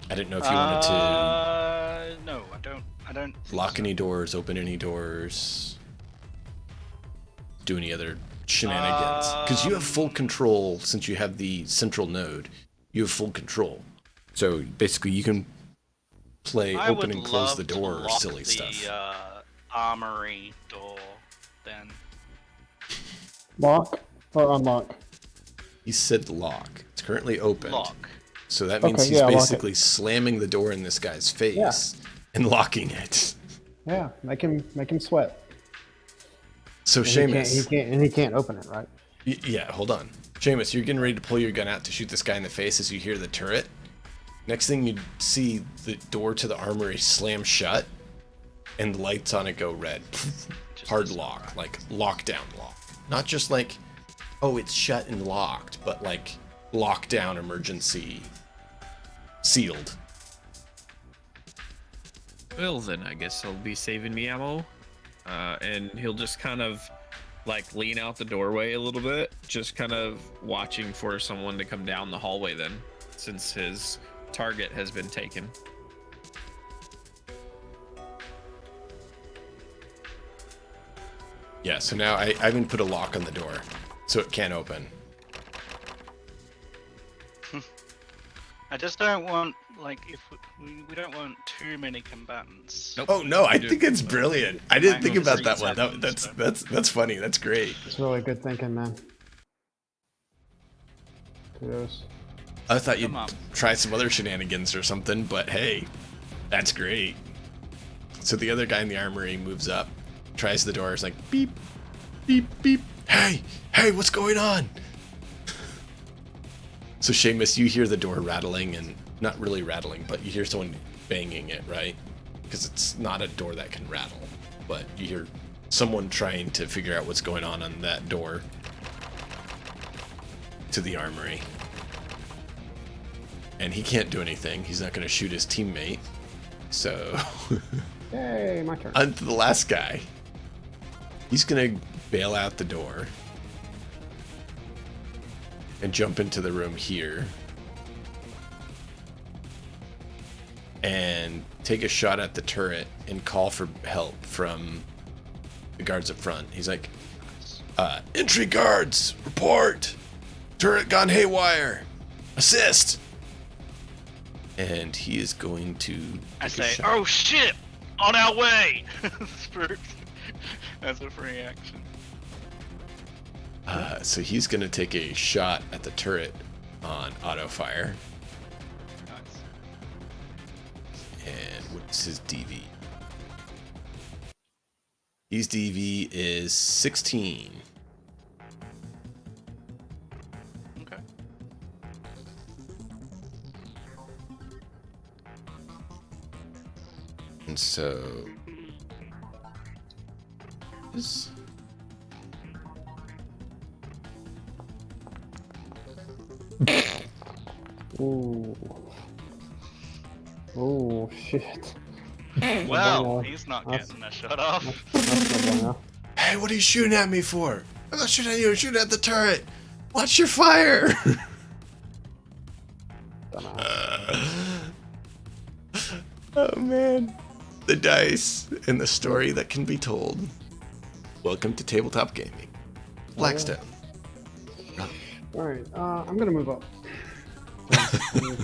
I didn't know if you wanted to No, I don't. lock think any doors, open any doors, do any other shenanigans. Because you have full control since you have the central node. You have full control. So basically, you can play I open would and close love the to door or lock silly the, stuff. Armory door, then. Lock or unlock? He said lock. It's currently open. Lock. So that means Okay, he's yeah, lock it. basically slamming the door in this guy's face and locking it. Yeah, make him sweat. So And Seamus, he can't open it, right? yeah, hold on. Seamus, you're getting ready to pull your gun out to shoot this guy in the face as you hear the turret. Next thing you see the door to the armory slam shut, and the lights on it go red. Hard lock, like lockdown lock. Not just like, oh, it's shut and locked, but like lockdown emergency sealed. Well, then I guess he'll be saving me ammo. And he'll just kind of like lean out the doorway a little bit, just kind of watching for someone to come down the hallway then, since his target has been taken. Yeah, so now I even put a lock on the door, so it can't open. I just don't want, like, if we don't want too many combatants. Nope. Oh no, I think it's brilliant. I didn't think about that one. Seconds, That's funny. That's great. It's really good thinking, man. Kudos. I thought you'd Come on. try some other shenanigans or something, but hey, that's great. So the other guy in the armory moves up, tries the door, is like beep, beep, beep. Hey, what's going on? So Seamus, you hear the door rattling, and not really rattling, but you hear someone banging it, right? Because it's not a door that can rattle, but you hear someone trying to figure out what's going on that door to the armory. And he can't do anything. He's not going to shoot his teammate. So, Yay, my turn. on to the last guy. He's going to bail out the door and jump into the room here and take a shot at the turret and call for help from the guards up front. He's like, entry guards, report! Turret gone haywire! Assist! And he is going to I take a say, shot. oh shit! On our way! As a free action. So he's going to take a shot at the turret on auto fire. Nice. And what's his DV? His DV is 16. Okay. And so this Ooh. Oh shit. Well, bueno. he's not That's- getting a shot off. That's no bueno. Hey, what are you shooting at me for? I'm not shooting at you, I'm shooting at the turret. Watch your fire. Dumbass. Oh man. The dice and the story that can be told. Welcome to tabletop gaming. Blackstone. Alright, I'm gonna move up.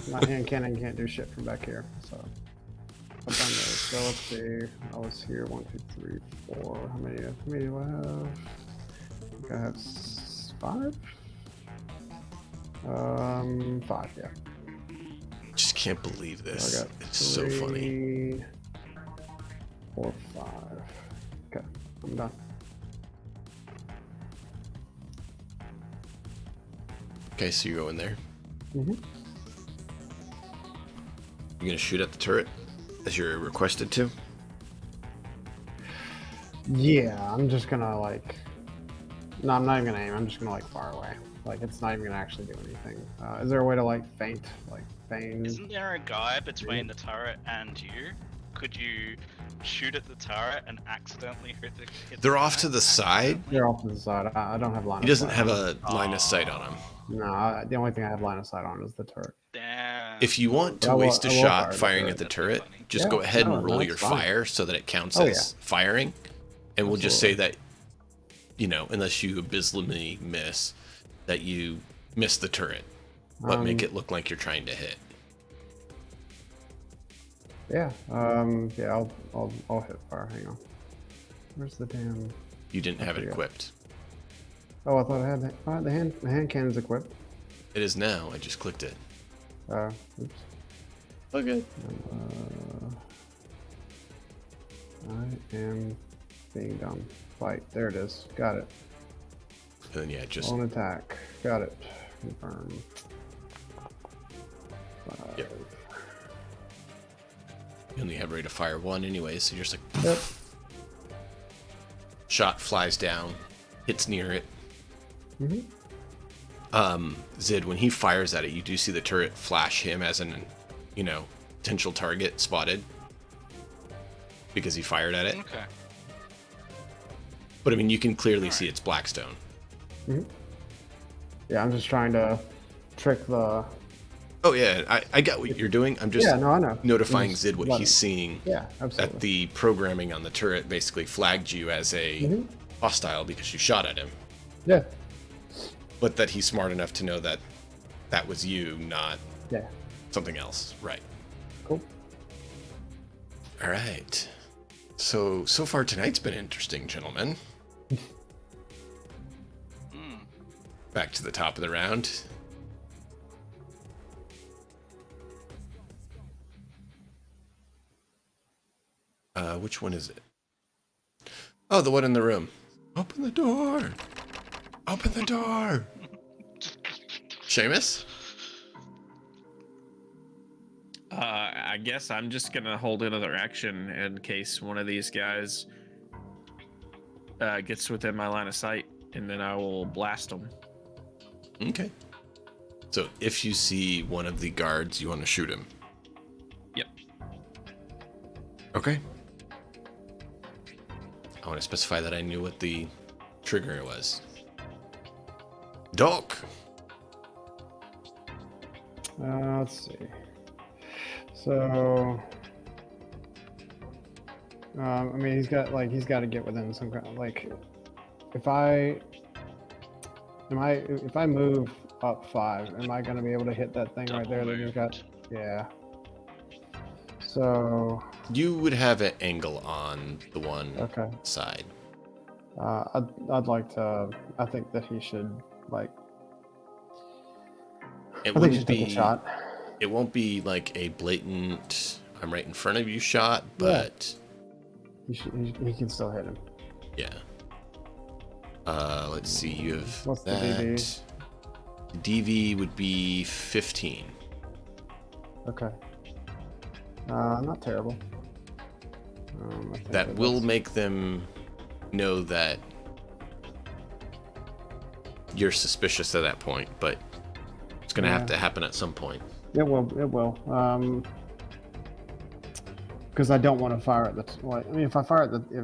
My hand cannon can't do shit from back here, so. Up on those. So let's see. I was here 1, 2, 3, 4. How many do I have? I think I have 5? 5, yeah. Just can't believe So I this. got It's so funny. 3, 4, 5. Okay, I'm done. Okay, so you go in there. Mm-hmm. You're gonna shoot at the turret as you're requested to. Yeah, I'm just gonna like. No, I'm not even gonna aim. I'm just gonna like fire away. Like it's not even gonna actually do anything. Is there a way to like feint, like feign? Isn't there a guy between the turret and you? Could you shoot at the turret and accidentally hit They're off turret to the side. accidentally? They're off to the side. I don't have line. He of doesn't sight have on a line of sight on him. it. No, the only thing I have line of sight on is the turret. Damn. If you want to I will- waste a I will shot fire the firing turret. at the That'd be turret, funny. just Yeah, go ahead no, and roll that's your fine. fire so that it counts Oh, as firing. And we'll just say that, you know, unless you abysmally miss, that you miss the turret, but make it look like you're trying to hit. Yeah. Yeah. I'll hit fire. Hang on. Where's the damn? You didn't have it Yeah. equipped. Oh, I thought I had the hand cannon's equipped. It is now. I just clicked it. Oops. Okay. I am being dumb. Fight. There it is. Got it. And then yeah, just On attack. Got it. Confirm. 5. Yep. you only have ready to fire one anyway, so you're just like Yep. shot flies down, hits near it. Zid, when he fires at it, you do see the turret flash him as an, you know, potential target spotted. because he fired at it. Okay. But I mean, you can clearly see it's Blackstone. Mm-hmm. Yeah, I'm just trying to trick the... Oh yeah, I got what you're doing. I'm just I know. notifying Zid what he's seeing. Yeah, absolutely. That the programming on the turret basically flagged you as a hostile because you shot at him. Yeah. But that he's smart enough to know that that was you, not something else. Right. Cool. All right. So far tonight's been interesting, gentlemen. Back to the top of the round. Which one is it? Oh, the one in the room. Open the door. Open the door. Seamus? I guess I'm just gonna hold another action in case one of these guys gets within my line of sight, and then I will blast them. Okay. So if you see one of the guards, you want to shoot him. Yep. Okay. I want to specify that I knew what the trigger was. Doc. Let's see. So, I mean, he's got to get within some kind of, like, if I move up 5, am I going to be able to hit that thing right there that he's got? Yeah. So you would have an angle on the one side. I'd like to. I think that he should like. It I think he should take a shot. It won't be like a blatant "I'm right in front of you" shot, but he can still hit him. Yeah. Let's see. You have what's that. The DV? DV would be 15. Okay. Not terrible. That will make them know that you're suspicious at that point, but it's going to have to happen at some point. It will. It will. Because I don't want to fire at the. I mean, if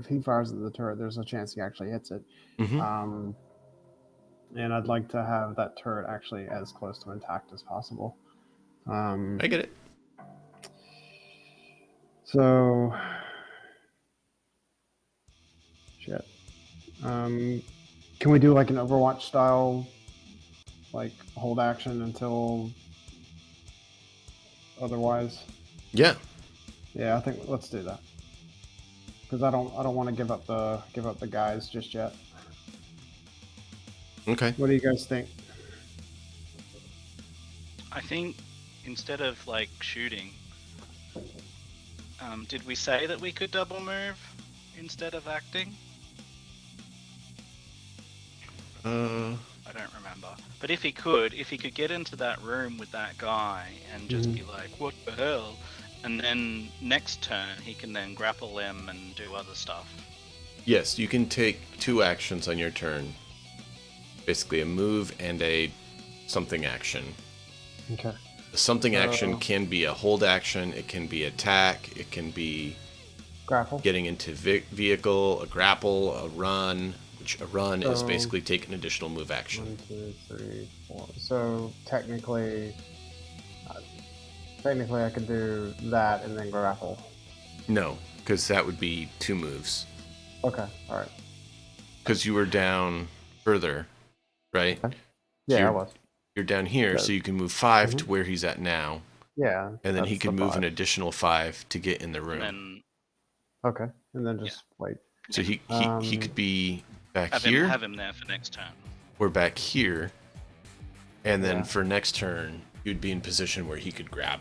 he fires at the turret, there's a chance he actually hits it. Mm-hmm. And I'd like to have that turret actually as close to intact as possible. I get it. So, shit. Can we do like an Overwatch style, like hold action until otherwise? Yeah. Yeah, I think let's do that. Because I don't want to give up the guys just yet. Okay. What do you guys think? I think instead of like shooting, did we say that we could double move instead of acting? I don't remember. But if he could get into that room with that guy and just be like, what the hell? And then next turn he can then grapple him and do other stuff. Yes, you can take 2 actions on your turn. Basically a move and a something action. Okay. The something action can be a hold action, it can be attack, it can be grapple, getting into vehicle, a grapple, a run, which a run is basically taking additional move action. 1, 2, 3, 4. So technically I could do that and then grapple. No, because that would be 2 moves. Okay, all right. Because you were down further, right? Okay. Yeah, I was. You're down here, so you can move 5 to where he's at now. Yeah. And then he can move an additional 5 to get in the room. Okay, and then just wait. So he could be back have here. Have him there for next turn. We're back here, and then for next turn, you'd be in position where he could grab.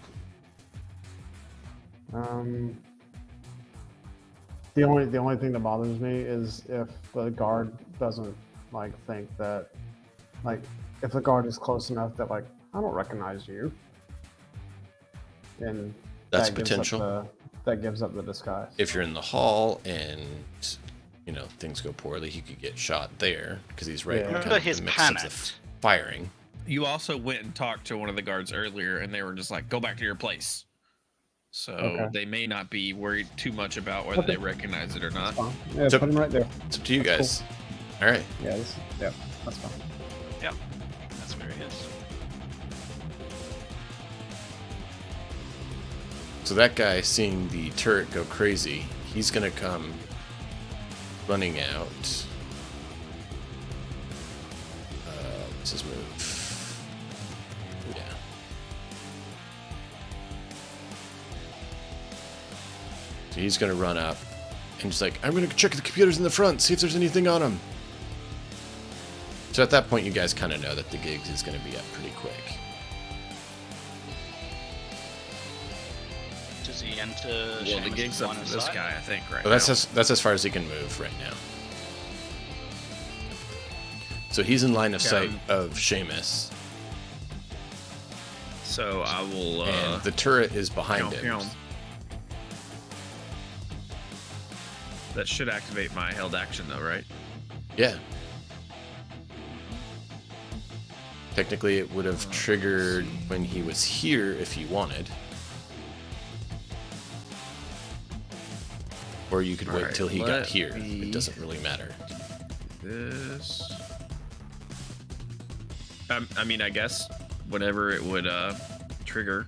The only thing that bothers me is if the guard doesn't like think that, like, if the guard is close enough that like I don't recognize you, and that's potential. That gives up the disguise. If you're in the hall and things go poorly, he could get shot there because he's right in kind of the mix of the firing. You also went and talked to one of the guards earlier, and they were just like, "Go back to your place." So Okay. they may not be worried too much about whether they recognize it or not. Fine. Yeah, So- put him right there. It's up to you That's guys. All right. Yeah, that's fine. Yep, that's where he is. So that guy, seeing the turret go crazy, he's gonna come running out. What's his move? Yeah. So he's gonna run up and just like, I'm gonna check the computers in the front, see if there's anything on them. So at that point, you guys kind of know that the gigs is gonna be up pretty quick. Does he enter? Well, the Seamus' gig's up line to of this sight? guy, I think, right But now. that's as far as he can move right now. So he's in line of sight of Seamus, So I will. and the turret is behind Pew, him. pew. That should activate my held action, though, right? Yeah. Technically, it would have triggered when he was here if he wanted. Or you could wait Alright, till he got let here. me- It doesn't really matter. This. I mean, I guess whenever it would trigger.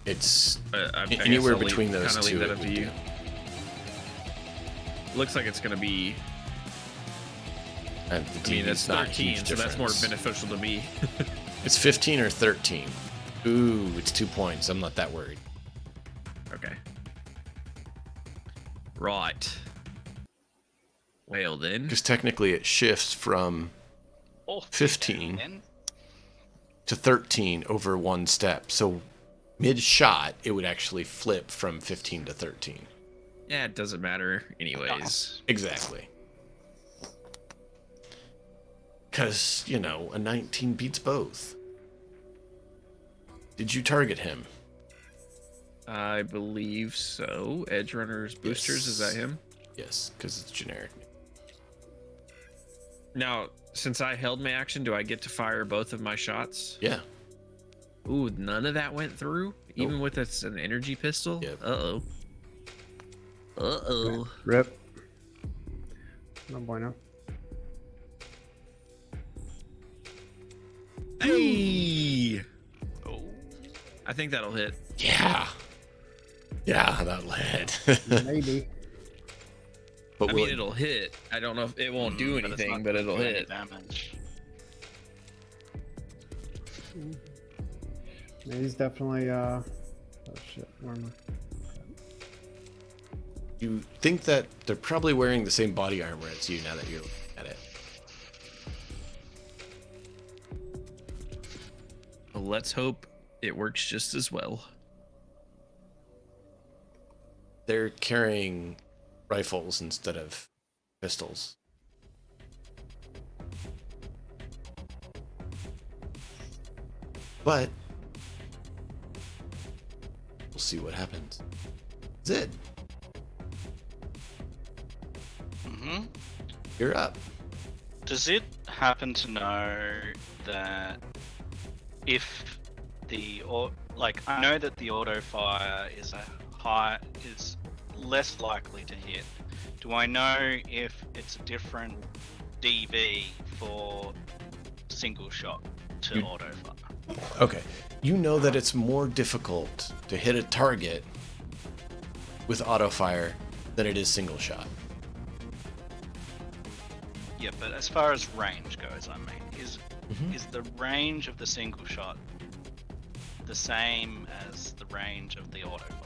It's I guess anywhere I'll between those kinda two. leave that it up to would you. do. Looks like it's gonna be. And the I mean, D it's is not 13, huge so that's more difference. beneficial to me. It's 15 or 13. Ooh, it's 2 points. I'm not that worried. Okay. Right. Well then. Because technically it shifts from Oh, 15 then. to 13 over one step. So mid-shot, it would actually flip from 15 to 13. Yeah, it doesn't matter anyways. Exactly. Because, you know, a 19 beats both. Did you target him? I believe so. Edge Runners Boosters, is that him? Yes, because it's generic. Now, since I held my action, do I get to fire both of my shots? Yeah. Ooh, none of that went through? Even Nope. with it's an energy pistol? Yep. Uh-oh. Uh-oh. Rip. No bueno. Hey! Oh, I think that'll hit. Yeah. Yeah, that'll hit. Maybe. But I will mean, it- it'll hit. I don't know if it won't do but it's anything, not but gonna it'll do any hit. damage. Yeah, he's definitely oh shit, where am I? you think that they're probably wearing the same body armor as you now that you're looking at it. Well, let's hope it works just as well. They're carrying rifles instead of pistols. But we'll see what happens. Zid, Hmm. you're up. Does it happen to know that if I know that the auto fire is less likely to hit. Do I know if it's a different DV for single shot to You- auto fire? Okay. You know that it's more difficult to hit a target with auto fire than it is single shot. Yeah, but as far as range goes, I mean, Mhm. is the range of the single shot the same as the range of the auto fire?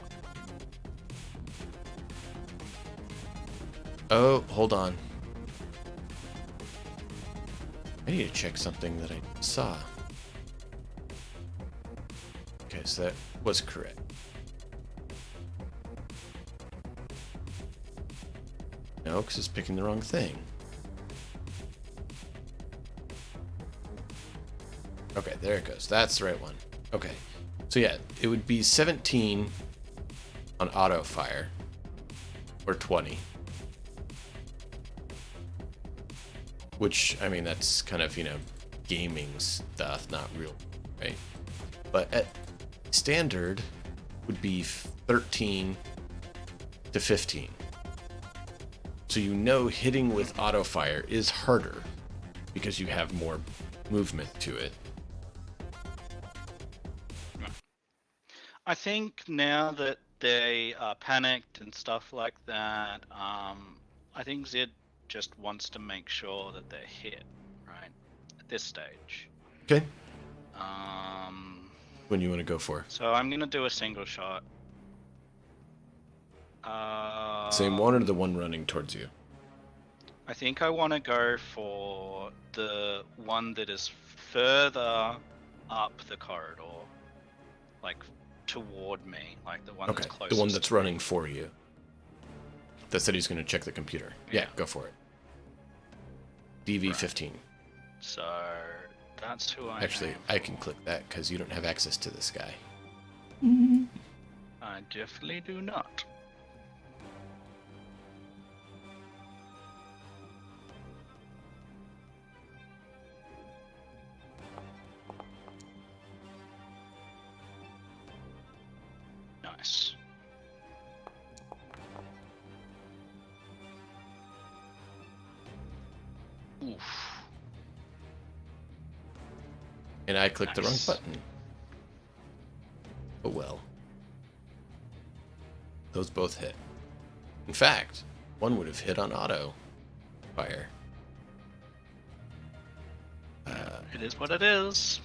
Oh, hold on. I need to check something that I saw. Okay, so that was correct. No, because it's picking the wrong thing. Okay, there it goes. That's the right one. Okay. So yeah, it would be 17 on auto fire. Or 20. Which, I mean, that's kind of, gaming stuff, not real, right? But at standard, would be 13 to 15. So you know hitting with auto fire is harder because you have more movement to it. I think now that they are panicked and stuff like that, I think Zid just wants to make sure that they're hit, right? At this stage. Okay. When you want to go for? So I'm gonna do a single shot. Same one or the one running towards you? I think I want to go for the one that is further up the corridor, like toward me, like the one that's closest. The one that's running for you. That said he's going to check the computer. Yeah, go for it. DV15. Right. So that's who I Actually, I can click that because you don't have access to this guy. I definitely do not. Nice. Oof. And I clicked the wrong button. Oh well. Those both hit. In fact, one would have hit on auto fire. It is what it is.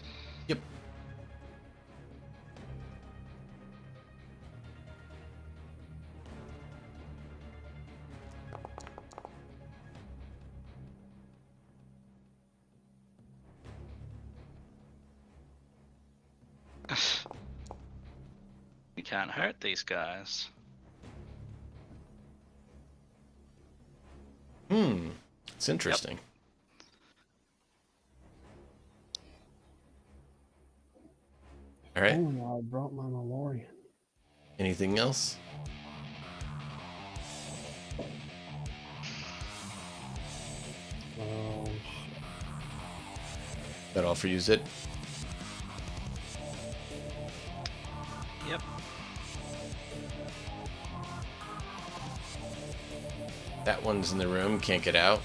Yep. You can't hurt these guys. It's interesting. Yep. All right. Oh, I brought my DeLorean. Anything else? Oh, shit. That all for you, Zid? Yep. That one's in the room, can't get out.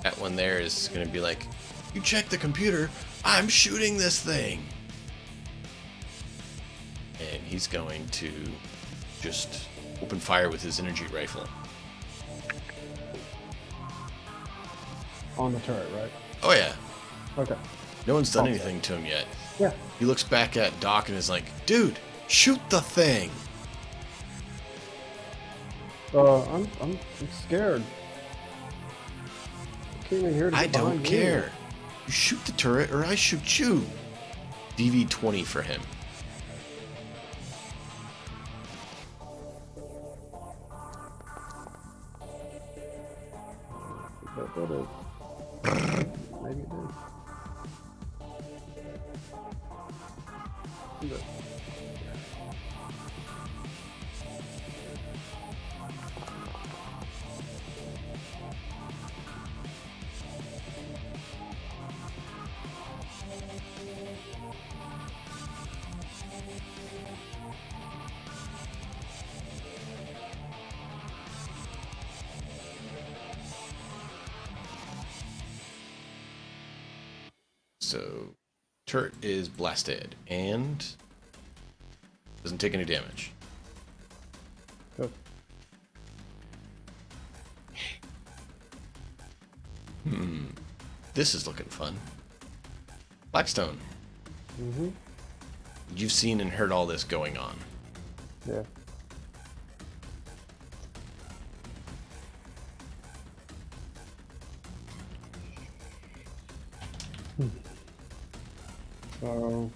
That one there is going to be like, you check the computer, I'm shooting this thing. And he's going to just open fire with his energy rifle. On the turret, right? Oh yeah. Okay. No one's done anything to him yet. Yeah. He looks back at Doc and is like, dude, shoot the thing. I'm scared. I came in here to I get don't behind care. You shoot the turret or I shoot you. DV20 for him. That did it. Maybe it did. So, turret is blasted and doesn't take any damage. Good. This is looking fun. Blackstone. Mm-hmm. You've seen and heard all this going on. Yeah. So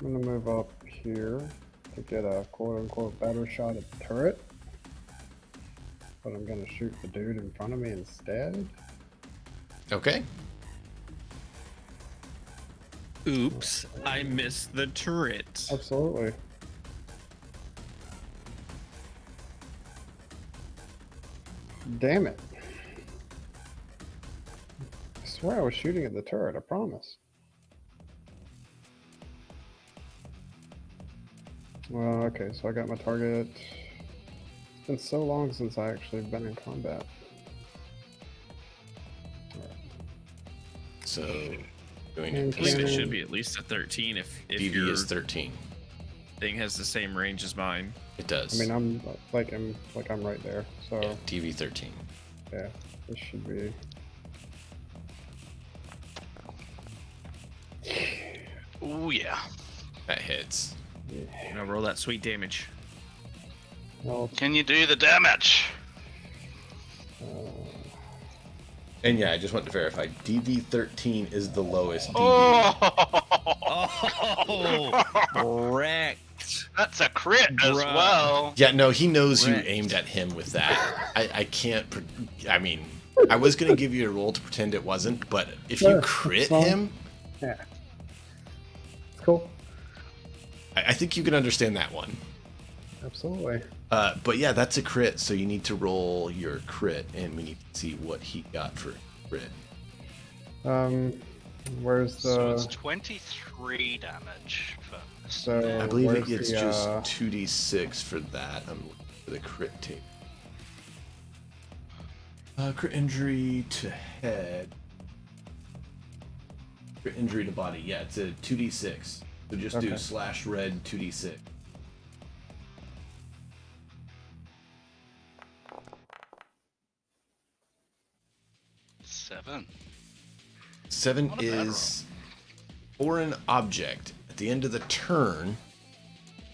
I'm gonna move up here to get a quote-unquote better shot at the turret, but I'm gonna shoot the dude in front of me instead. Okay. Oops, I missed the turret. Absolutely. Damn it. swear I was shooting at the turret, I promise. Well, okay, so I got my target. It's been so long since I actually been in combat. So, doing And it. I believe it cannon. should be at least a 13 if DV your is 13. thing has the same range as mine. It does. I mean, I'm right there. So yeah, DV 13. yeah, this should be. Oh yeah. That hits. Yeah. Now roll that sweet damage. Well, Can you do the damage? And yeah, I just want to verify. DV 13 is the lowest DV. Oh, wrecked. That's a crit as Bruh. well. Yeah, no, he knows you Correct. aimed at him with that. I can't. I mean, I was gonna give you a roll to pretend it wasn't, but if you Sure, crit it's fine. him, yeah. It's cool. I think you can understand that one. Absolutely. But yeah, that's a crit, so you need to roll your crit, and we need to see what he got for crit. Where's the? So it's 23 damage first. So I believe it where's gets the, just 2d6 for that. I'm looking for the crit tape. Crit injury to head. Crit injury to body. Yeah, it's a 2d6. So just do Okay. /red 2d6. Seven. 7 Not a bad is for an object at the end of the turn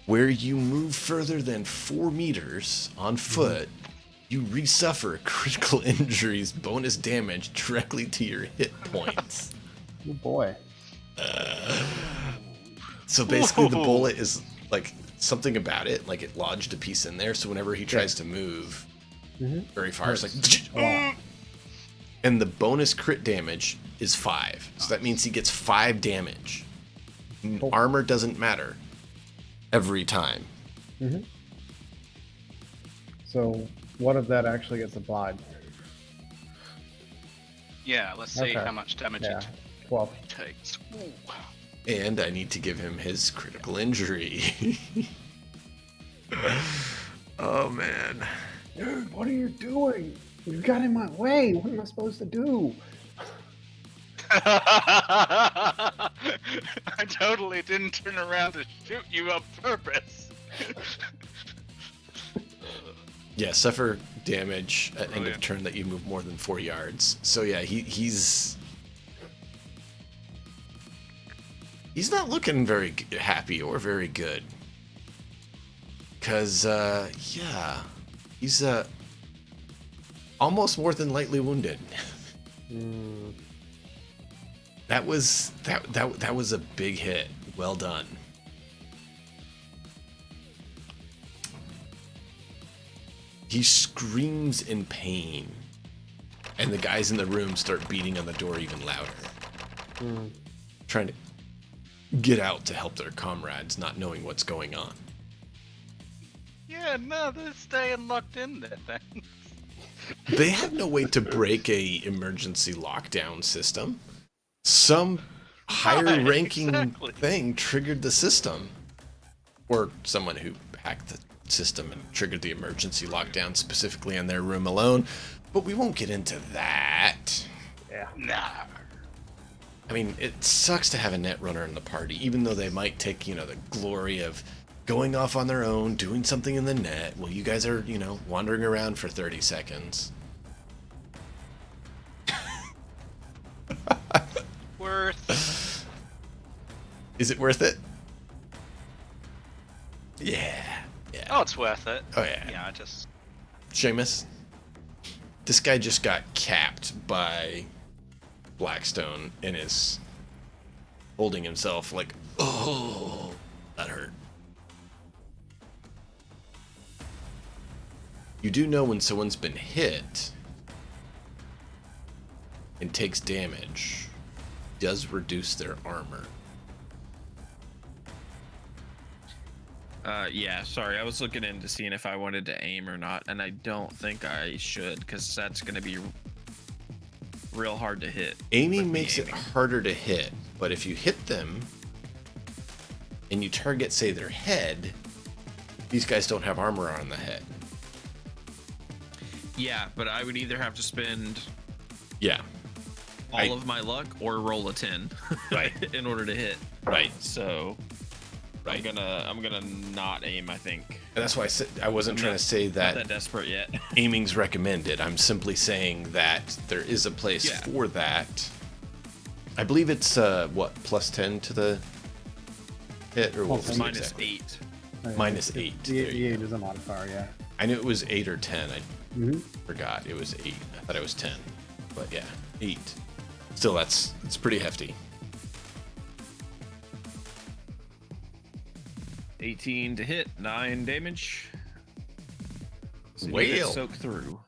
where you move further than 4 meters on foot, you resuffer critical injuries, bonus damage directly to your hit points. Oh boy. So basically, the Whoa. bullet is like something about it, like it lodged a piece in there. So whenever he tries to move very far, it's like. And the bonus crit damage is 5. So that means he gets 5 damage. Cool. Armor doesn't matter every time. So what if that actually gets applied? Yeah, let's see Okay. how much damage Yeah, it 12. takes. Ooh. And I need to give him his critical injury. Oh, man. Dude, what are you doing? You got in my way. What am I supposed to do? I totally didn't turn around to shoot you on purpose. Yeah, suffer damage at end of Brilliant. turn that you move more than 4 yards. So yeah, he's not looking very happy or very good. Cause yeah, he's almost more than lightly wounded. That was a big hit. Well done. He screams in pain, and the guys in the room start beating on the door even louder, trying to get out to help their comrades, not knowing what's going on. Yeah, no, they're staying locked in there, thanks. They have no way to break a emergency lockdown system. Some higher ranking exactly. thing triggered the system, or someone who hacked the system and triggered the emergency lockdown specifically in their room alone. But we won't get into that. Yeah. Nah. I mean, it sucks to have a netrunner in the party, even though they might take, the glory of going off on their own, doing something in the net, while you guys are, wandering around for 30 seconds. Worth. Is it worth it? Yeah. Yeah. Oh, it's worth it. Oh, yeah. Yeah, I just. Seamus, this guy just got capped by Blackstone and is holding himself like, oh, that hurt. You do know when someone's been hit and takes damage, does reduce their armor. Yeah, sorry, I was looking into seeing if I wanted to aim or not, and I don't think I should, because that's going to be real hard to hit. Aiming makes it harder to hit, but if you hit them and you target, say, their head, these guys don't have armor on the head. Yeah, but I would either have to spend all of my luck or roll a 10 right in order to hit. Right. So right. I'm gonna not aim, I think. And that's why I said I wasn't trying to say that not that desperate yet. aiming's recommended. I'm simply saying that there is a place for that. I believe it's what, +10 to the hit, or what was it minus exactly? 8. Minus 8. The 8 is a modifier, yeah. I knew it was 8 or 10. I forgot it was 8. I thought it was 10, but yeah, 8. Still, it's pretty hefty. 18 to hit, 9 damage. So Whale. Soak through.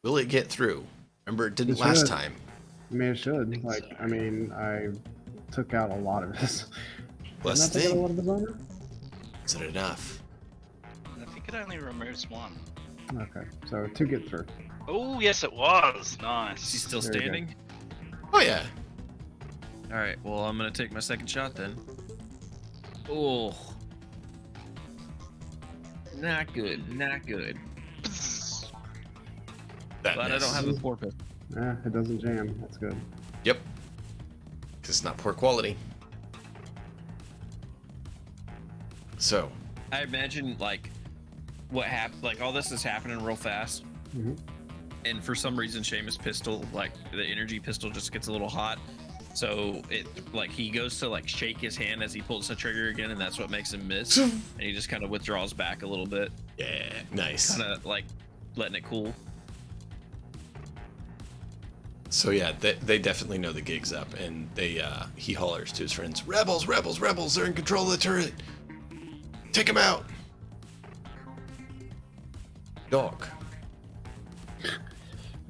Will it get through? Remember, it didn't last time. I mean, it should. I took out a lot of this. Plus Didn't I take out a lot of his armor? Is it enough? I think it only removes 1. Okay, so 2 get through. Oh, yes, it was. Is he Nice. still There you go. standing? Oh yeah. All right. Well, I'm gonna take my second shot then. Oh, not good. Not good. That Glad I don't have a 4 pistol. Yeah, it doesn't jam. That's good. Yep. Because it's not poor quality. So. I imagine like what happened. Like all this is happening real fast, and for some reason, Seamus' pistol, like the energy pistol, just gets a little hot. So it like he goes to like shake his hand as he pulls the trigger again, and that's what makes him miss. And he just kind of withdraws back a little bit. Yeah, nice. Kind of like letting it cool. So yeah, they definitely know the gig's up, and he hollers to his friends, "Rebels, rebels, rebels! They're in control of the turret. Take him out!" Dog.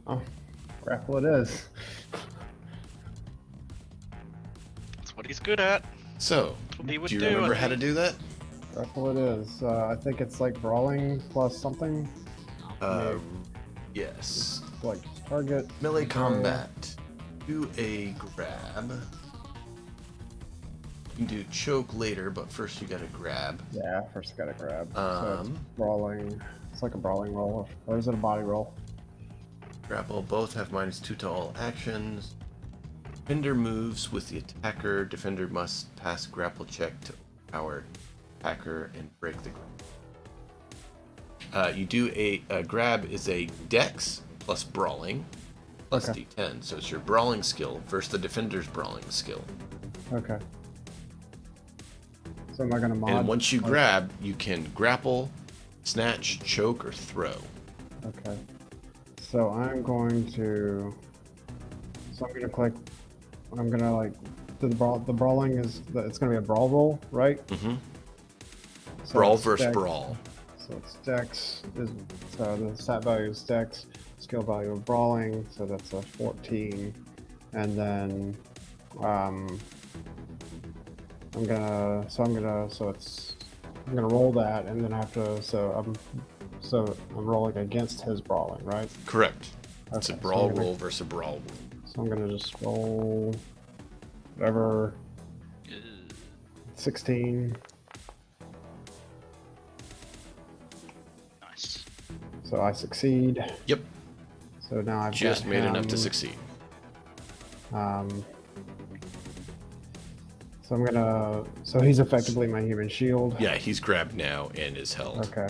Oh, grapple it is. That's what he's good at. So, What he would do you do, remember I how to think. do that? Grapple it is. I think it's like brawling plus something. Yes. Like target. Melee okay. combat. Do a grab. You can do choke later, but first you gotta grab. Yeah, first I gotta grab. So it's Um, brawling. It's like a brawling roll, or is it a body roll? Grapple. Both have -2 to all actions. Defender moves with the attacker. Defender must pass grapple check to power attacker and break the grapple. You do a grab is a dex plus brawling plus Okay. d10. So it's your brawling skill versus the defender's brawling skill. Okay. So am I gonna mod? And once you like- grab, you can grapple, snatch, choke, or throw. Okay. So I'm going to. So I'm gonna click. I'm gonna like. Do the brawling is it's gonna be a brawl roll, right? Mm-hmm. So Brawl it's versus dex- brawl. So it's dex. So the stat value is dex. Skill value of brawling. So that's a 14. And then I'm gonna roll that, and then I have to. So I'm rolling against his brawling, right? Correct. It's a Okay, so brawl I'm gonna- roll versus a brawl roll. So I'm gonna just roll whatever. 16. Nice. So I succeed. Yep. So now I've Just got made enough to him, succeed. So I'm gonna. So he's effectively my human shield. Yeah, he's grabbed now and is held. Okay.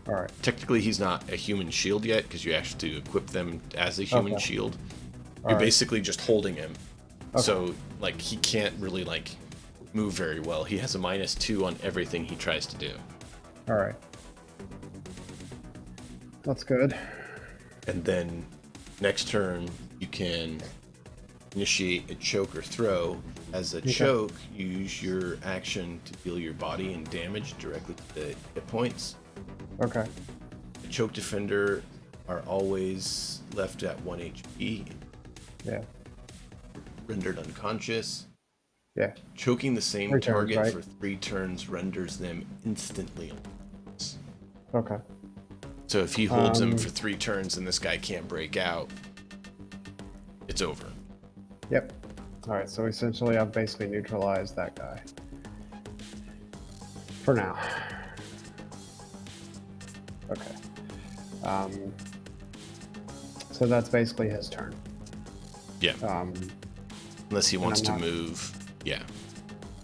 All right. Technically, he's not a human shield yet because you have to equip them as a human Okay. shield. All You're right. basically just holding him. Okay. So, like, he can't really, like, move very well. He has a -2 on everything he tries to do. All right. That's good. And then next turn, you can initiate a choke or throw. As a choke, you use your action to heal your body and damage directly to the hit points. Okay. The choke defender are always left at 1 HP, Yeah. rendered unconscious. Yeah. Choking the same 3 turns, target right? for 3 turns renders them instantly unconscious. Okay. So if he holds him for 3 turns and this guy can't break out, it's over. Yep. All right, so essentially I've basically neutralized that guy. For now. Okay. So that's basically his turn. Yeah. Unless he wants to not... move. Yeah.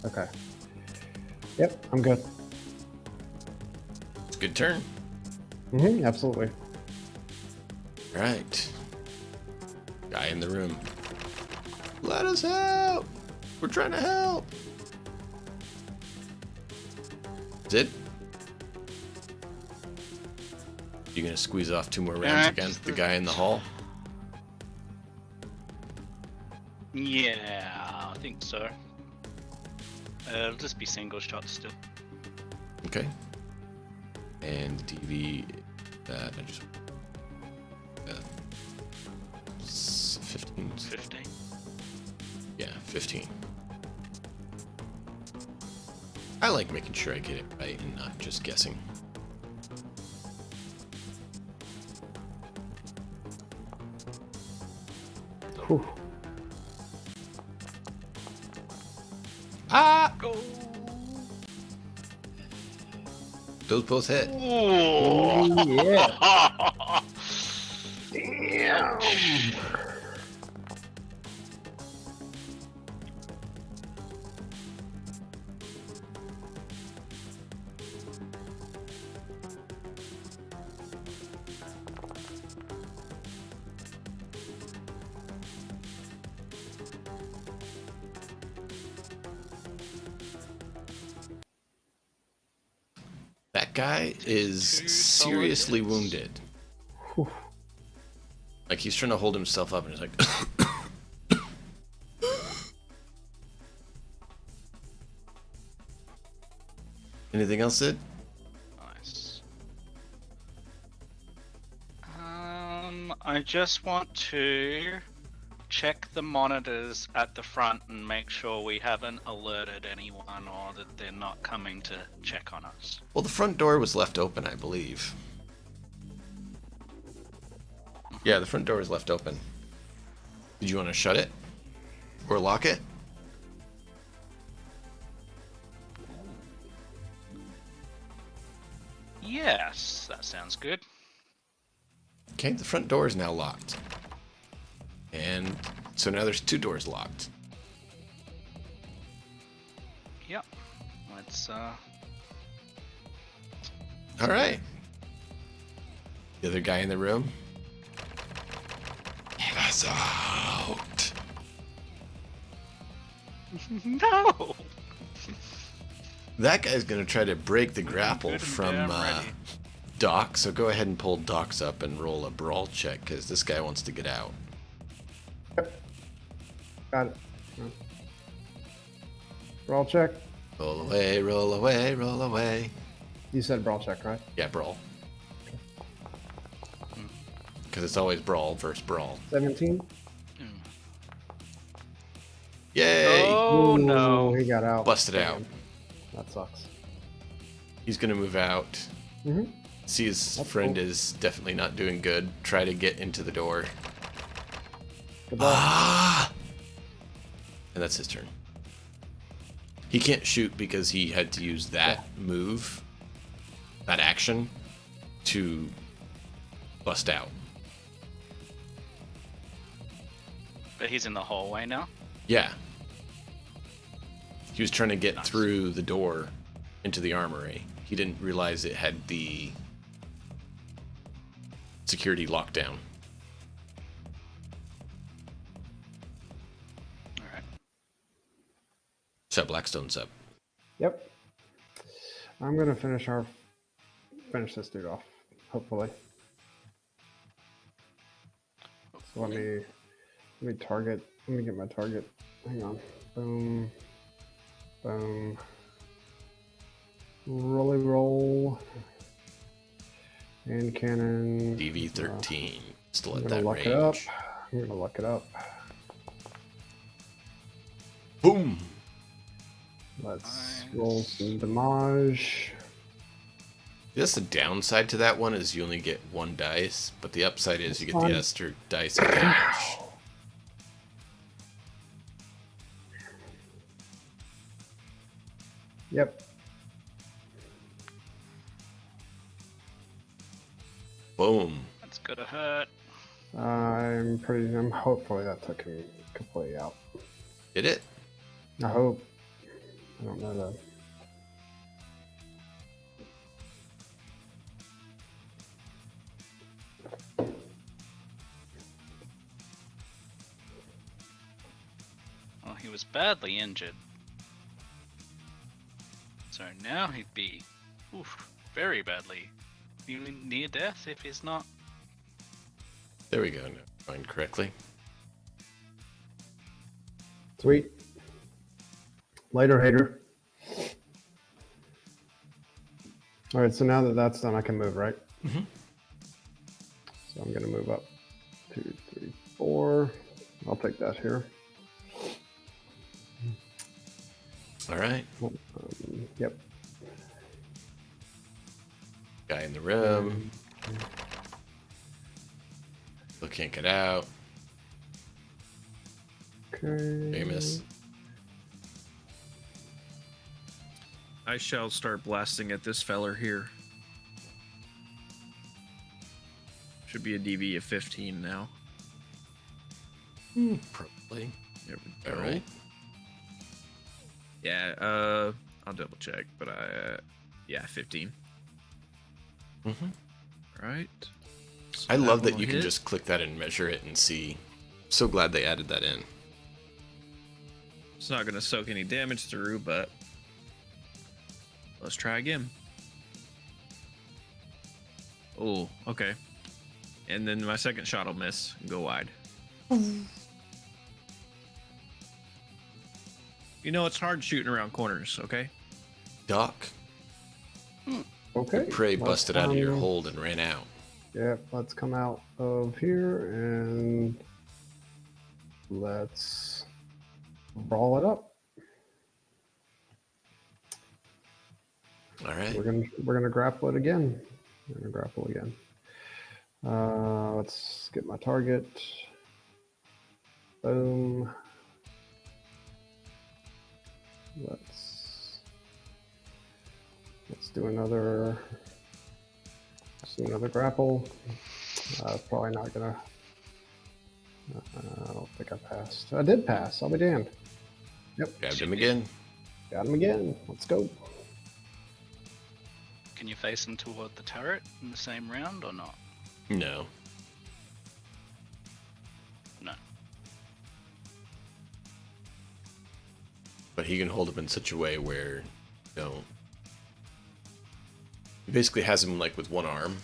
Okay. Yep, I'm good. It's a good turn. Mm-hmm, absolutely. All right. Guy in the room. Let us help! We're trying to help! Is it? You gonna squeeze off 2 more rounds against the guy in the hall? Yeah, I think so. It'll just be single shots still. Okay. And the DV that I just 15. 15. Yeah, 15. I like making sure I get it right and not just guessing. Whew. Ah! Go! Those both hit. Oh, yeah. Damn. That guy is seriously wounded. Whew. Like he's trying to hold himself up and he's like Anything else, Sid? nice. I just want to check the monitors at the front and make sure we haven't alerted anyone or that they're not coming to check on us. Well, the front door was left open, I believe. Yeah, the front door was left open. Did you want to shut it? Or lock it? Yes, that sounds good. Okay, the front door is now locked. And so now there's 2 doors locked. Yep. Let's All right. The other guy in the room. Get us out. No. That guy's gonna try to break the grapple Good and from damn ready. Doc. So go ahead and pull Doc's up and roll a brawl check because this guy wants to get out. Got it. Brawl check. Roll away, roll away, roll away. You said brawl check, right? Yeah, brawl. Because it's always brawl versus brawl. 17. Yay! Oh no. He got out. Busted Damn. out. That sucks. He's gonna move out. Mm-hmm. See his That's friend cool. is definitely not doing good. Try to get into the door. Goodbye. Ah! And that's his turn. He can't shoot because he had to use that move, that action, to bust out. But he's in the hallway now. Yeah. He was trying to get through the door into the armory. He didn't realize it had the security lockdown. All right. So Blackstone's up. Yep. I'm gonna finish this dude off, hopefully. So let me target. Let me get my target. Hang on. Boom. Boom. Rolly roll. And cannon. DV-13. Still I'm at gonna that look range. it up. I'm gonna look it up. Boom! Let's roll some damage. That's the downside to that one is you only get 1 dice, but the upside is you get Fun. the extra dice of damage. Yep. Boom. That's gonna hurt. I'm hopefully that took him completely out. Did it? I hope. I don't know though. Well, he was badly injured. So now he'd be very badly even near death if he's not. There we go. Now find correctly. Sweet. Later, hater. All right, so now that that's done, I can move, right? Mm-hmm. So I'm going to move up 2, 3, 4. I'll take that here. All right. Yep. Guy in the room. Still can't get out. Okay. Famous. I shall start blasting at this feller here. Should be a DV of 15 now. Probably. There we go. All right. Yeah, I'll double check, but yeah, 15. Mm-hmm. All right. So I love that will you can hit. just click that and measure it and see. So glad they added that in. It's not going to soak any damage through, but let's try again. Oh, okay. And then my second shot will miss and go wide. You know, it's hard shooting around corners, okay? Doc, Okay. prey let's, busted out of your hold and ran out. Yep, let's come out of here and let's brawl it up. All right. We're gonna grapple it again. We're gonna grapple again. Let's get my target. Boom. Let's do another grapple. Probably not gonna. I don't think I passed. I did pass. I'll be damned. Yep. Grabbed him again. Got him again. Let's go. Can you face him toward the turret in the same round or not? No. No. But he can hold him in such a way where, you know, he basically has him like with one arm,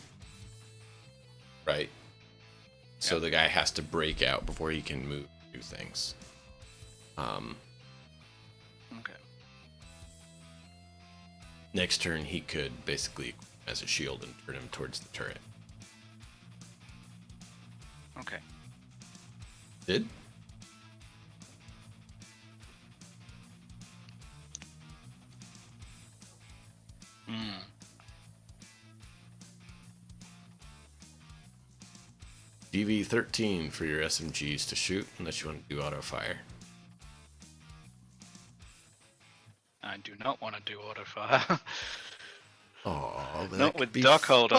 right? So Yep. the guy has to break out before he can move, do things. Okay. Next turn, he could basically as a shield and turn him towards the turret. Okay. Did? Hmm. DV13 for your SMGs to shoot, unless you want to do auto fire. I do not want to do auto fire. Oh, Not with Doc Holder.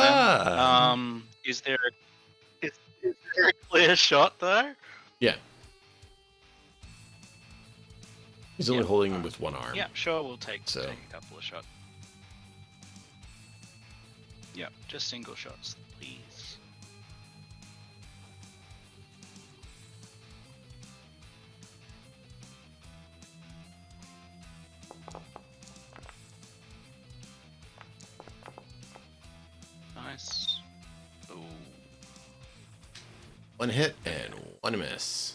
Is there a clear shot though? Yeah. He's only Yeah. holding him with one arm. Yeah, sure. We'll take So- a couple of shots. Yeah, just single shots, please. Nice. Ooh. One hit and one miss.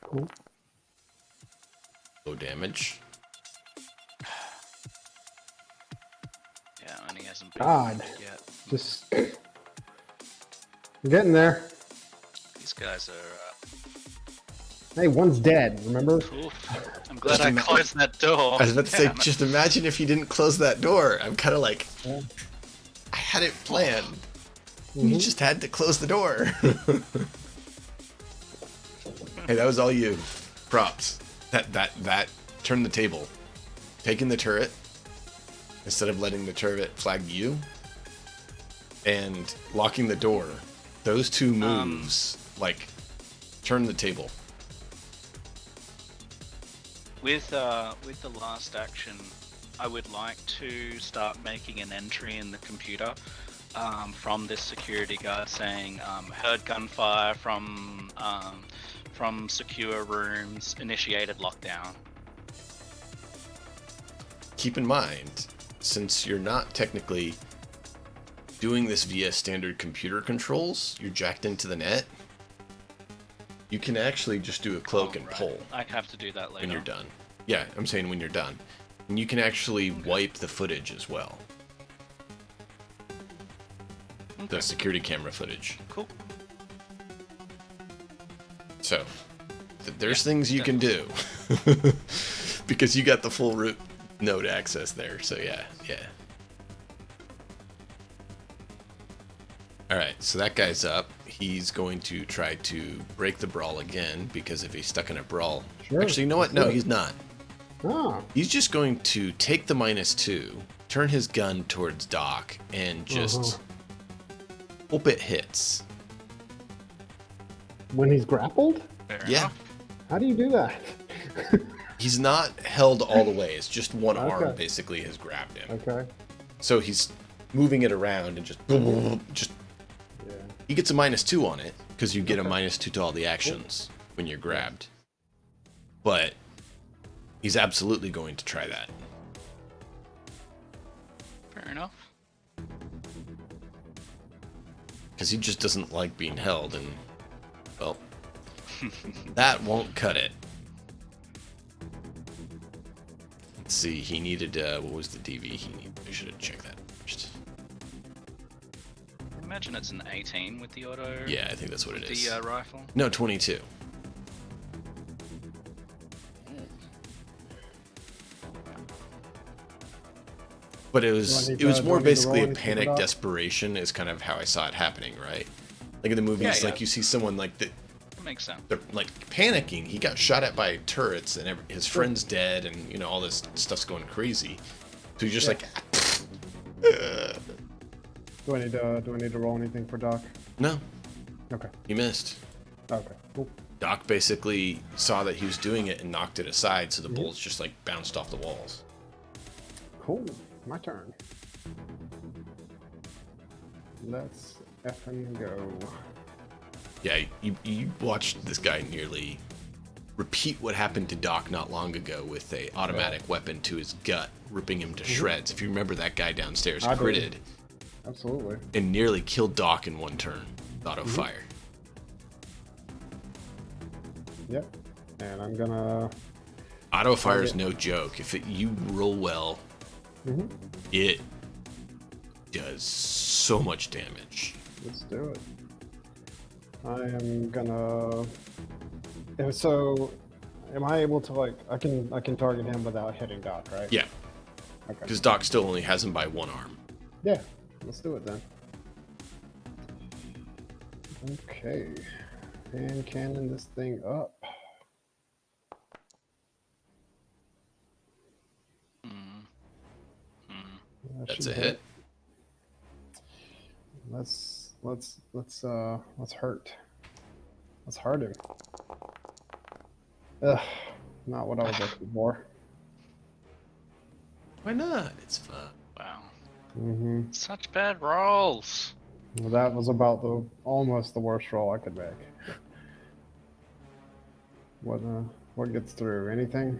Cool. Low damage. Yeah, and he hasn't been God. wounded yet. Just we're getting there. These guys are. Hey, one's dead. Remember? Oof. I'm glad Just I ima- closed that door. I was about to say, Damn it. just imagine if you didn't close that door. I'm kind of like, Yeah. I had it planned. You Mhm. just had to close the door. Hey, that was all you. Props. That turn the table. Taking the turret instead of letting the turret flag you, and locking the door. Those two moves, like, turn the table. With the last action, I would like to start making an entry in the computer from this security guard saying, heard gunfire from secure rooms, initiated lockdown. Keep in mind, since you're not technically doing this via standard computer controls, you're jacked into the net, you can actually just do a cloak and pull. I have to do that later. When you're done. Yeah, I'm saying when you're done. And you can actually wipe the footage as well. Okay. The security camera footage. Cool. So, there's things you can do. Because you got the full root node access there, so yeah. Alright, so that guy's up. He's going to try to break the brawl again, because if he's stuck in a brawl... Sure. Actually, you know what? No, he's not. Ah. He's just going to take the -2, turn his gun towards Doc, and just hope it hits. When he's grappled? Fair Yeah. enough. How do you do that? He's not held all the way. It's just one arm Okay. basically has grabbed him. Okay. So he's moving it around and just Yeah. he gets a -2 on it because you get a -2 to all the actions when you're grabbed. But he's absolutely going to try that. Fair enough. Because he just doesn't like being held, and well, that won't cut it. Let's see, he needed, what was the DV he needed? I should have checked that first. I imagine it's an 18 with the auto. Yeah, I think that's what it is. The rifle. No, 22. But it was more basically a panic desperation is kind of how I saw it happening, right? Like in the movies, like you see someone like that. That makes sense. They're like panicking. He got shot at by turrets, and his friend's dead, and you know all this stuff's going crazy. So he's just like. Do I need to roll anything for Doc? No, Okay. he missed. Okay. Cool. Doc basically saw that he was doing it and knocked it aside, so the bullets just like bounced off the walls. Cool. My turn. Let's effing go. Yeah, you watched this guy nearly repeat what happened to Doc not long ago with a automatic weapon to his gut, ripping him to shreds. If you remember that guy downstairs, I critted do. Absolutely. and nearly killed Doc in one turn. Auto fire. Yep. And I'm gonna. Auto fire is no joke. If you roll well, it does so much damage. Let's do it. I am gonna. And so, am I able to like? I can target him without hitting Doc, right? Yeah, Okay. because Doc still only has him by one arm. Yeah. Let's do it then. Okay. And cannon this thing up. That That's should a hit. Let's hurt. Let's hurt him. Ugh, not what I was looking for. Why not? It's fun. Wow. Mm-hmm. Such bad rolls. Well, that was about almost the worst roll I could make. What gets through? Anything?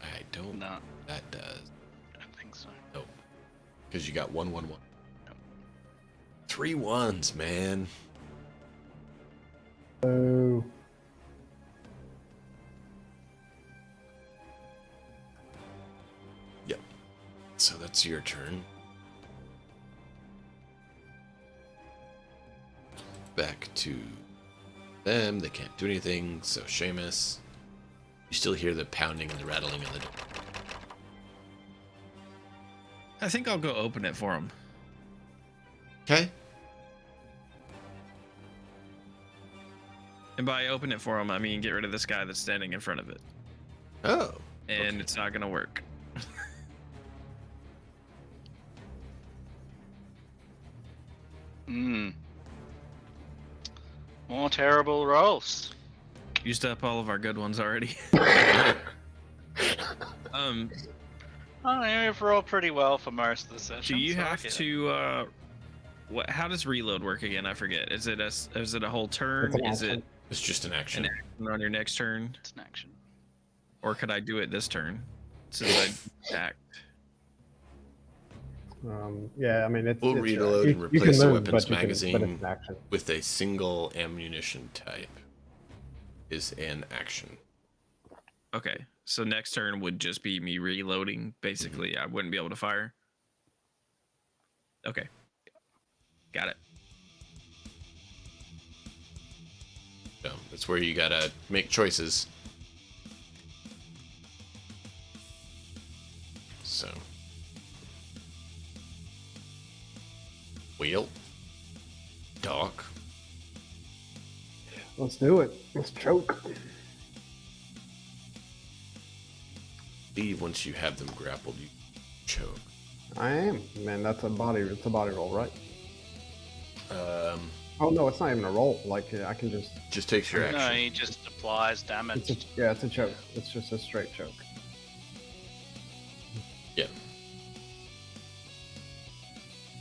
I don't know. No, That does. I don't think so. Nope. Because you got 1, 1, 1. 3 1s, man. Oh. Yep. So that's your turn. Back to them. They can't do anything. So Seamus, you still hear the pounding and the rattling on the door. I think I'll go open it for him. Okay. And by open it for him, I mean get rid of this guy that's standing in front of it. Oh. And okay. it's not gonna work. More terrible rolls. Used up all of our good ones already. We've rolled pretty well for most of the session. Do you have to? How does reload work again? I forget. Is it a whole turn? Is it? It's just an action. An action on your next turn. It's an action. Or could I do it this turn? Since I act. Yeah, I mean, we'll reload and replace the weapons magazine with a single ammunition type. Is an action. Okay, so next turn would just be me reloading. Basically, I wouldn't be able to fire. Okay, got it. So that's where you gotta make choices. So, wheel, dock. Let's do it. Let's choke. Once you have them grappled, you choke. I am. Man, that's a body. It's a body roll, right? Oh no, it's not even a roll. Like I can just takes your action. No, he just applies damage. It's a choke. It's just a straight choke. Yeah.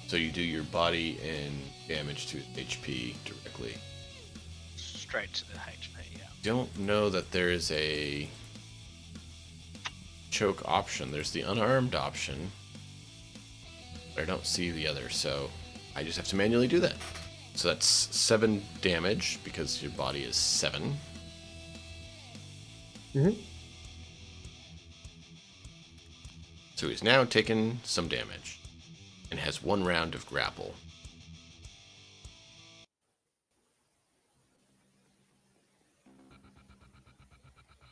So you do your body and damage to HP directly. Straight to the HP. Yeah. Don't know that there is a choke option. There's the unarmed option, but I don't see the other, so I just have to manually do that. So that's 7 damage because your body is 7. So he's now taken some damage and has 1 round of grapple.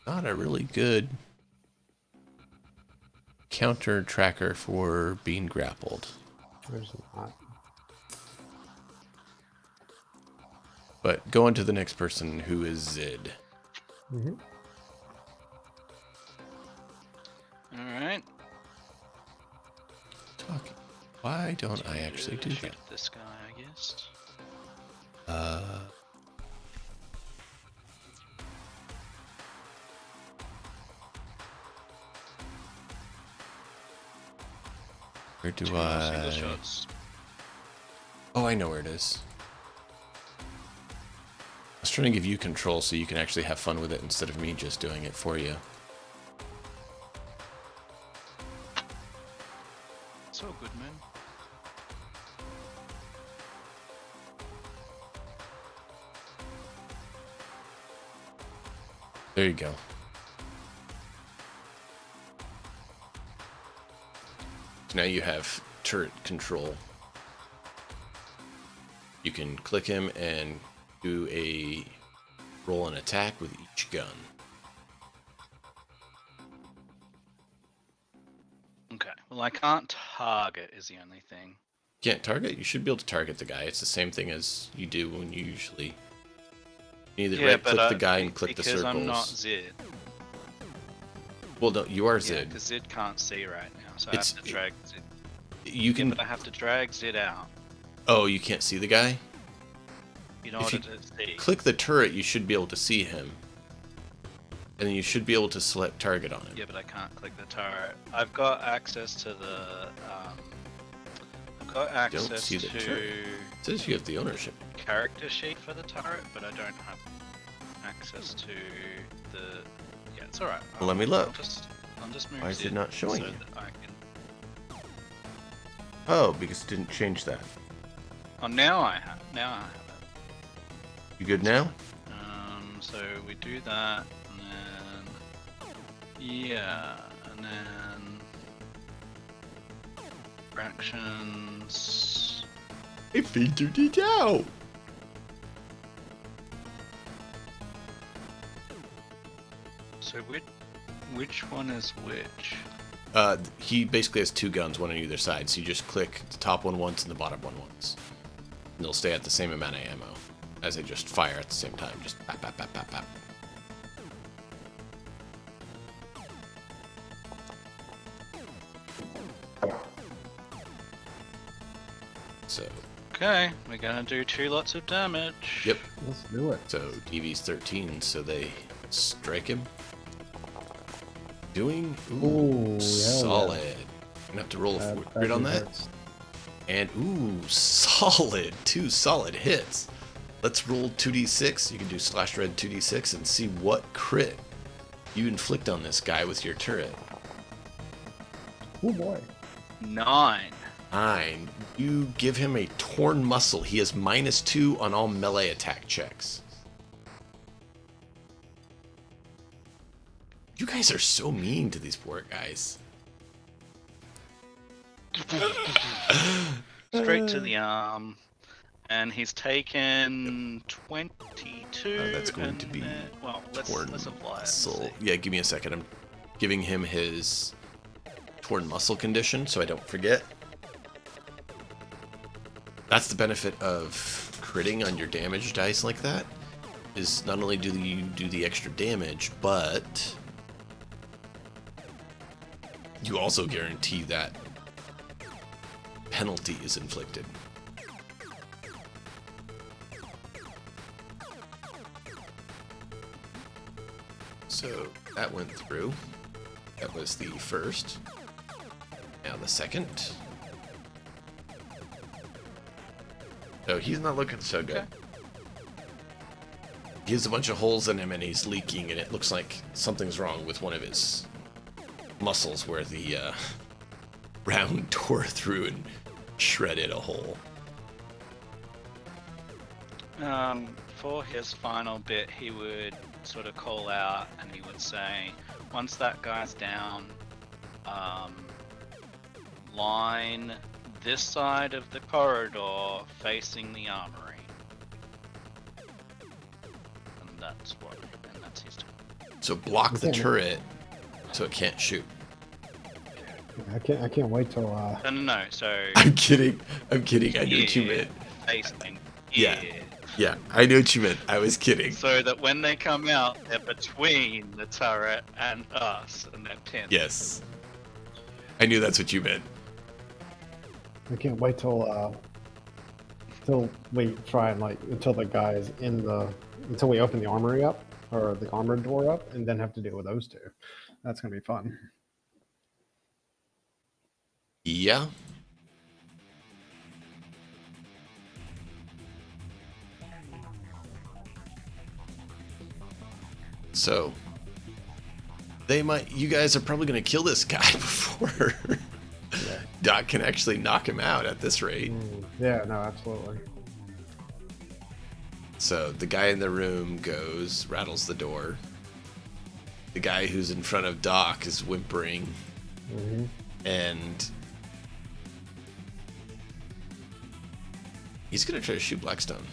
Not a really good counter tracker for being grappled. There's not. But go on to the next person, who is Zid. Alright. Why don't I actually do that? This guy, I guess. Where do Single I... shots. Oh, I know where it is. I was trying to give you control so you can actually have fun with it instead of me just doing it for you. It's all good, man. There you go. So now you have turret control. You can click him and do a roll and attack with each gun. Okay. Well, I can't target is the only thing. Can't target? You should be able to target the guy. It's the same thing as you do when you usually... You either right-click the guy and click the circles. Because I'm not Zid. Well, no, you are Yeah, Zid. because Zid can't see right now, so I have to drag Zid. You can... But I have to drag Zid out. Oh, you can't see the guy? In order to see. Click the turret, you should be able to see him. And then you should be able to select target on him. Yeah, but I can't click the turret. I've got access to the... I've got access Don't see the to... turret. It says you have the ownership. Character sheet for the turret, but I don't have access to the... Yeah, it's alright. Let me look. I'll just move Why is it not showing you? That I can... Oh, because it didn't change that. Oh, now I have it. You good now? So we do that, and then... Yeah, and then... Fractions... I figured it out! So which one is which? He basically has 2 guns, one on either side, so you just click the top one once and the bottom one once. And they'll stay at the same amount of ammo. as I just fire at the same time. Just bap, bap, bap, bap, bap. So. Okay, we're gonna do 2 lots of damage. Yep. Let's do it. So DV's 13, so they strike him. Doing Ooh, solid. yeah. Gonna have to roll a grid on that. Hurts. And solid. 2 solid hits. Let's roll 2d6. You can do /red 2d6 and see what crit you inflict on this guy with your turret. Oh boy. 9. 9. You give him a torn muscle. He has -2 on all melee attack checks. You guys are so mean to these poor guys. Straight to the arm. And he's taken 22. Oh, that's going to be well, torn let's apply muscle. it. Yeah, give me a second. I'm giving him his torn muscle condition so I don't forget. That's the benefit of critting on your damage dice like that, is not only do you do the extra damage, but you also guarantee that penalty is inflicted. So that went through. That was the first. Now the second. So he's not looking so good. He has a bunch of holes in him and he's leaking, and it looks like something's wrong with one of his muscles where the round tore through and shredded a hole. For his final bit, he would sort of call out and he would say, once that guy's down, line this side of the corridor facing the armory. And that's his turn. So block the turret so it can't shoot. I can't wait till No, so I'm kidding. I knew what you meant. facing Yeah. here. Yeah, I knew what you meant. I was kidding. So that when they come out, they're between the turret and us, and they're pinned. Yes. I knew that's what you meant. I can't wait till we try and until the guys until we open the armory up or the armored door up and then have to deal with those two. That's gonna be fun. Yeah. So you guys are probably going to kill this guy before Doc can actually knock him out at this rate. Yeah, no, absolutely. So the guy in the room rattles the door. The guy who's in front of Doc is whimpering. Mm-hmm. And he's going to try to shoot Blackstone.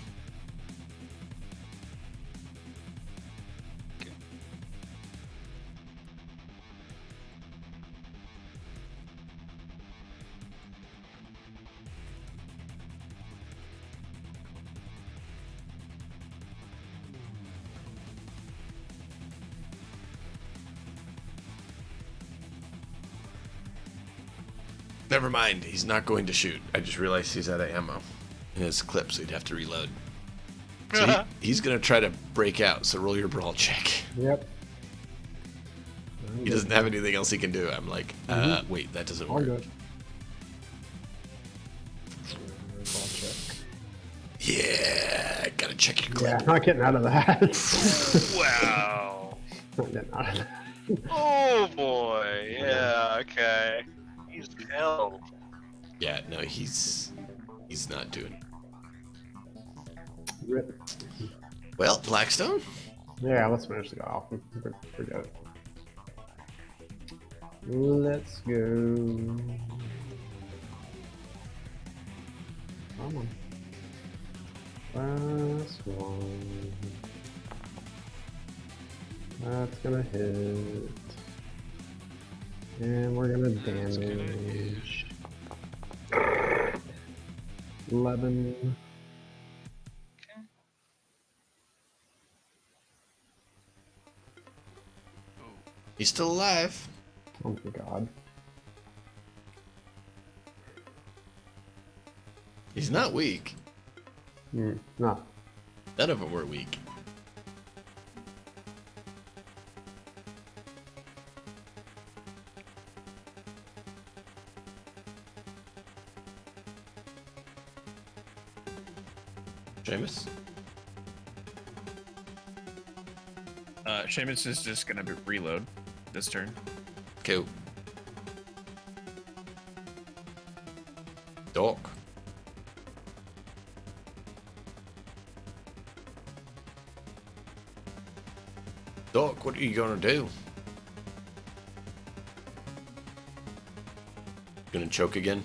Never mind, he's not going to shoot. I just realized he's out of ammo in his clip, so he'd have to reload. So he's going to try to break out, so roll your brawl check. Yep. He doesn't have anything else he can do. I'm like, wait, that doesn't All work. good. Brawl check. Yeah, gotta check your clip. Yeah, not getting out of that. Wow. Not getting out of that. Oh boy. Yeah. Okay. He's held. Yeah, no, he's not doing. Rip. Well, Blackstone? Yeah, let's finish the guy off. Forget it. Let's go. Come on. Last one. That's gonna hit. And we're gonna damage. 11. He's still alive. Oh my god. He's not weak. No. None of them were weak. Seamus? Seamus is just gonna reload this turn. Cool. Doc. Doc, what are you gonna do? Gonna choke again?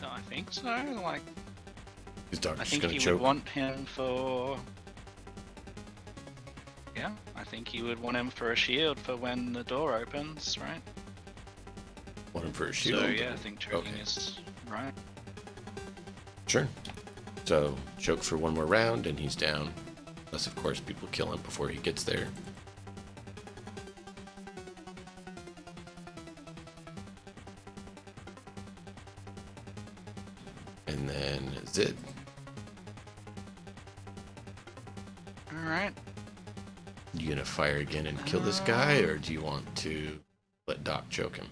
I think so. Like, Is Doc I just think gonna he choke? would want him for. Yeah, I think you would want him for a shield for when the door opens, right? Want him for a shield? So yeah, I think choking Okay. is right. Sure. So, choke for one more round and he's down. Unless, of course, people kill him before he gets there. And then Zid. Alright. You gonna fire again and kill this guy, or do you want to let Doc choke him?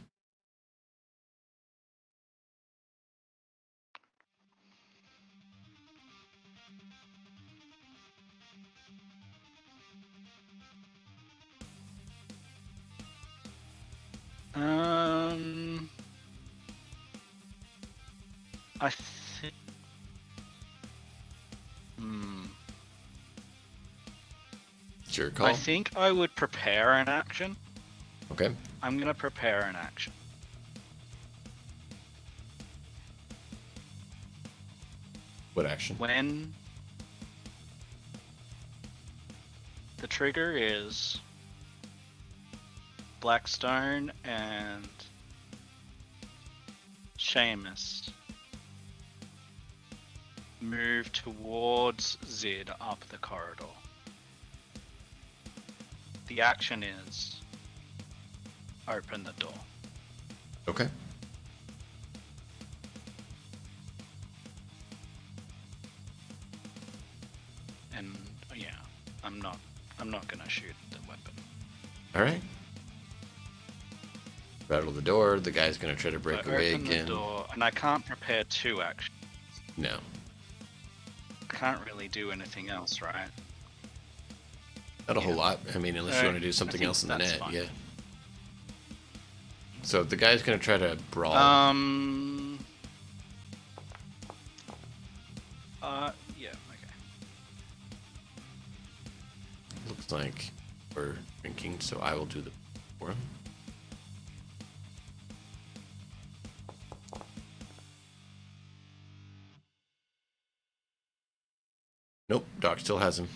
I think. It's your call. I think I would prepare an action. Okay. I'm gonna prepare an action. What action? When the trigger is Blackstone and Seamus move towards Zid up the corridor. The action is open the door. Okay. And yeah, I'm not gonna shoot the weapon. All right. Rattle the door. The guy's gonna try to break I away open again. the door, and I can't prepare two actions. No. I can't really do anything else, right? Not a whole Yeah. lot. I mean, unless you want to do something think else in the that's net, fine. yeah. So the guy's gonna try to brawl. Yeah, okay. Looks like we're drinking, so I will do the for him. Nope, Doc still has him.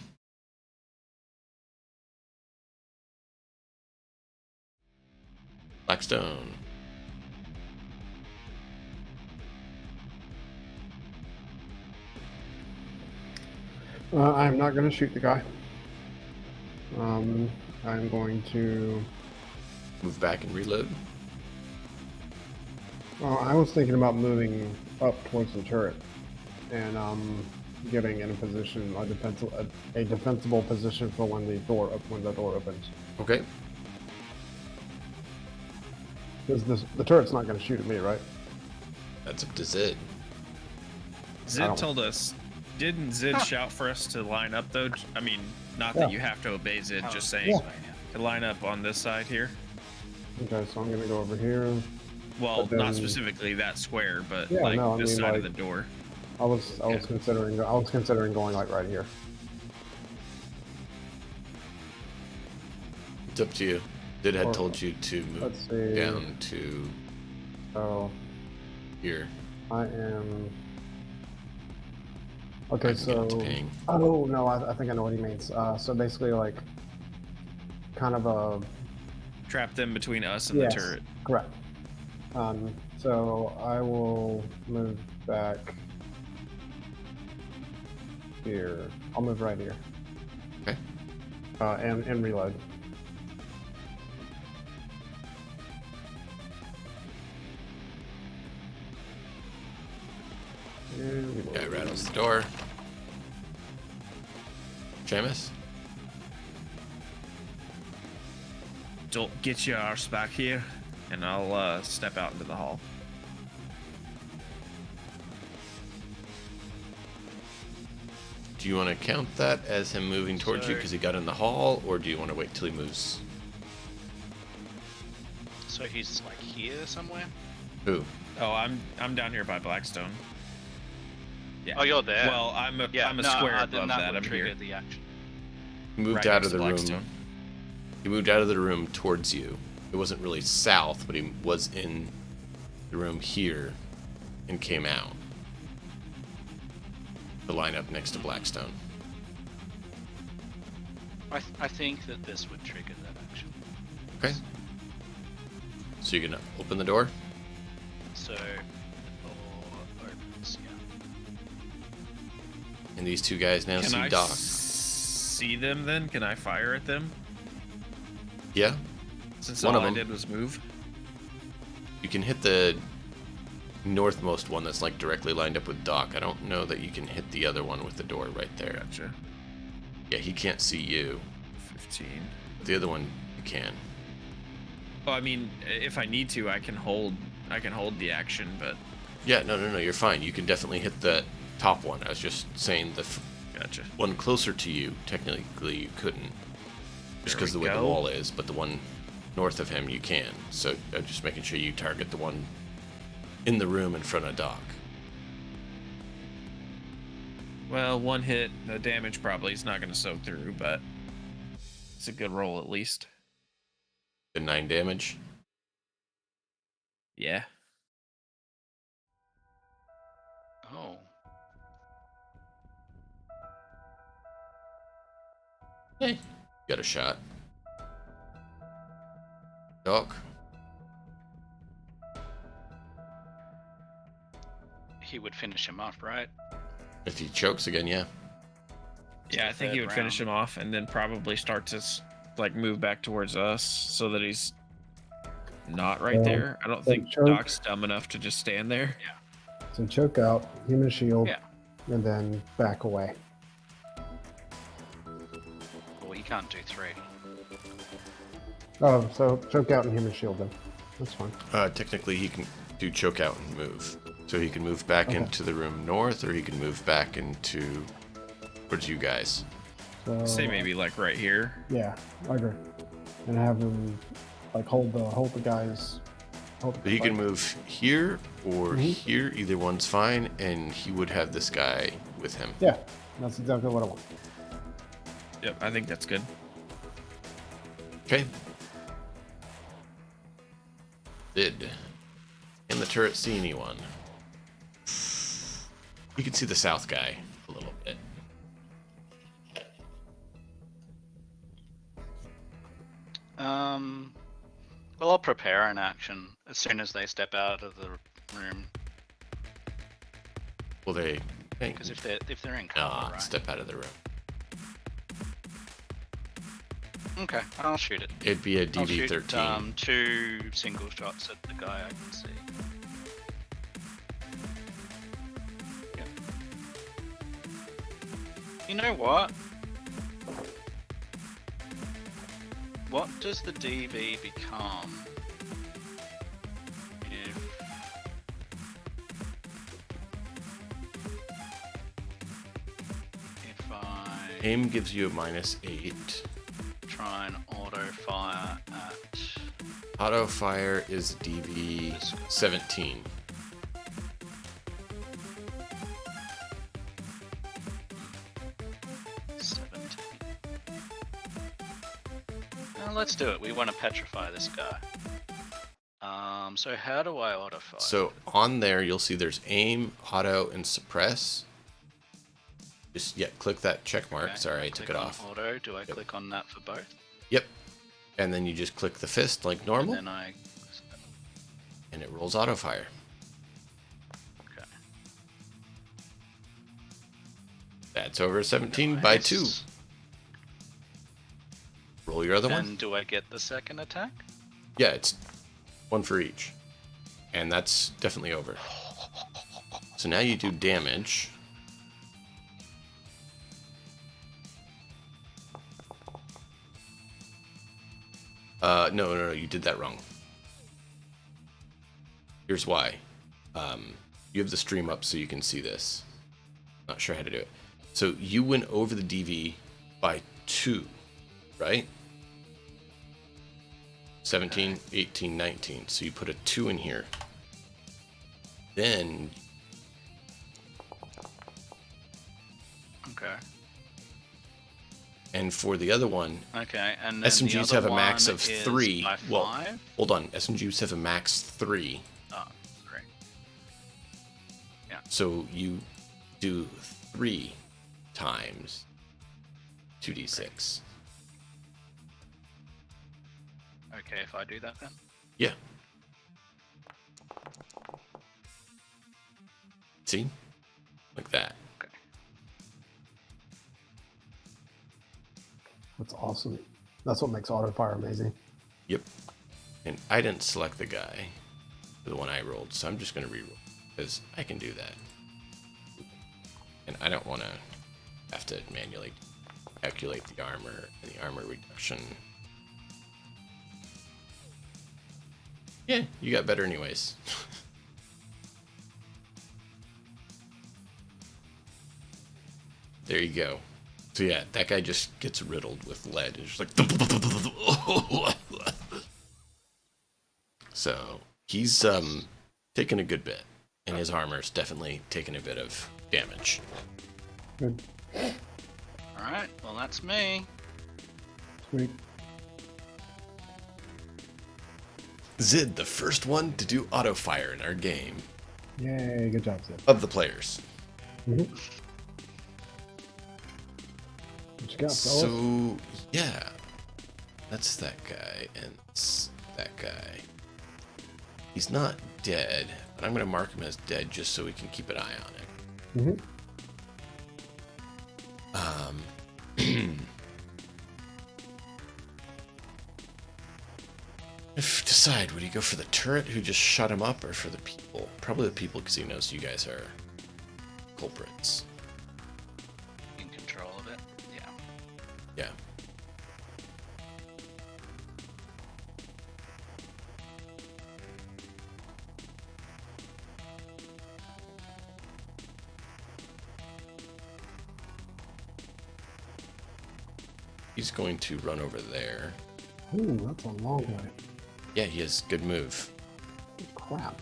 Blackstone. I'm not going to shoot the guy. I'm going to. Move back and reload. I was thinking about moving up towards the turret and getting in a position, a defensible position for when the door opens. Okay. Because the turret's not going to shoot at me, right? That's up to Zid. Zid told us, didn't Zid shout for us to line up though? I mean, not that you have to obey Zid, just saying to line up on this side here. Okay, so I'm going to go over here. Well, But then- not specifically that square, but Yeah, like no, I this mean, side of like- the door. I was considering going like right here. It's up to you. Did had Or- told you to Let's move see. down to So here. I am. Okay, I can get it to so. ping. Oh no, I think I know what he means. So basically, like, kind of a. Trap them between us and Yes, the turret. correct. So I will move back here. I'll move right here. Okay. And reload. Guy rattles the door. Seamus? Don't get your arse back here, and I'll step out into the hall. Do you want to count that as him moving towards you because he got in the hall, or do you want to wait till he moves? So he's like here somewhere? Who? Oh, I'm down here by Blackstone. Yeah. Oh, you're there. Well, I'm a yeah, square then above that that. would I'm trigger here. the action. He moved Right out next of the to room. Blackstone. He moved out of the room towards you. It wasn't really south, but he was in the room here and came out to line up next to Blackstone. I think that this would trigger that action. Okay. So you're gonna open the door? So the door opens, yeah. And these two guys now Can see I Doc. see them then? Can I fire at them? Yeah. Since One all of I them. did was move. You can hit the northmost one that's like directly lined up with Doc. I don't know that you can hit the other one with the door right there. Gotcha. Yeah, he can't see you. 15. The other one you can. Well, I mean, if I need to, I can hold the action, but Yeah, no, you're fine. You can definitely hit the top one. I was just saying the gotcha. one closer to you, technically you couldn't. Just There because the we way the go. wall is, but the one north of him you can. So just making sure you target the one in the room in front of Doc. Well, one hit, the damage probably is not going to soak through, but it's a good roll at least. The 9 damage. Yeah. Oh. Hey. Got a shot. Doc. He would finish him off, right? If he chokes again, yeah. Yeah, I think he would finish him off and then probably start to like move back towards us so that he's not right there. I don't think choke. Doc's dumb enough to just stand there. So choke out, human shield, Yeah. and then back away. Well, he can't do 3. Oh, so choke out and human shield then. That's fine. Technically he can do choke out and move. So he can move back Okay. into the room north, or he can move back into towards you guys. So, Say maybe like right here. Yeah, I agree. And have him like hold the guys. But he can move here or Mhm. here. Either one's fine, and he would have this guy with him. Yeah, that's exactly what I want. Yep, I think that's good. Okay. Did in the turret see anyone? You can see the south guy a little bit. Well, I'll prepare an action as soon as they step out of the room. Well, they Because if they're in cover, right? step out of the room. Okay, I'll shoot it. It'd be a I'll shoot, DV13. 2 single shots at the guy I can see. Yep. You know what? What does the DV become if I Aim gives you a -8. try and auto fire at Auto fire is DV17. Let's do it. We want to petrify this guy. So how do I auto fire? So on there, you'll see there's aim, auto, and suppress. Just click that check mark. Okay, Sorry, I click took it on off. Auto. Do I click on that for both? Yep. And then you just click the fist like normal. And then I. and it rolls auto fire. Okay. That's over 17 by 2. Nice. Roll your other one. And do I get the second attack? Yeah, it's 1 for each. And that's definitely over. So now you do damage. No, you did that wrong. Here's why. You have the stream up so you can see this. Not sure how to do it. So you went over the DV by 2, right? 17, 18, 19. So you put a 2 in here. Then... Okay. And for the other one, Okay, and then SMGs the have other a max one of is 3. by Well, 5? hold on. SMGs have a max 3. Oh, great. Yeah. So you do 3 times 2d6. Okay, if I do that then. Yeah. See? Like that. Okay. That's awesome. That's what makes auto fire amazing. Yep. And I didn't select the guy, the one I rolled, so I'm just going to reroll because I can do that. And I don't want to have to manually calculate the armor and the armor reduction. Yeah, you got better anyways. There you go. So yeah, that guy just gets riddled with lead. It's just like... So he's taken a good bit, and his armor's definitely taken a bit of damage. Good. Alright, well that's me. Sweet. Zid, the first one to do auto fire in our game Yay, good job, Sid. of the players. Mm-hmm. What you got, fellas? So yeah, that's that guy, and it's that guy. He's not dead, but I'm gonna mark him as dead just so we can keep an eye on him. Mm-hmm. Decide, would he go for the turret who just shut him up or for the people? Probably the people because he knows you guys are culprits. In control of it. Yeah. Yeah. He's going to run over there. Ooh, that's a long way. Yeah, he has good move. Crap.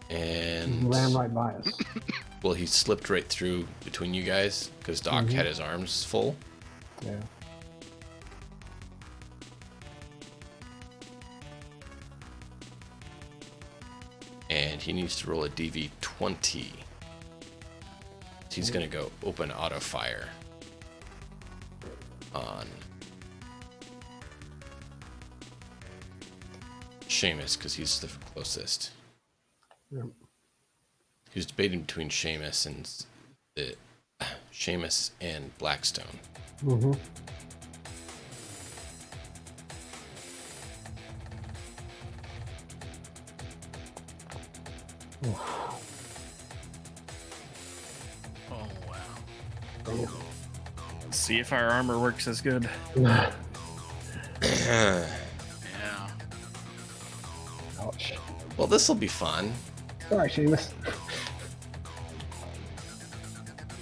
And He ran right by us. well, he slipped right through between you guys because Doc had his arms full. Yeah. And he needs to roll a DV20. He's going to go open auto fire on Seamus because he's the closest. Yep. He was debating between Seamus and Blackstone. Mm-hmm. Oh wow. See if our armor works as good. Yeah. Ouch. Well, this will be fun. Sorry, Seamus.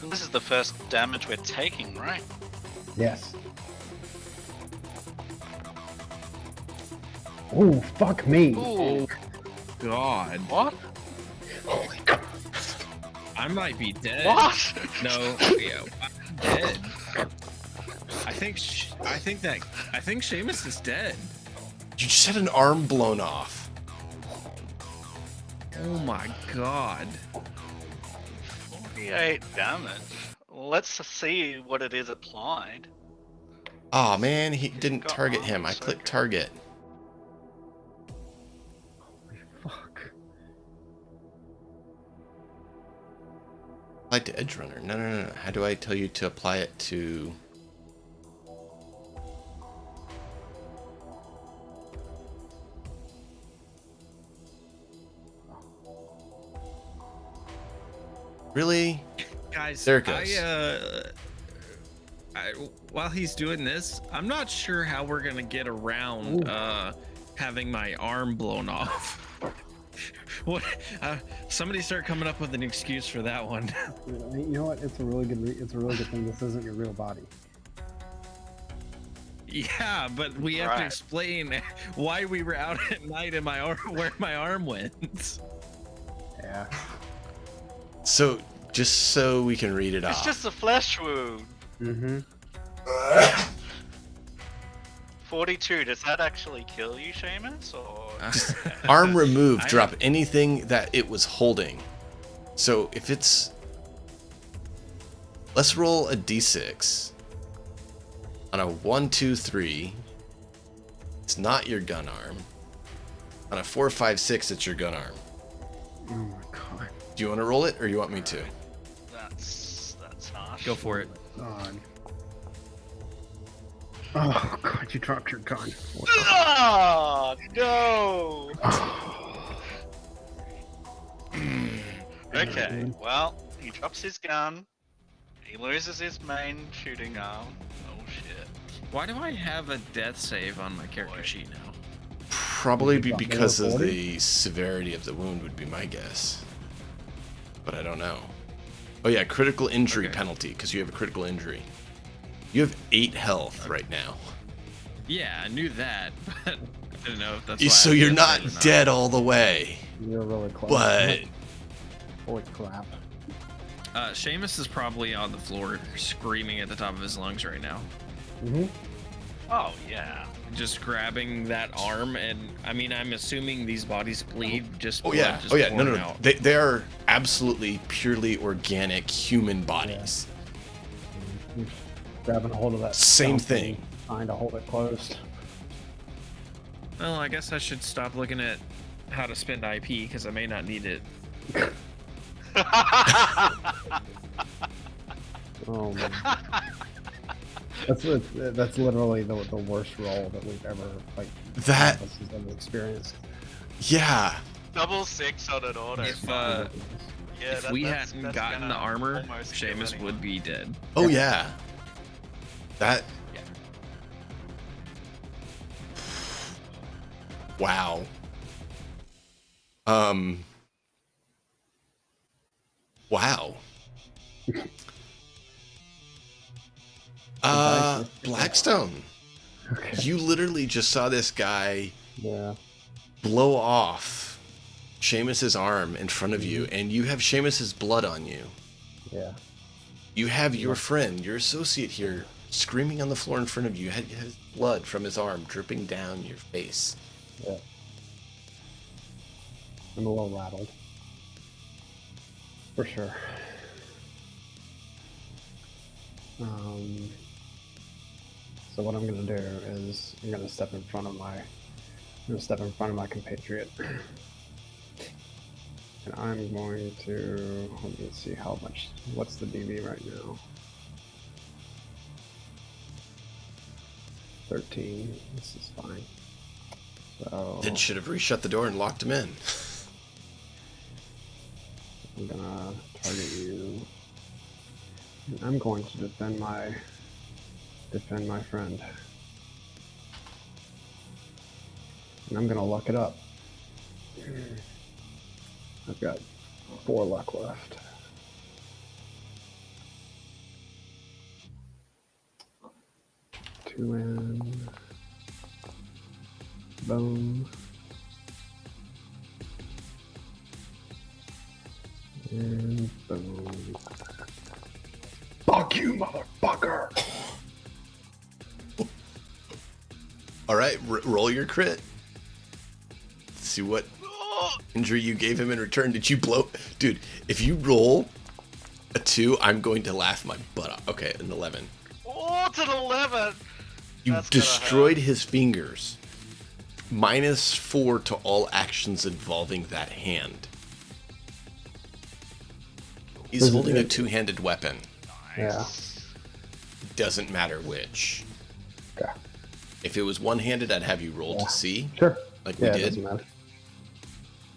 This is the first damage we're taking, right? Yes. Ooh, fuck me. Ooh. God, What? Holy crap. I might be dead. What? No, yeah, I'm dead. I think Seamus is dead. You just had an arm blown off. Oh my God. 48 damage. Let's see what it is applied. Oh man, he didn't got target arm, him. I so clicked good. target. applied to Edge Runner. No. How do I tell you to apply it to... Really? Guys, There it goes. While he's doing this, I'm not sure how we're gonna get around having my arm blown off. What? Somebody start coming up with an excuse for that one. You know what? It's a really good thing this isn't your real body. Yeah, but we have to explain why we were out at night and where my arm went. Yeah. So, just so we can read it off. It's just a flesh wound. Mm-hmm. 42. Does that actually kill you, Seamus? Or Arm removed. Drop anything that it was holding. So if it's... Let's roll a d6. On a 1, 2, 3, it's not your gun arm. On a 4, 5, 6, it's your gun arm. Oh my god. Do you want to roll it, or you want me to? that's harsh. Go for it. God. Oh god, you dropped your gun. Oh no! Okay, well, he drops his gun. He loses his main shooting arm. Oh shit. Why do I have a death save on my character sheet now? Probably be because of the severity of the wound would be my guess. But I don't know. Oh yeah, critical injury penalty, because you have a critical injury. You have 8 health right now. Yeah, I knew that, but I didn't know if that's why. So you're not dead all the way. You're really close. But... Holy crap. Seamus is probably on the floor screaming at the top of his lungs right now. Mm-hmm. Oh yeah. Just grabbing that arm, and I mean, I'm assuming these bodies bleed. Just no. They are absolutely purely organic human bodies. Yeah. Grabbing a hold of that. Same thing. Trying to hold it closed. Well, I guess I should stop looking at how to spend IP because I may not need it. Oh man. That's literally the worst roll that we've ever experienced. Yeah. Double 6 on an auto. If we hadn't gotten the armor, Seamus would be dead. Oh yeah. That. Yeah. Wow. Wow. Blackstone. Okay. You literally just saw this guy Yeah. blow off Seamus's arm in front of you, and you have Seamus's blood on you. Yeah. You have your friend, your associate here, screaming on the floor in front of you. You had his blood from his arm dripping down your face. Yeah. I'm a little rattled. For sure. So what I'm gonna do is I'm gonna step in front of my compatriot. And I'm going to, let me see what's the DB right now? 13, this is fine. So Then should have reshut the door and locked him in. I'm gonna target you. And I'm going to defend my friend. And I'm gonna luck it up. I've got 4 luck left. Two in. Boom. And boom. Fuck you, motherfucker! All right, roll your crit. Let's see what injury you gave him in return. Did you blow? Dude, if you roll a 2, I'm going to laugh my butt off. Okay, an 11. Oh, it's an 11! You That's destroyed his fingers. -4 to all actions involving that hand. He's holding a two-handed weapon. Yeah. Doesn't matter which. Okay. If it was one-handed, I'd have you roll to see. Sure. Like we It did. doesn't matter.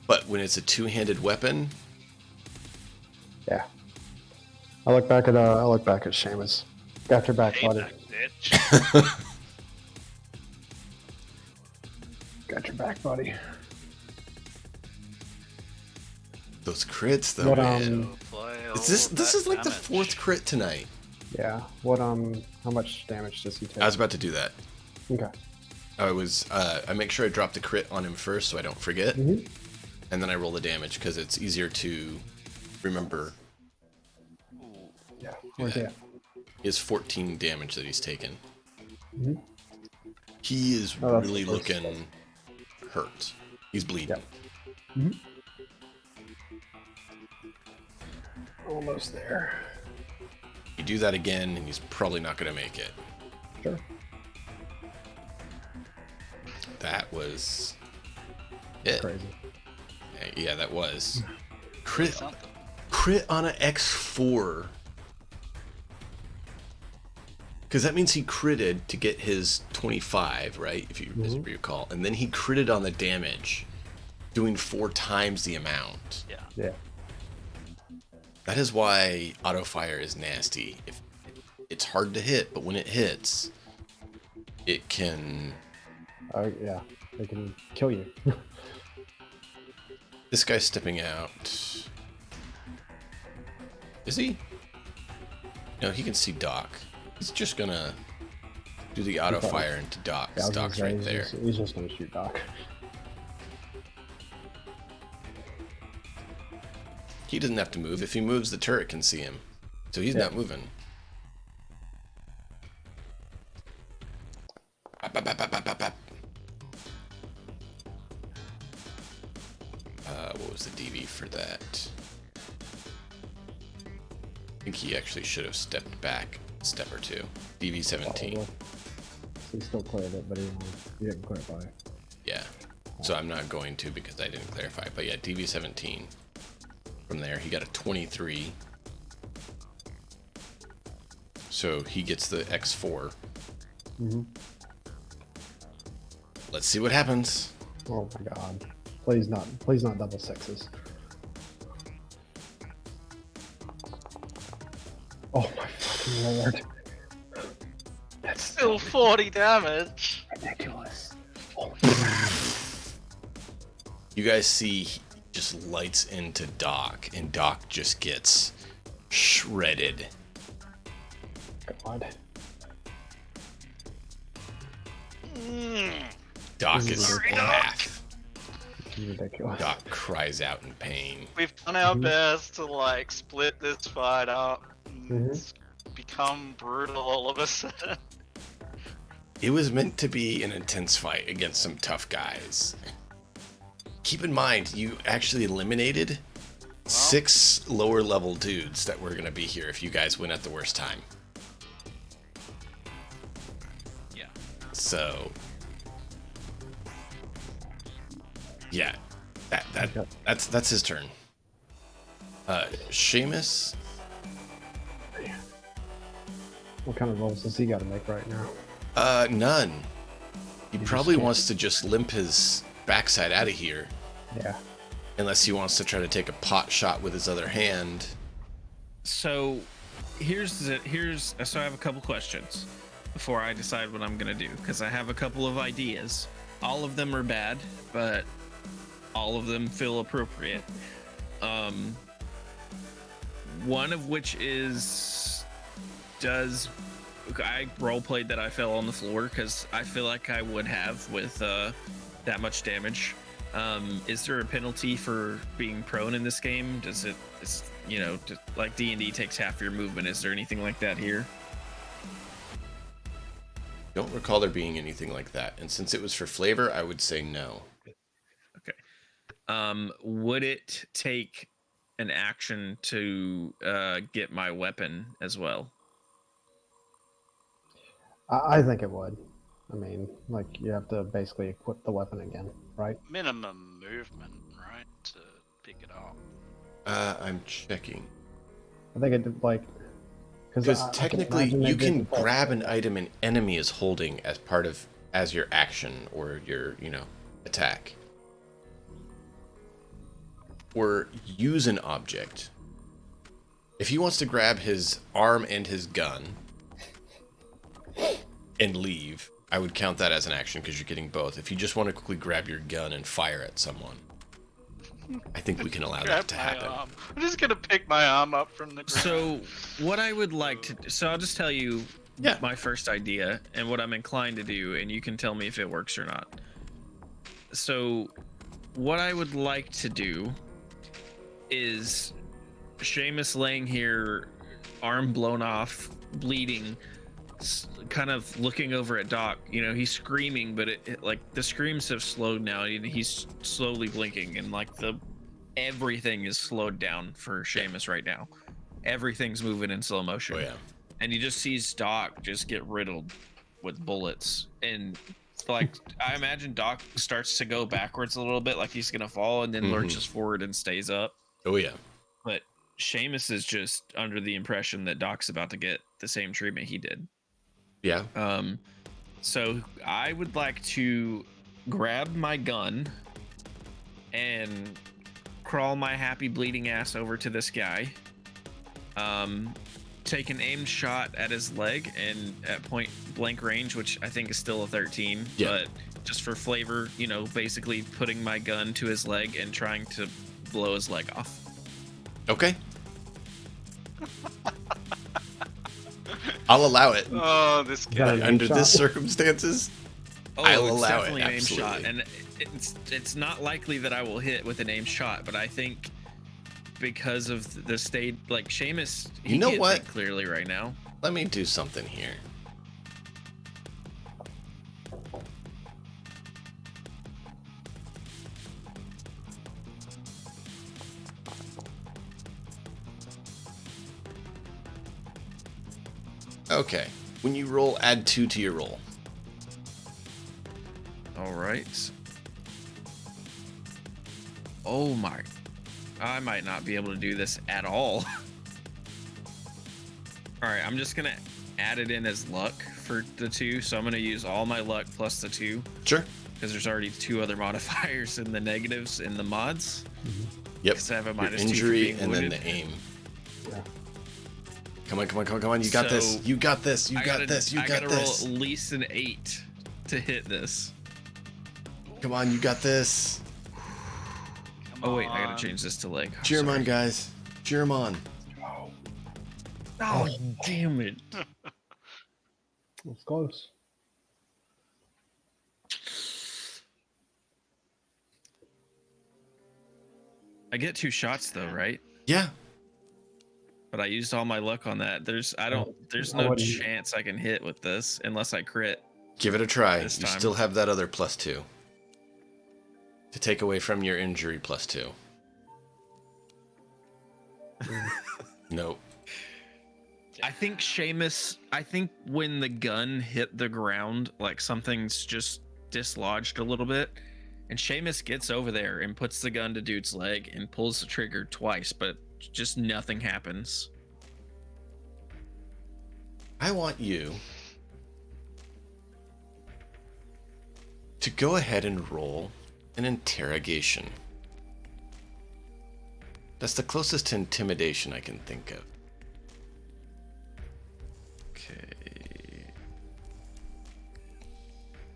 But when it's a two-handed weapon, Yeah. I look back at Seamus. Got your back, Hey, buddy. that bitch. Got your back, buddy. those crits though, But, man. Play This all is that like the damage. fourth crit tonight. Yeah. What how much damage does he take? I was about to do that. Okay. I make sure I drop the crit on him first so I don't forget, Mhm. and then I roll the damage because it's easier to remember. Yeah. Where's he at? He has 14 damage that he's taken. Mhm. He is Oh, that's really the first looking hurt. He's bleeding. Yep. Almost there. You do that again, and he's probably not going to make it. Sure. That was it. Crazy. Yeah, that was crit. Something. Crit on an X4. Because that means he critted to get his 25, right? If you recall. And then he critted on the damage, doing 4 times the amount. Yeah. Yeah. That is why auto fire is nasty. It's hard to hit, but when it hits, it can... Yeah. They can kill you. This guy's stepping out. Is he? No, he can see Doc. He's just gonna do the auto fire into Doc. Yeah, I was gonna Doc's say, right there. He's just gonna shoot Doc. He doesn't have to move. If he moves, the turret can see him. So he's not moving. Bap, bap, bap, bap, bap, bap, bap. What was the DV for that? I think he actually should have stepped back a step or two. DV 17. Probably. He still cleared it, but he didn't clarify. Yeah. So I'm not going to because I didn't clarify. But yeah, DV 17. From there, he got a 23. So he gets the X4. Mm-hmm. Let's see what happens. Oh my god. Please not double sixes. Oh my fucking lord. That's Still 40 damage. ridiculous. Oh You guys see he just lights into Doc, and Doc just gets shredded. god. Doc This is is half. Ridiculous. Doc cries out in pain. We've done our best to like split this fight up. Mhm. It's become brutal all of a sudden. It was meant to be an intense fight against some tough guys. Keep in mind, you actually eliminated 6 lower level dudes that were going to be here if you guys went at the worst time. Yeah. So, yeah, that's his turn. Seamus, What kind of rolls does he got to make right now? none. He probably can't. wants to just limp his backside out of here, Yeah. unless he wants to try to take a pot shot with his other hand. So so I have a couple questions before I decide what I'm gonna do, because I have a couple of ideas. All of them are bad, but all of them feel appropriate. One of which is, I roleplayed that I fell on the floor because I feel like I would have with that much damage. Is there a penalty for being prone in this game? Does it, like D&D takes half your movement? Is there anything like that here? Don't recall there being anything like that, and since it was for flavor, I would say no. Okay. Would it take an action to get my weapon as well? I think it would. I mean, like, you have to basically equip the weapon again, right? Minimum movement, right? To pick it up. I'm checking. I think it like Because I can technically, imagine they you did can the test. grab an item an enemy is holding as your action or your attack, or use an object. If he wants to grab his arm and his gun and leave, I would count that as an action because you're getting both. If you just want to quickly grab your gun and fire at someone, I think we can allow that to happen. Arm. I'm just gonna pick my arm up from the ground. So what I would like to, so I'll just tell you my first idea and what I'm inclined to do, and you can tell me if it works or not. So what I would like to do is Seamus laying here, arm blown off, bleeding, kind of looking over at Doc. You know, he's screaming, but it like the screams have slowed now, and he's slowly blinking, and like everything is slowed down for Seamus right now. Everything's moving in slow motion. Oh yeah. And he just sees Doc just get riddled with bullets, and like I imagine Doc starts to go backwards a little bit, like he's gonna fall, and then lurches forward and stays up. Oh yeah. But Seamus is just under the impression that Doc's about to get the same treatment he did. Yeah. So I would like to grab my gun and crawl my happy bleeding ass over to this guy. Take an aimed shot at his leg and at point blank range, which I think is still a 13. Yeah. But just for flavor, you know, basically putting my gun to his leg and trying to blow his leg off. Okay. I'll allow it. Oh, this guy. Under this circumstances, I'll it's allow definitely it. an aim shot, Absolutely. and it's not likely that I will hit with an aim shot, but I think because of the state, like Seamus, he You know can't what? think clearly right now. Let me do something here. Okay. When you roll, add 2 to your roll. All right. Oh my. I might not be able to do this at all. All right, I'm just gonna add it in as luck for the 2. So I'm gonna use all my luck plus the 2 Sure. because there's already 2 other modifiers in the negatives in the mods. Yep. 'Cause I have a Your minus 2 for injury being and then wounded. the aim. Yeah. Come on, come on, come on, come on. You got this. So, You got this. You got this. You I got gotta this. roll at least an 8 to hit this. Come on, you got this. Oh wait, I gotta change this to leg. Cheer him on, guys. Cheer him on. Oh damn it! It's close. I get 2 shots though, right? Yeah. But I used all my luck on that. There's I no wouldn't- chance I can hit with this unless I crit. Give it a try. You This time. still have that other +2 to take away from your injury +2. Nope. I think Seamus. I think when the gun hit the ground, like something's just dislodged a little bit, and Seamus gets over there and puts the gun to dude's leg and pulls the trigger twice, but just nothing happens. I want you to go ahead and roll an interrogation. That's the closest to intimidation I can think of. Okay.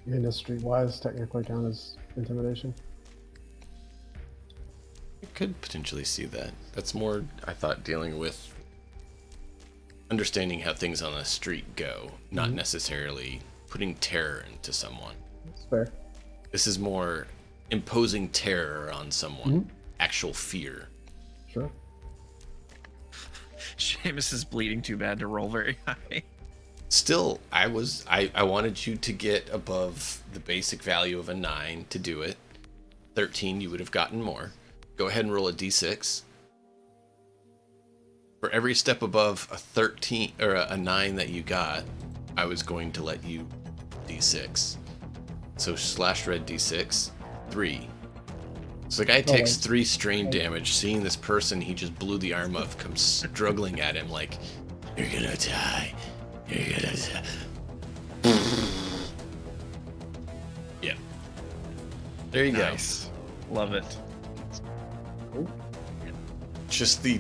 Industry wise, technically count as intimidation. I could potentially see that. That's more, I thought, dealing with understanding how things on the street go, not necessarily putting terror into someone. That's fair. This is more imposing terror on someone, actual fear. Sure. Seamus is bleeding too bad to roll very high. Still, I wanted you to get above the basic value of a 9 to do it. 13, you would have gotten more. Go ahead and roll a d6. For every step above a 13 or a 9 that you got, I was going to let you d6. So slash red d6, 3, So the guy takes 3 strain damage, seeing this person he just blew the arm of come struggling at him like, "You're gonna die. You're gonna die." Yeah. There you Nice. Love it. go. Just the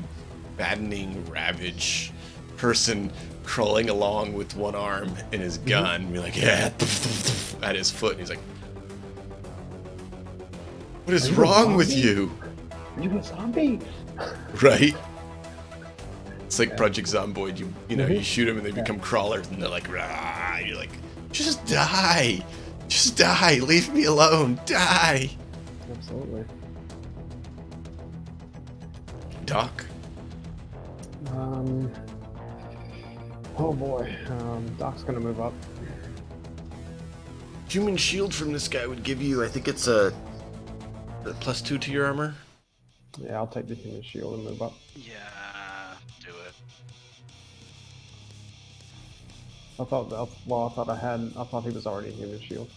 maddening ravage person crawling along with one arm and his gun. Be like, yeah, at his foot. And he's like, what is wrong with you? Are you a zombie? Right? It's like Project Zomboid. You know, you shoot them and they become crawlers, and they're like, rah. You're like, just die. Just die. Leave me alone. Die. Absolutely. Doc. Oh boy. Doc's gonna move up. Human shield from this guy would give you, I think it's a +2 to your armor. Yeah, I'll take the human shield and move up. Yeah, do it. I thought he was already a human shield.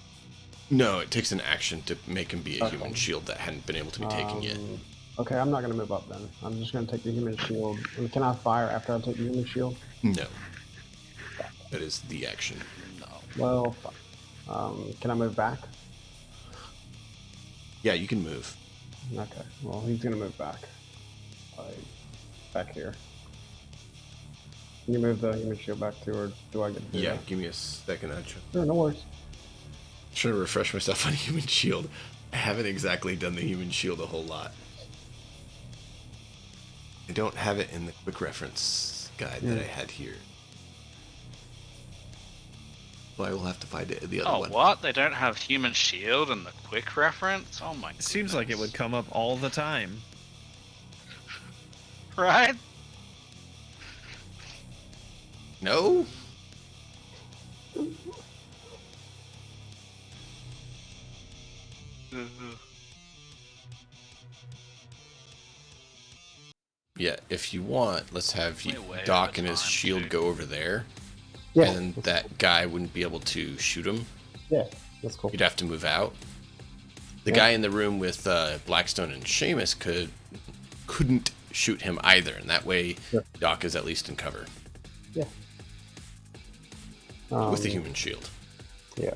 No, it takes an action to make him be a human shield that hadn't been able to be taken yet. Okay, I'm not gonna move up then. I'm just gonna take the human shield. Can I fire after I take the human shield? No. That is the action. No. Well, can I move back? Yeah, you can move. Okay. Well, he's gonna move back. Back here. Can you move the human shield back too, or do I get to do Yeah, that? give me a second. I'm Sure, no worries. trying to refresh myself on human shield. I haven't exactly done the human shield a whole lot. I don't have it in the quick reference guide that I had here. Well, I will have to find it in the other one. Oh, what? They don't have human shield in the quick reference? Oh my god. It seems like it would come up all the time. Right? No? Yeah, if you want, let's have Way Doc over and his time, shield too. go over there. Yeah. And that guy wouldn't be able to shoot him. Yeah, that's cool. You'd have to move out. The Yeah. guy in the room with Blackstone and Seamus couldn't shoot him either, and that way Sure. Doc is at least in cover Yeah. with the human shield. Yeah.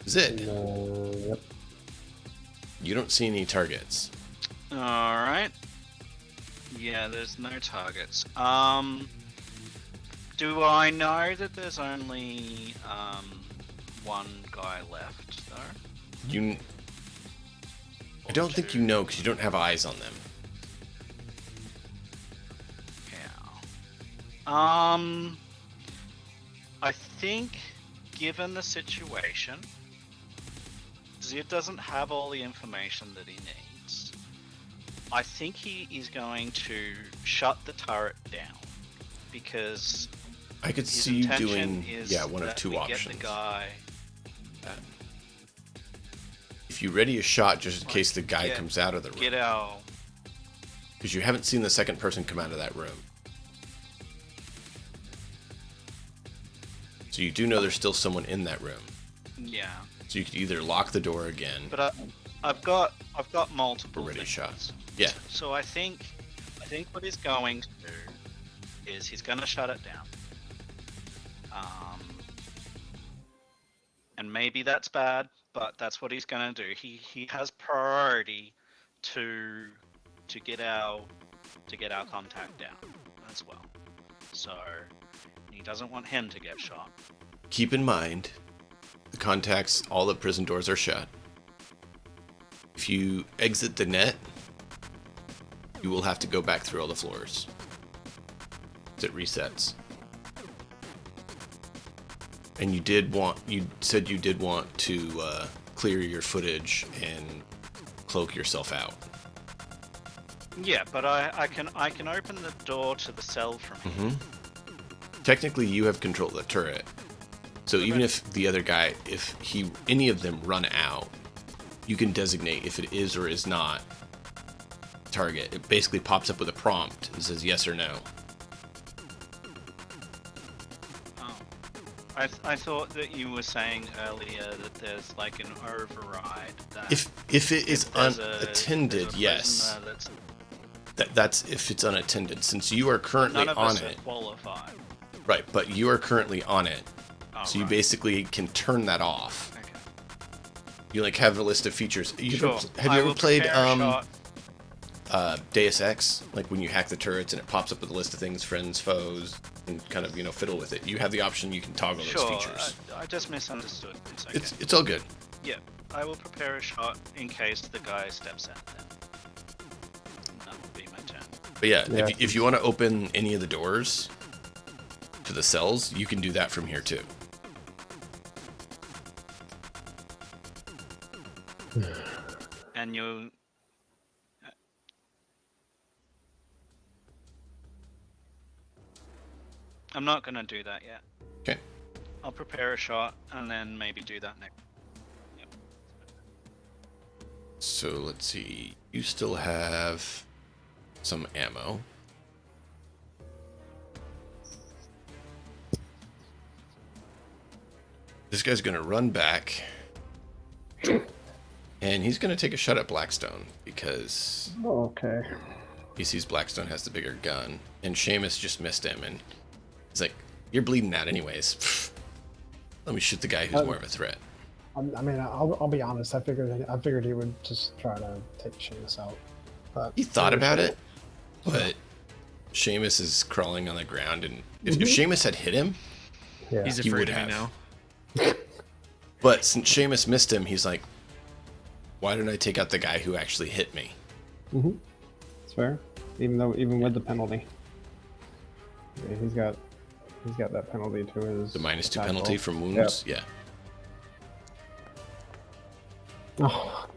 Zid, Yep. you don't see any targets. Alright. Yeah, there's no targets. Do I know that there's only one guy left though? I don't think you know because you don't have eyes on them. Yeah. I think given the situation, Zid doesn't have all the information that he needs. I think he is going to shut the turret down because I could his see you intention doing is one of that two we options. Get the guy. If you ready a shot just in Like, case the guy get- comes out of the Get room, our. because you haven't seen the second person come out of that room. So you do know there's still someone in that room. Yeah. So you could either lock the door again But I've got multiple or ready things. shots. Yeah. So I think what he's going to do is he's going to shut it down. And maybe that's bad, but that's what he's going to do. He has priority to get our contact down as well. So he doesn't want him to get shot. Keep in mind, the contacts, all the prison doors are shut. If you exit the net, you will have to go back through all the floors. It resets. And you said you did want to clear your footage and cloak yourself out. Yeah, but I can open the door to the cell from here. Technically, you have control of the turret. So even if the other guy, any of them run out, you can designate if it is or is not target. It basically pops up with a prompt and says yes or no. Oh. I thought that you were saying earlier that there's like an override. That If it is there's unattended, there's a yes. prisoner that's That's if it's unattended. Since you are currently none of on us it, are qualified. right? But you are currently on it, Oh, so you right. basically can turn that off. Okay. You like have a list of features. Sure. Have you ever played shot. Deus Ex? Like when you hack the turrets and it pops up with a list of things, friends, foes, and kind of fiddle with it. You have the option. You can toggle those Sure. features. I just misunderstood. It's okay. It's all good. Yeah. I will prepare a shot in case the guy steps out. Then that will be my turn. But yeah, Yeah. if you want to open any of the doors to the cells, you can do that from here too. And you. I'm not gonna do that yet. Okay. I'll prepare a shot and then maybe do that next. Yep. So let's see. You still have some ammo. This guy's gonna run back. And he's gonna take a shot at Blackstone because Okay. he sees Blackstone has the bigger gun. And Seamus just missed him and he's like, "You're bleeding out anyways. Let me shoot the guy who's more of a threat." I mean, I'll be honest. I figured he would just try to take Seamus out. But He thought about it, but Seamus is crawling on the ground, and if Seamus had hit him, Yeah. He's He afraid would of me have. now. but since Seamus missed him, he's like, "Why didn't I take out the guy who actually hit me?" It's fair. Even with the penalty. Yeah, he's got that penalty to his The -2 attack penalty roll. from wounds. Yeah. Oh,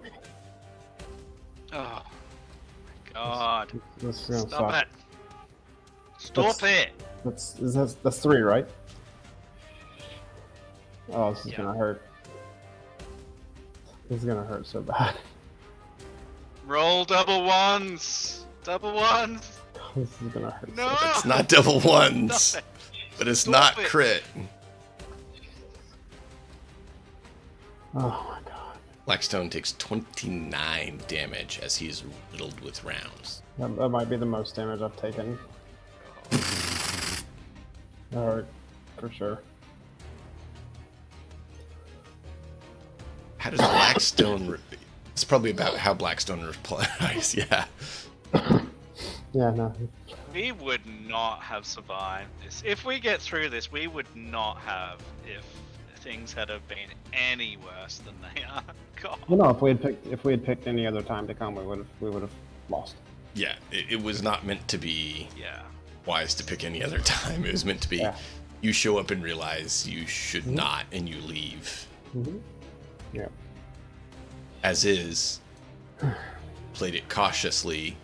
Oh my god. this is gonna Stop suck. it. Stop it. That's 3, right? Oh, this is Yeah. gonna hurt. This is gonna hurt so bad. Roll double ones. Double ones. This is gonna hurt. No. It's not double ones, Stop it. but it's Stop not it. crit. Oh my god. Blackstone takes 29 damage as he's riddled with rounds. That might be the most damage I've taken. That hurt for sure. How does Blackstone? It's probably about how Blackstone replies. Yeah. Yeah, no. We would not have survived this. If we get through this, we would not have if things had have been any worse than they are. God. Well, no, if we had picked any other time to come, we would have lost. Yeah. It was not meant to be Yeah. wise to pick any other time. It was meant to be. Yeah. You show up and realize you should not, and you leave. Yeah. As is, played it cautiously,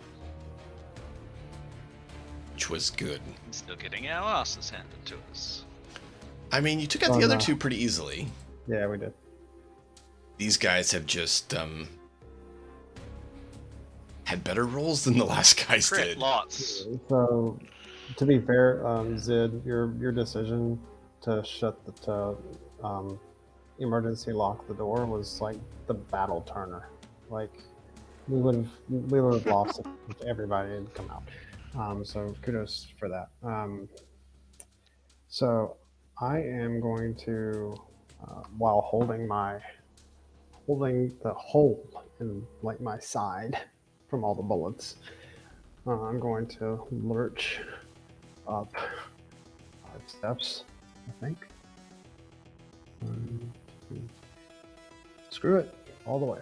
which was good. Still getting our asses handed to us. I mean, you took out Oh, the other no. two pretty easily. Yeah, we did. These guys have just had better rolls than the last guys Crit did. lots. So, to be fair, Zid, your decision to shut the emergency lock the door was like the battle turner. Like we would have lost if everybody had come out. So kudos for that. So I am going to, while holding the hole in like my side from all the bullets, I'm going to lurch up 5 steps, I think. 1, 2. Screw it, all the way.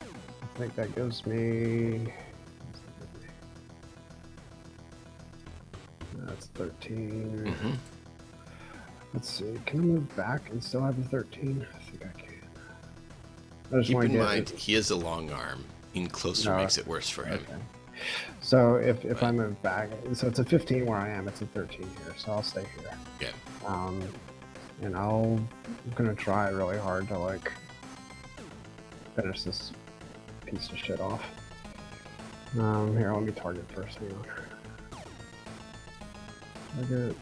I think that gives me. That's 13. Mhm. Let's see. Can I move back and still have the 13? I think I can. I just Keep want to in get mind, he has a long arm. Being closer No. makes it worse for him. Okay. So if I move back, so it's a 15 where I am. It's a 13 here, so I'll stay here. Yeah. And I'm gonna try really hard to like finish this piece of shit off. Here, let me target first. Hang on. Target.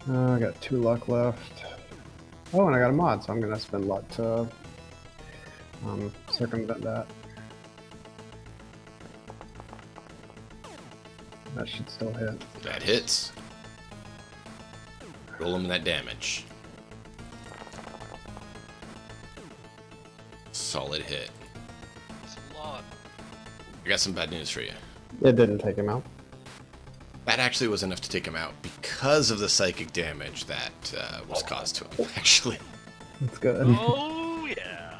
I got 2 luck left. Oh, and I got a mod, so I'm gonna spend luck to circumvent that. That should still hit. That hits. Roll him that damage. Solid hit. It's a lot. I got some bad news for you. It didn't take him out. That actually was enough to take him out because of the psychic damage that was caused to him, actually. That's good. Oh yeah.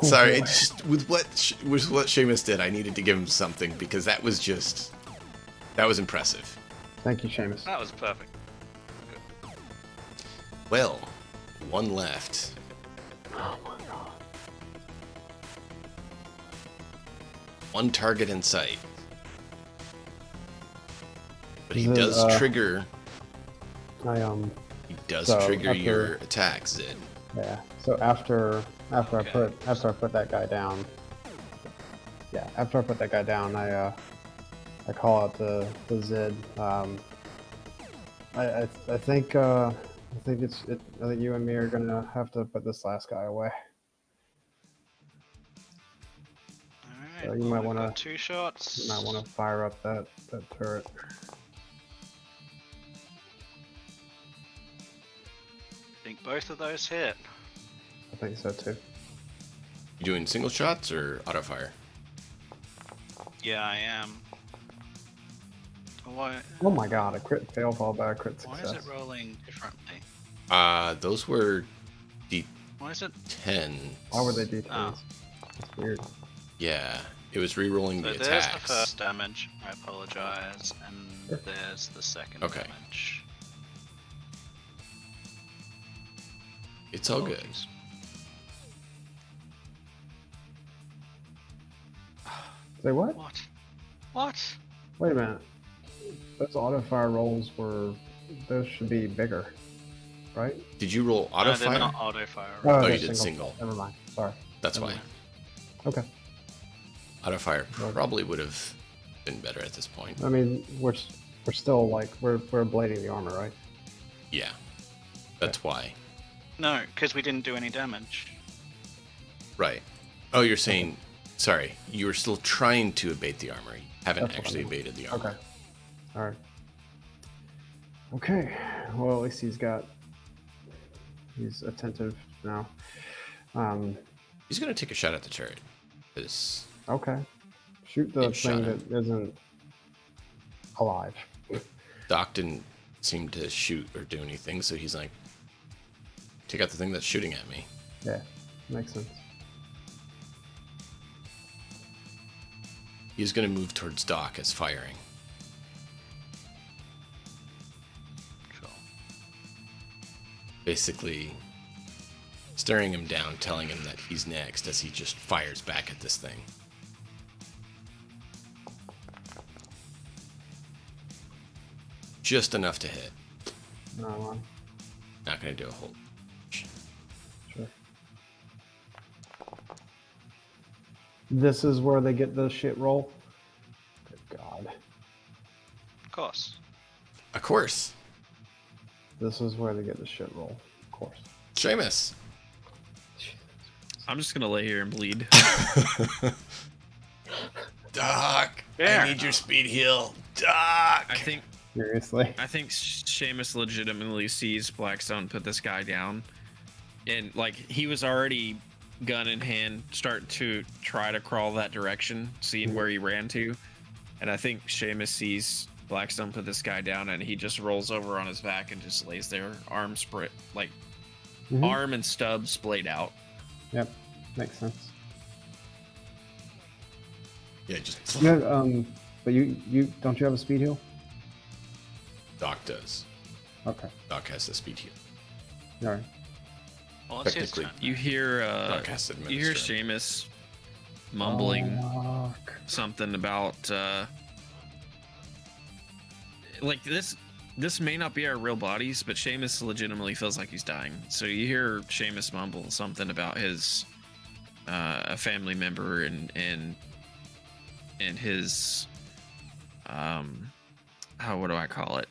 Sorry, boy. it's just with what Seamus did, I needed to give him something because that was impressive. Thank you, Seamus. That was perfect. Well, one left. Oh my god. One target in sight. But he Is it, does trigger. He does so trigger after- your attacks, Zid. Yeah. So after I Okay. put that guy down. Yeah. After I put that guy down, I call out the Zid. I think I think you and me are gonna have to put this last guy away. Alright, So you well, might we've wanna- got 2 shots. You might want to fire up that turret. I think both of those hit. I think so too. You doing single shots or auto fire? Yeah, I am. Why, Oh my god, a crit fail followed by a crit why success. is it rolling differently? Those were Why is it? D10. Why were they D10s? Oh. That's weird. Yeah, it was re-rolling So the there's attacks. the first damage. I apologize. And there's the second Okay. damage. It's all good. Apologies. Say what? What? What? Wait a minute. Those auto fire rolls those should be bigger, right? Did you roll auto No, they're fire? not auto fire. Oh, they're you did single. Never mind. Sorry. That's Never why. mind. Okay. Auto fire probably would have been better at this point. I mean, we're still like we're blading the armor, right? Yeah, that's why. No, because we didn't do any damage. Right. Oh, you're saying, sorry, you were still trying to evade the armor. You haven't That's what I actually mean. evaded the armor. Okay. All right. Okay. Well, at least he's attentive now. He's gonna take a shot at the turret. This Okay. Shoot the It shot thing him. that isn't alive. Doc didn't seem to shoot or do anything, so he's like, take out the thing that's shooting at me. Yeah, makes sense. He's gonna move towards Doc as firing. Cool. Basically staring him down, telling him that he's next as he just fires back at this thing. Just enough to hit. No, Not gonna do a whole. sure. This is where they get the shit roll. Good God. Of course. Of course. This is where they get the shit roll. Of course. Seamus. I'm just gonna lay here and bleed. Doc, There. I need your speed heal. Doc. I think Seriously. Seamus legitimately sees Blackstone put this guy down, and like he was already gun in hand, starting to try to crawl that direction, seeing where he ran to, and I think Seamus sees Blackstone put this guy down, and he just rolls over on his back and just lays there, arm split, like Mhm. arm and stub splayed out. Yep. Makes sense. Yeah, just Yeah. But you don't you have a speed heal? Doc does. Okay. Doc has the speed heal. All right. Well, it's his Technically. turn. You hear Doc has to you hear administer. Seamus mumbling Oh, fuck. something about like this may not be our real bodies, but Seamus legitimately feels like he's dying. So you hear Seamus mumble something about his a family member and his how what do I call it?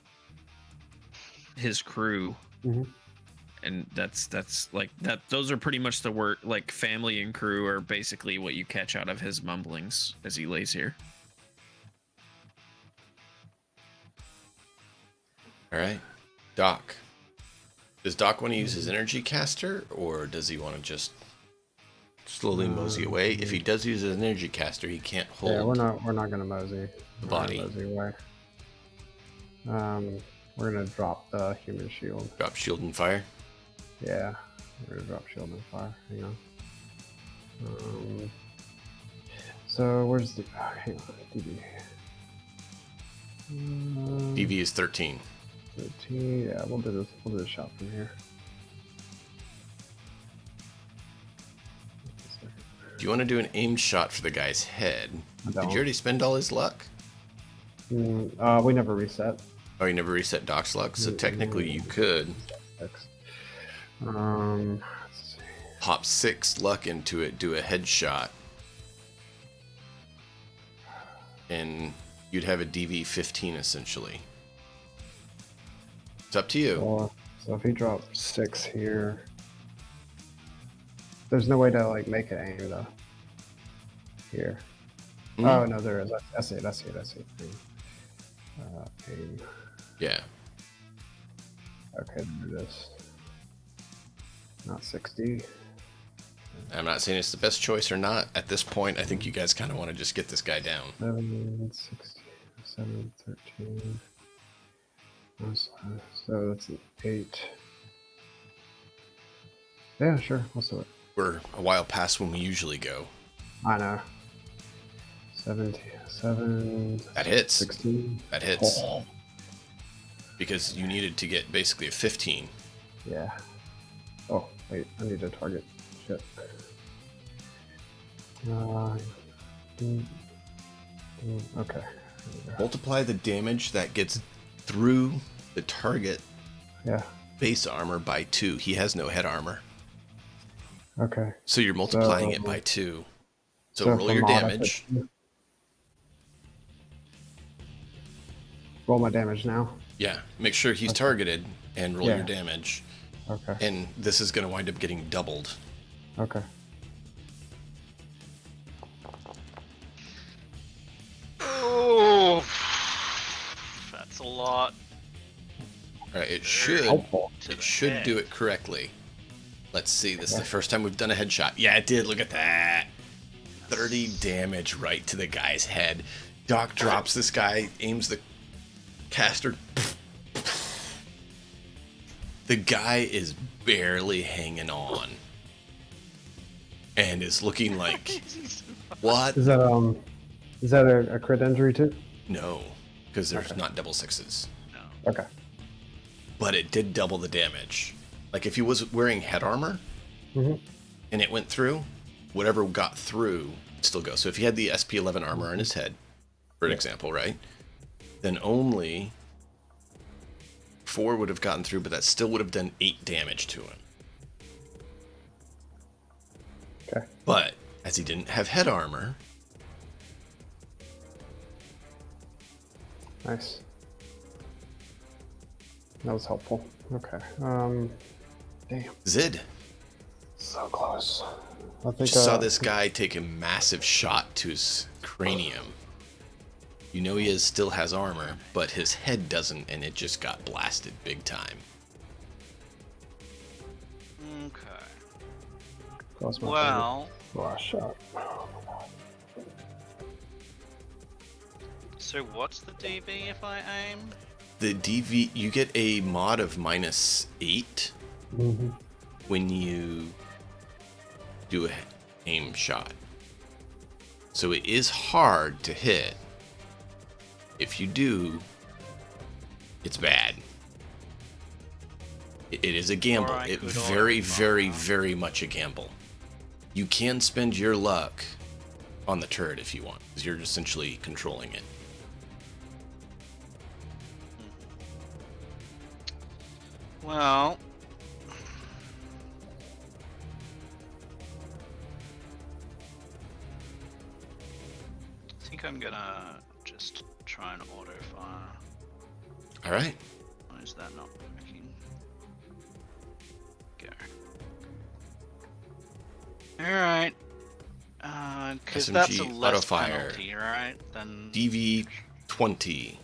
his crew. Mm-hmm. And that's like that. Those are pretty much the word. Like family and crew are basically what you catch out of his mumblings as he lays here. All right, Doc. Does Doc want to use his energy caster, or does he want to just slowly mosey away? If he does use his energy caster, he can't hold. Yeah, we're not gonna mosey. The body. Mosey away. We're gonna drop the human shield. Drop shield and fire. Yeah, we're gonna drop shield and fire. Hang on. So where's the? Hang on, DB. DV is 13. 13. Yeah, we'll do this. We'll do a shot from here. Do you want to do an aimed shot for the guy's head? Did you already spend all his luck? We never reset. Oh, you never reset Doc's luck, so technically you could. Let's see. Pop 6 luck into it, do a headshot, and you'd have a DV 15 essentially. It's up to you. So if he drops 6 here, there's no way to like make it aim though. Here. Mm-hmm. Oh no, there is. I see it. Aim. Yeah. Okay, there it is. Not 60. I'm not saying it's the best choice or not. At this point, I think you guys kind of want to just get this guy down. 7, 60, 7, 13. So that's an 8. Yeah, sure. Let's do it. We're a while past when we usually go. I know. 17, 7. That hits. 16. That hits. Oh. Because you needed to get basically a 15. Yeah. Oh, wait. I need to target. Shit. Okay. Multiply the damage that gets through the target base armor by 2. He has no head armor. Okay. So you're multiplying it by 2. So roll your damage. Roll my damage now. Yeah. Make sure he's targeted and roll your damage. Okay. And this is going to wind up getting doubled. Okay. Oh, that's a lot. All right, it should do it correctly. Let's see. This is the first time we've done a headshot. Yeah, it did. Look at that. 30 damage right to the guy's head. Doc drops this guy, aims the caster. The guy is barely hanging on. And is looking like, what? Is that a crit injury too? No, because there's not double 6s. No. Okay. But it did double the damage. Like if he was wearing head armor and it went through, whatever got through would still go. So if he had the SP11 armor on his head, for example, right? Then only 4 would have gotten through, but that still would have done 8 damage to him. Okay. But as he didn't have head armor. Nice. That was helpful. Okay. Damn. Zid. So close. I think Just saw this guy take a massive shot to his cranium. You know he still has armor, but his head doesn't, and it just got blasted big time. Okay. Well. Last shot. So what's the DV if I aim? The DV, you get a mod of -8 when you do a aim shot. So it is hard to hit. If you do, it's bad. It is a gamble. It very, very, very much a gamble. You can spend your luck on the turret if you want, because you're essentially controlling it. Well, I think I'm gonna just try and auto fire. All right. My is that not working? Go. Alright. Because that's a SMG less auto-fire. penalty, right? Than DV20.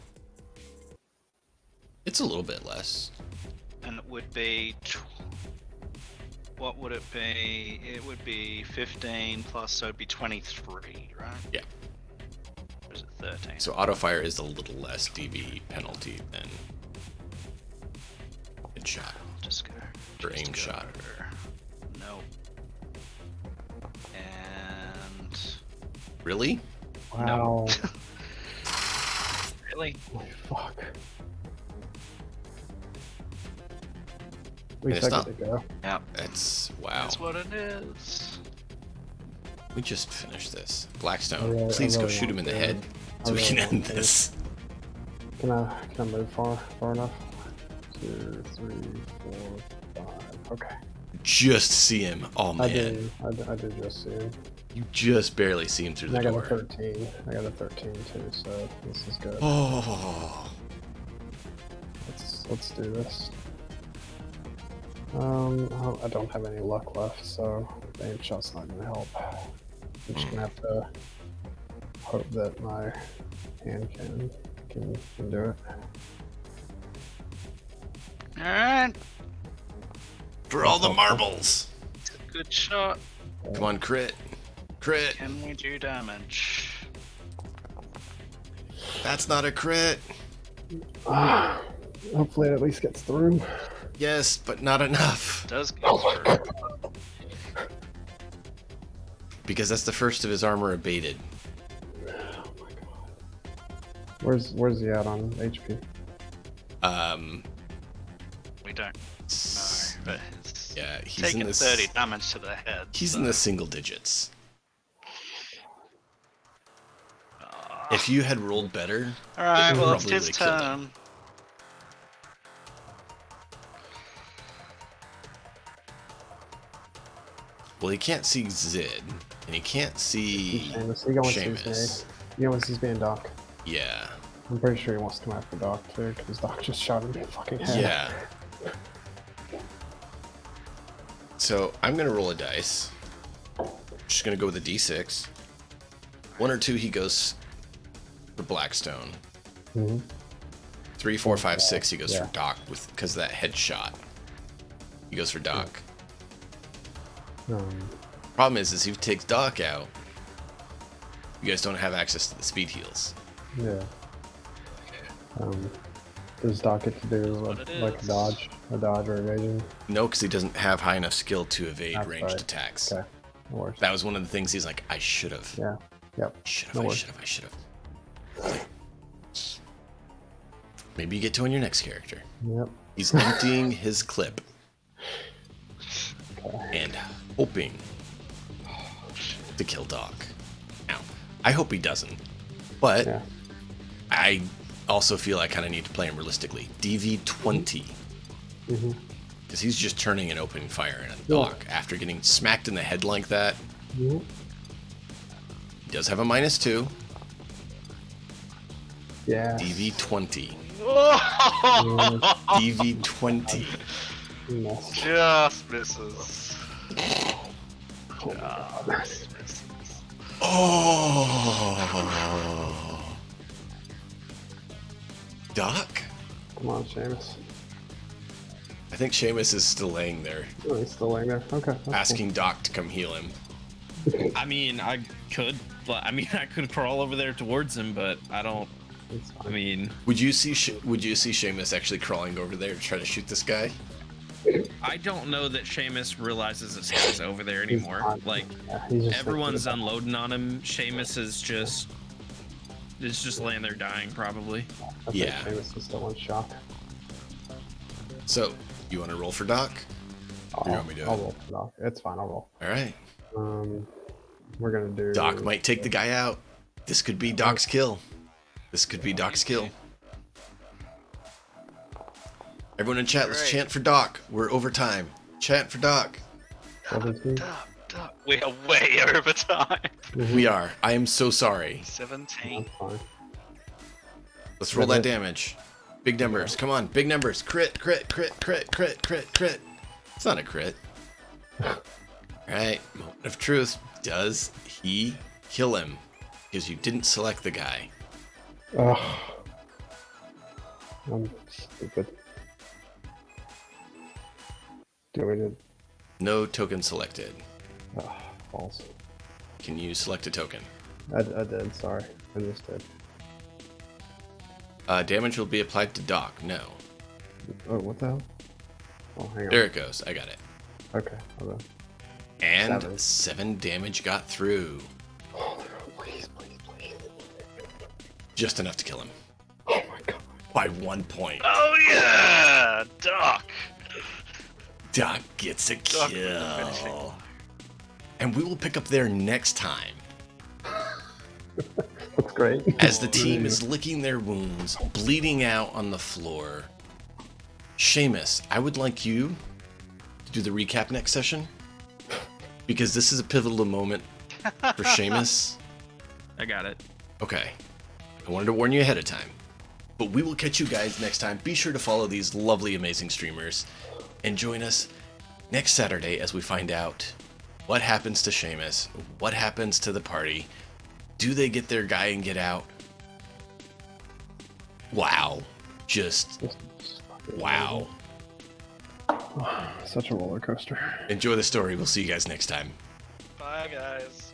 It's a little bit less. and it would be. What would it be? It would be 15 plus, so it'd be 23, right? Yeah. Or is it 13? So auto-fire is a little less DV penalty than headshot. Just go. Or aim shot. Nope. And Really? Wow. really, Oh, fuck. 3 Missed seconds up. to go. yeah, That's wow. that's what it is. We just finished this. Blackstone, I please go really shoot him in want the to. head I so we can really end want to. this. Can I move far enough? 2, 3, 4, 5. Okay. Just see him. Oh I man, did just see him. you just barely see him through And the I got door. a 13. I got a 13 too, so this is good. Oh, Let's do this. I don't have any luck left, so the aim shot's not gonna help. I'm just gonna have to hope that my hand can do it. Alright, for all the marbles! good shot. Come on, crit, crit. Can we do damage? That's not a crit. Hopefully it at least gets through. Yes, but not enough. Does go through. Because that's the first of his armor abated. Oh my god. Where's he at on HP? We don't know, but it's Yeah, he's taking in the 30 damage to the head. He's in the single digits. Ah. If you had rolled better, Alright, it well, it's probably his would've killed him. turn. Well, he can't see Zid, and he can't see Seamus. He wants Seamus. he wants his being Doc. Yeah, I'm pretty sure he wants to come after Doc too, because Doc just shot him in the fucking head. yeah. So I'm gonna roll a dice. Just gonna go with a D6. 1 or 2, he goes for Blackstone. Mhm. 3, 4, 5, 6, he goes Yeah. for Doc because of that headshot. He goes for Doc. Problem is if he takes Doc out, you guys don't have access to the speed heals. Yeah. Does Doc get to do what it like is. a dodge or evasion? No, because he doesn't have high enough skill to evade That's ranged right. attacks. Okay. No worries. That was one of the things he's like, I should have. Yeah. Yep. Should No have, I worries. should have, I should have. Maybe you get to on your next character. Yep. He's emptying his clip Okay. and hoping to kill Doc. Now, I hope he doesn't, but Yeah. I also feel I kind of need to play him realistically. DV20. Mhm. Because he's just turning and opening fire at Yeah. Doc after getting smacked in the head like that. Mhm. He does have a -2. Yeah. DV20. Mm, DV20. mess. Just misses. Oh my God. Just misses. Oh. Doc? Come on, Seamus. I think Seamus is still laying there, Oh, he's still laying there. Okay. that's asking Doc to come heal him. I mean, I could crawl over there towards him, but I don't. cool. It's I fine. mean, Would you see Seamus actually crawling over there to try to shoot this guy? I don't know that Seamus realizes this guy's over there He's anymore. fine. Like, Yeah, he's just everyone's thinking unloading on him. Seamus is just laying there dying, probably. about- I think Yeah. Seamus is still in shock. So, you want to roll for Doc? You want me to do I'll it? roll for Doc. It's fine. I'll roll. All right. We're gonna do. Doc might take the guy out. This could be Doc's kill. This could be Doc's kill. Everyone in chat, let's Great. chant for Doc. We're over time. Chant for Doc. 17. Duck. We are way over time. We are. I am so sorry. 17. That's fine. Let's roll that damage. Big numbers. Come on, big numbers. Crit, crit, crit, crit, crit, crit, crit. It's not a crit. Alright, moment of truth. Does he kill him? Because you didn't select the guy. Ugh. I'm stupid. Do we did? No token selected. Ugh, false. Can you select a token? I did, sorry. I just did. Damage will be applied to Doc. No. Oh, what the hell? Oh, hang on. There it goes. I got it. Okay, hold on. And 7 damage got through. Oh, please, please, please. Just enough to kill him. Oh my god. By 1 point. Oh yeah, Doc. Doc gets a Doc with the finishing kill. blow. And we will pick up there next time. That's great. As the team is licking their wounds, bleeding out on the floor. Seamus, I would like you to do the recap next session. Because this is a pivotal moment for Seamus. I got it. Okay. I wanted to warn you ahead of time. But we will catch you guys next time. Be sure to follow these lovely, amazing streamers. And join us next Saturday as we find out what happens to Seamus. What happens to the party. Do they get their guy and get out? Wow. Just wow. Such a roller coaster. Enjoy the story. We'll see you guys next time. Bye, guys.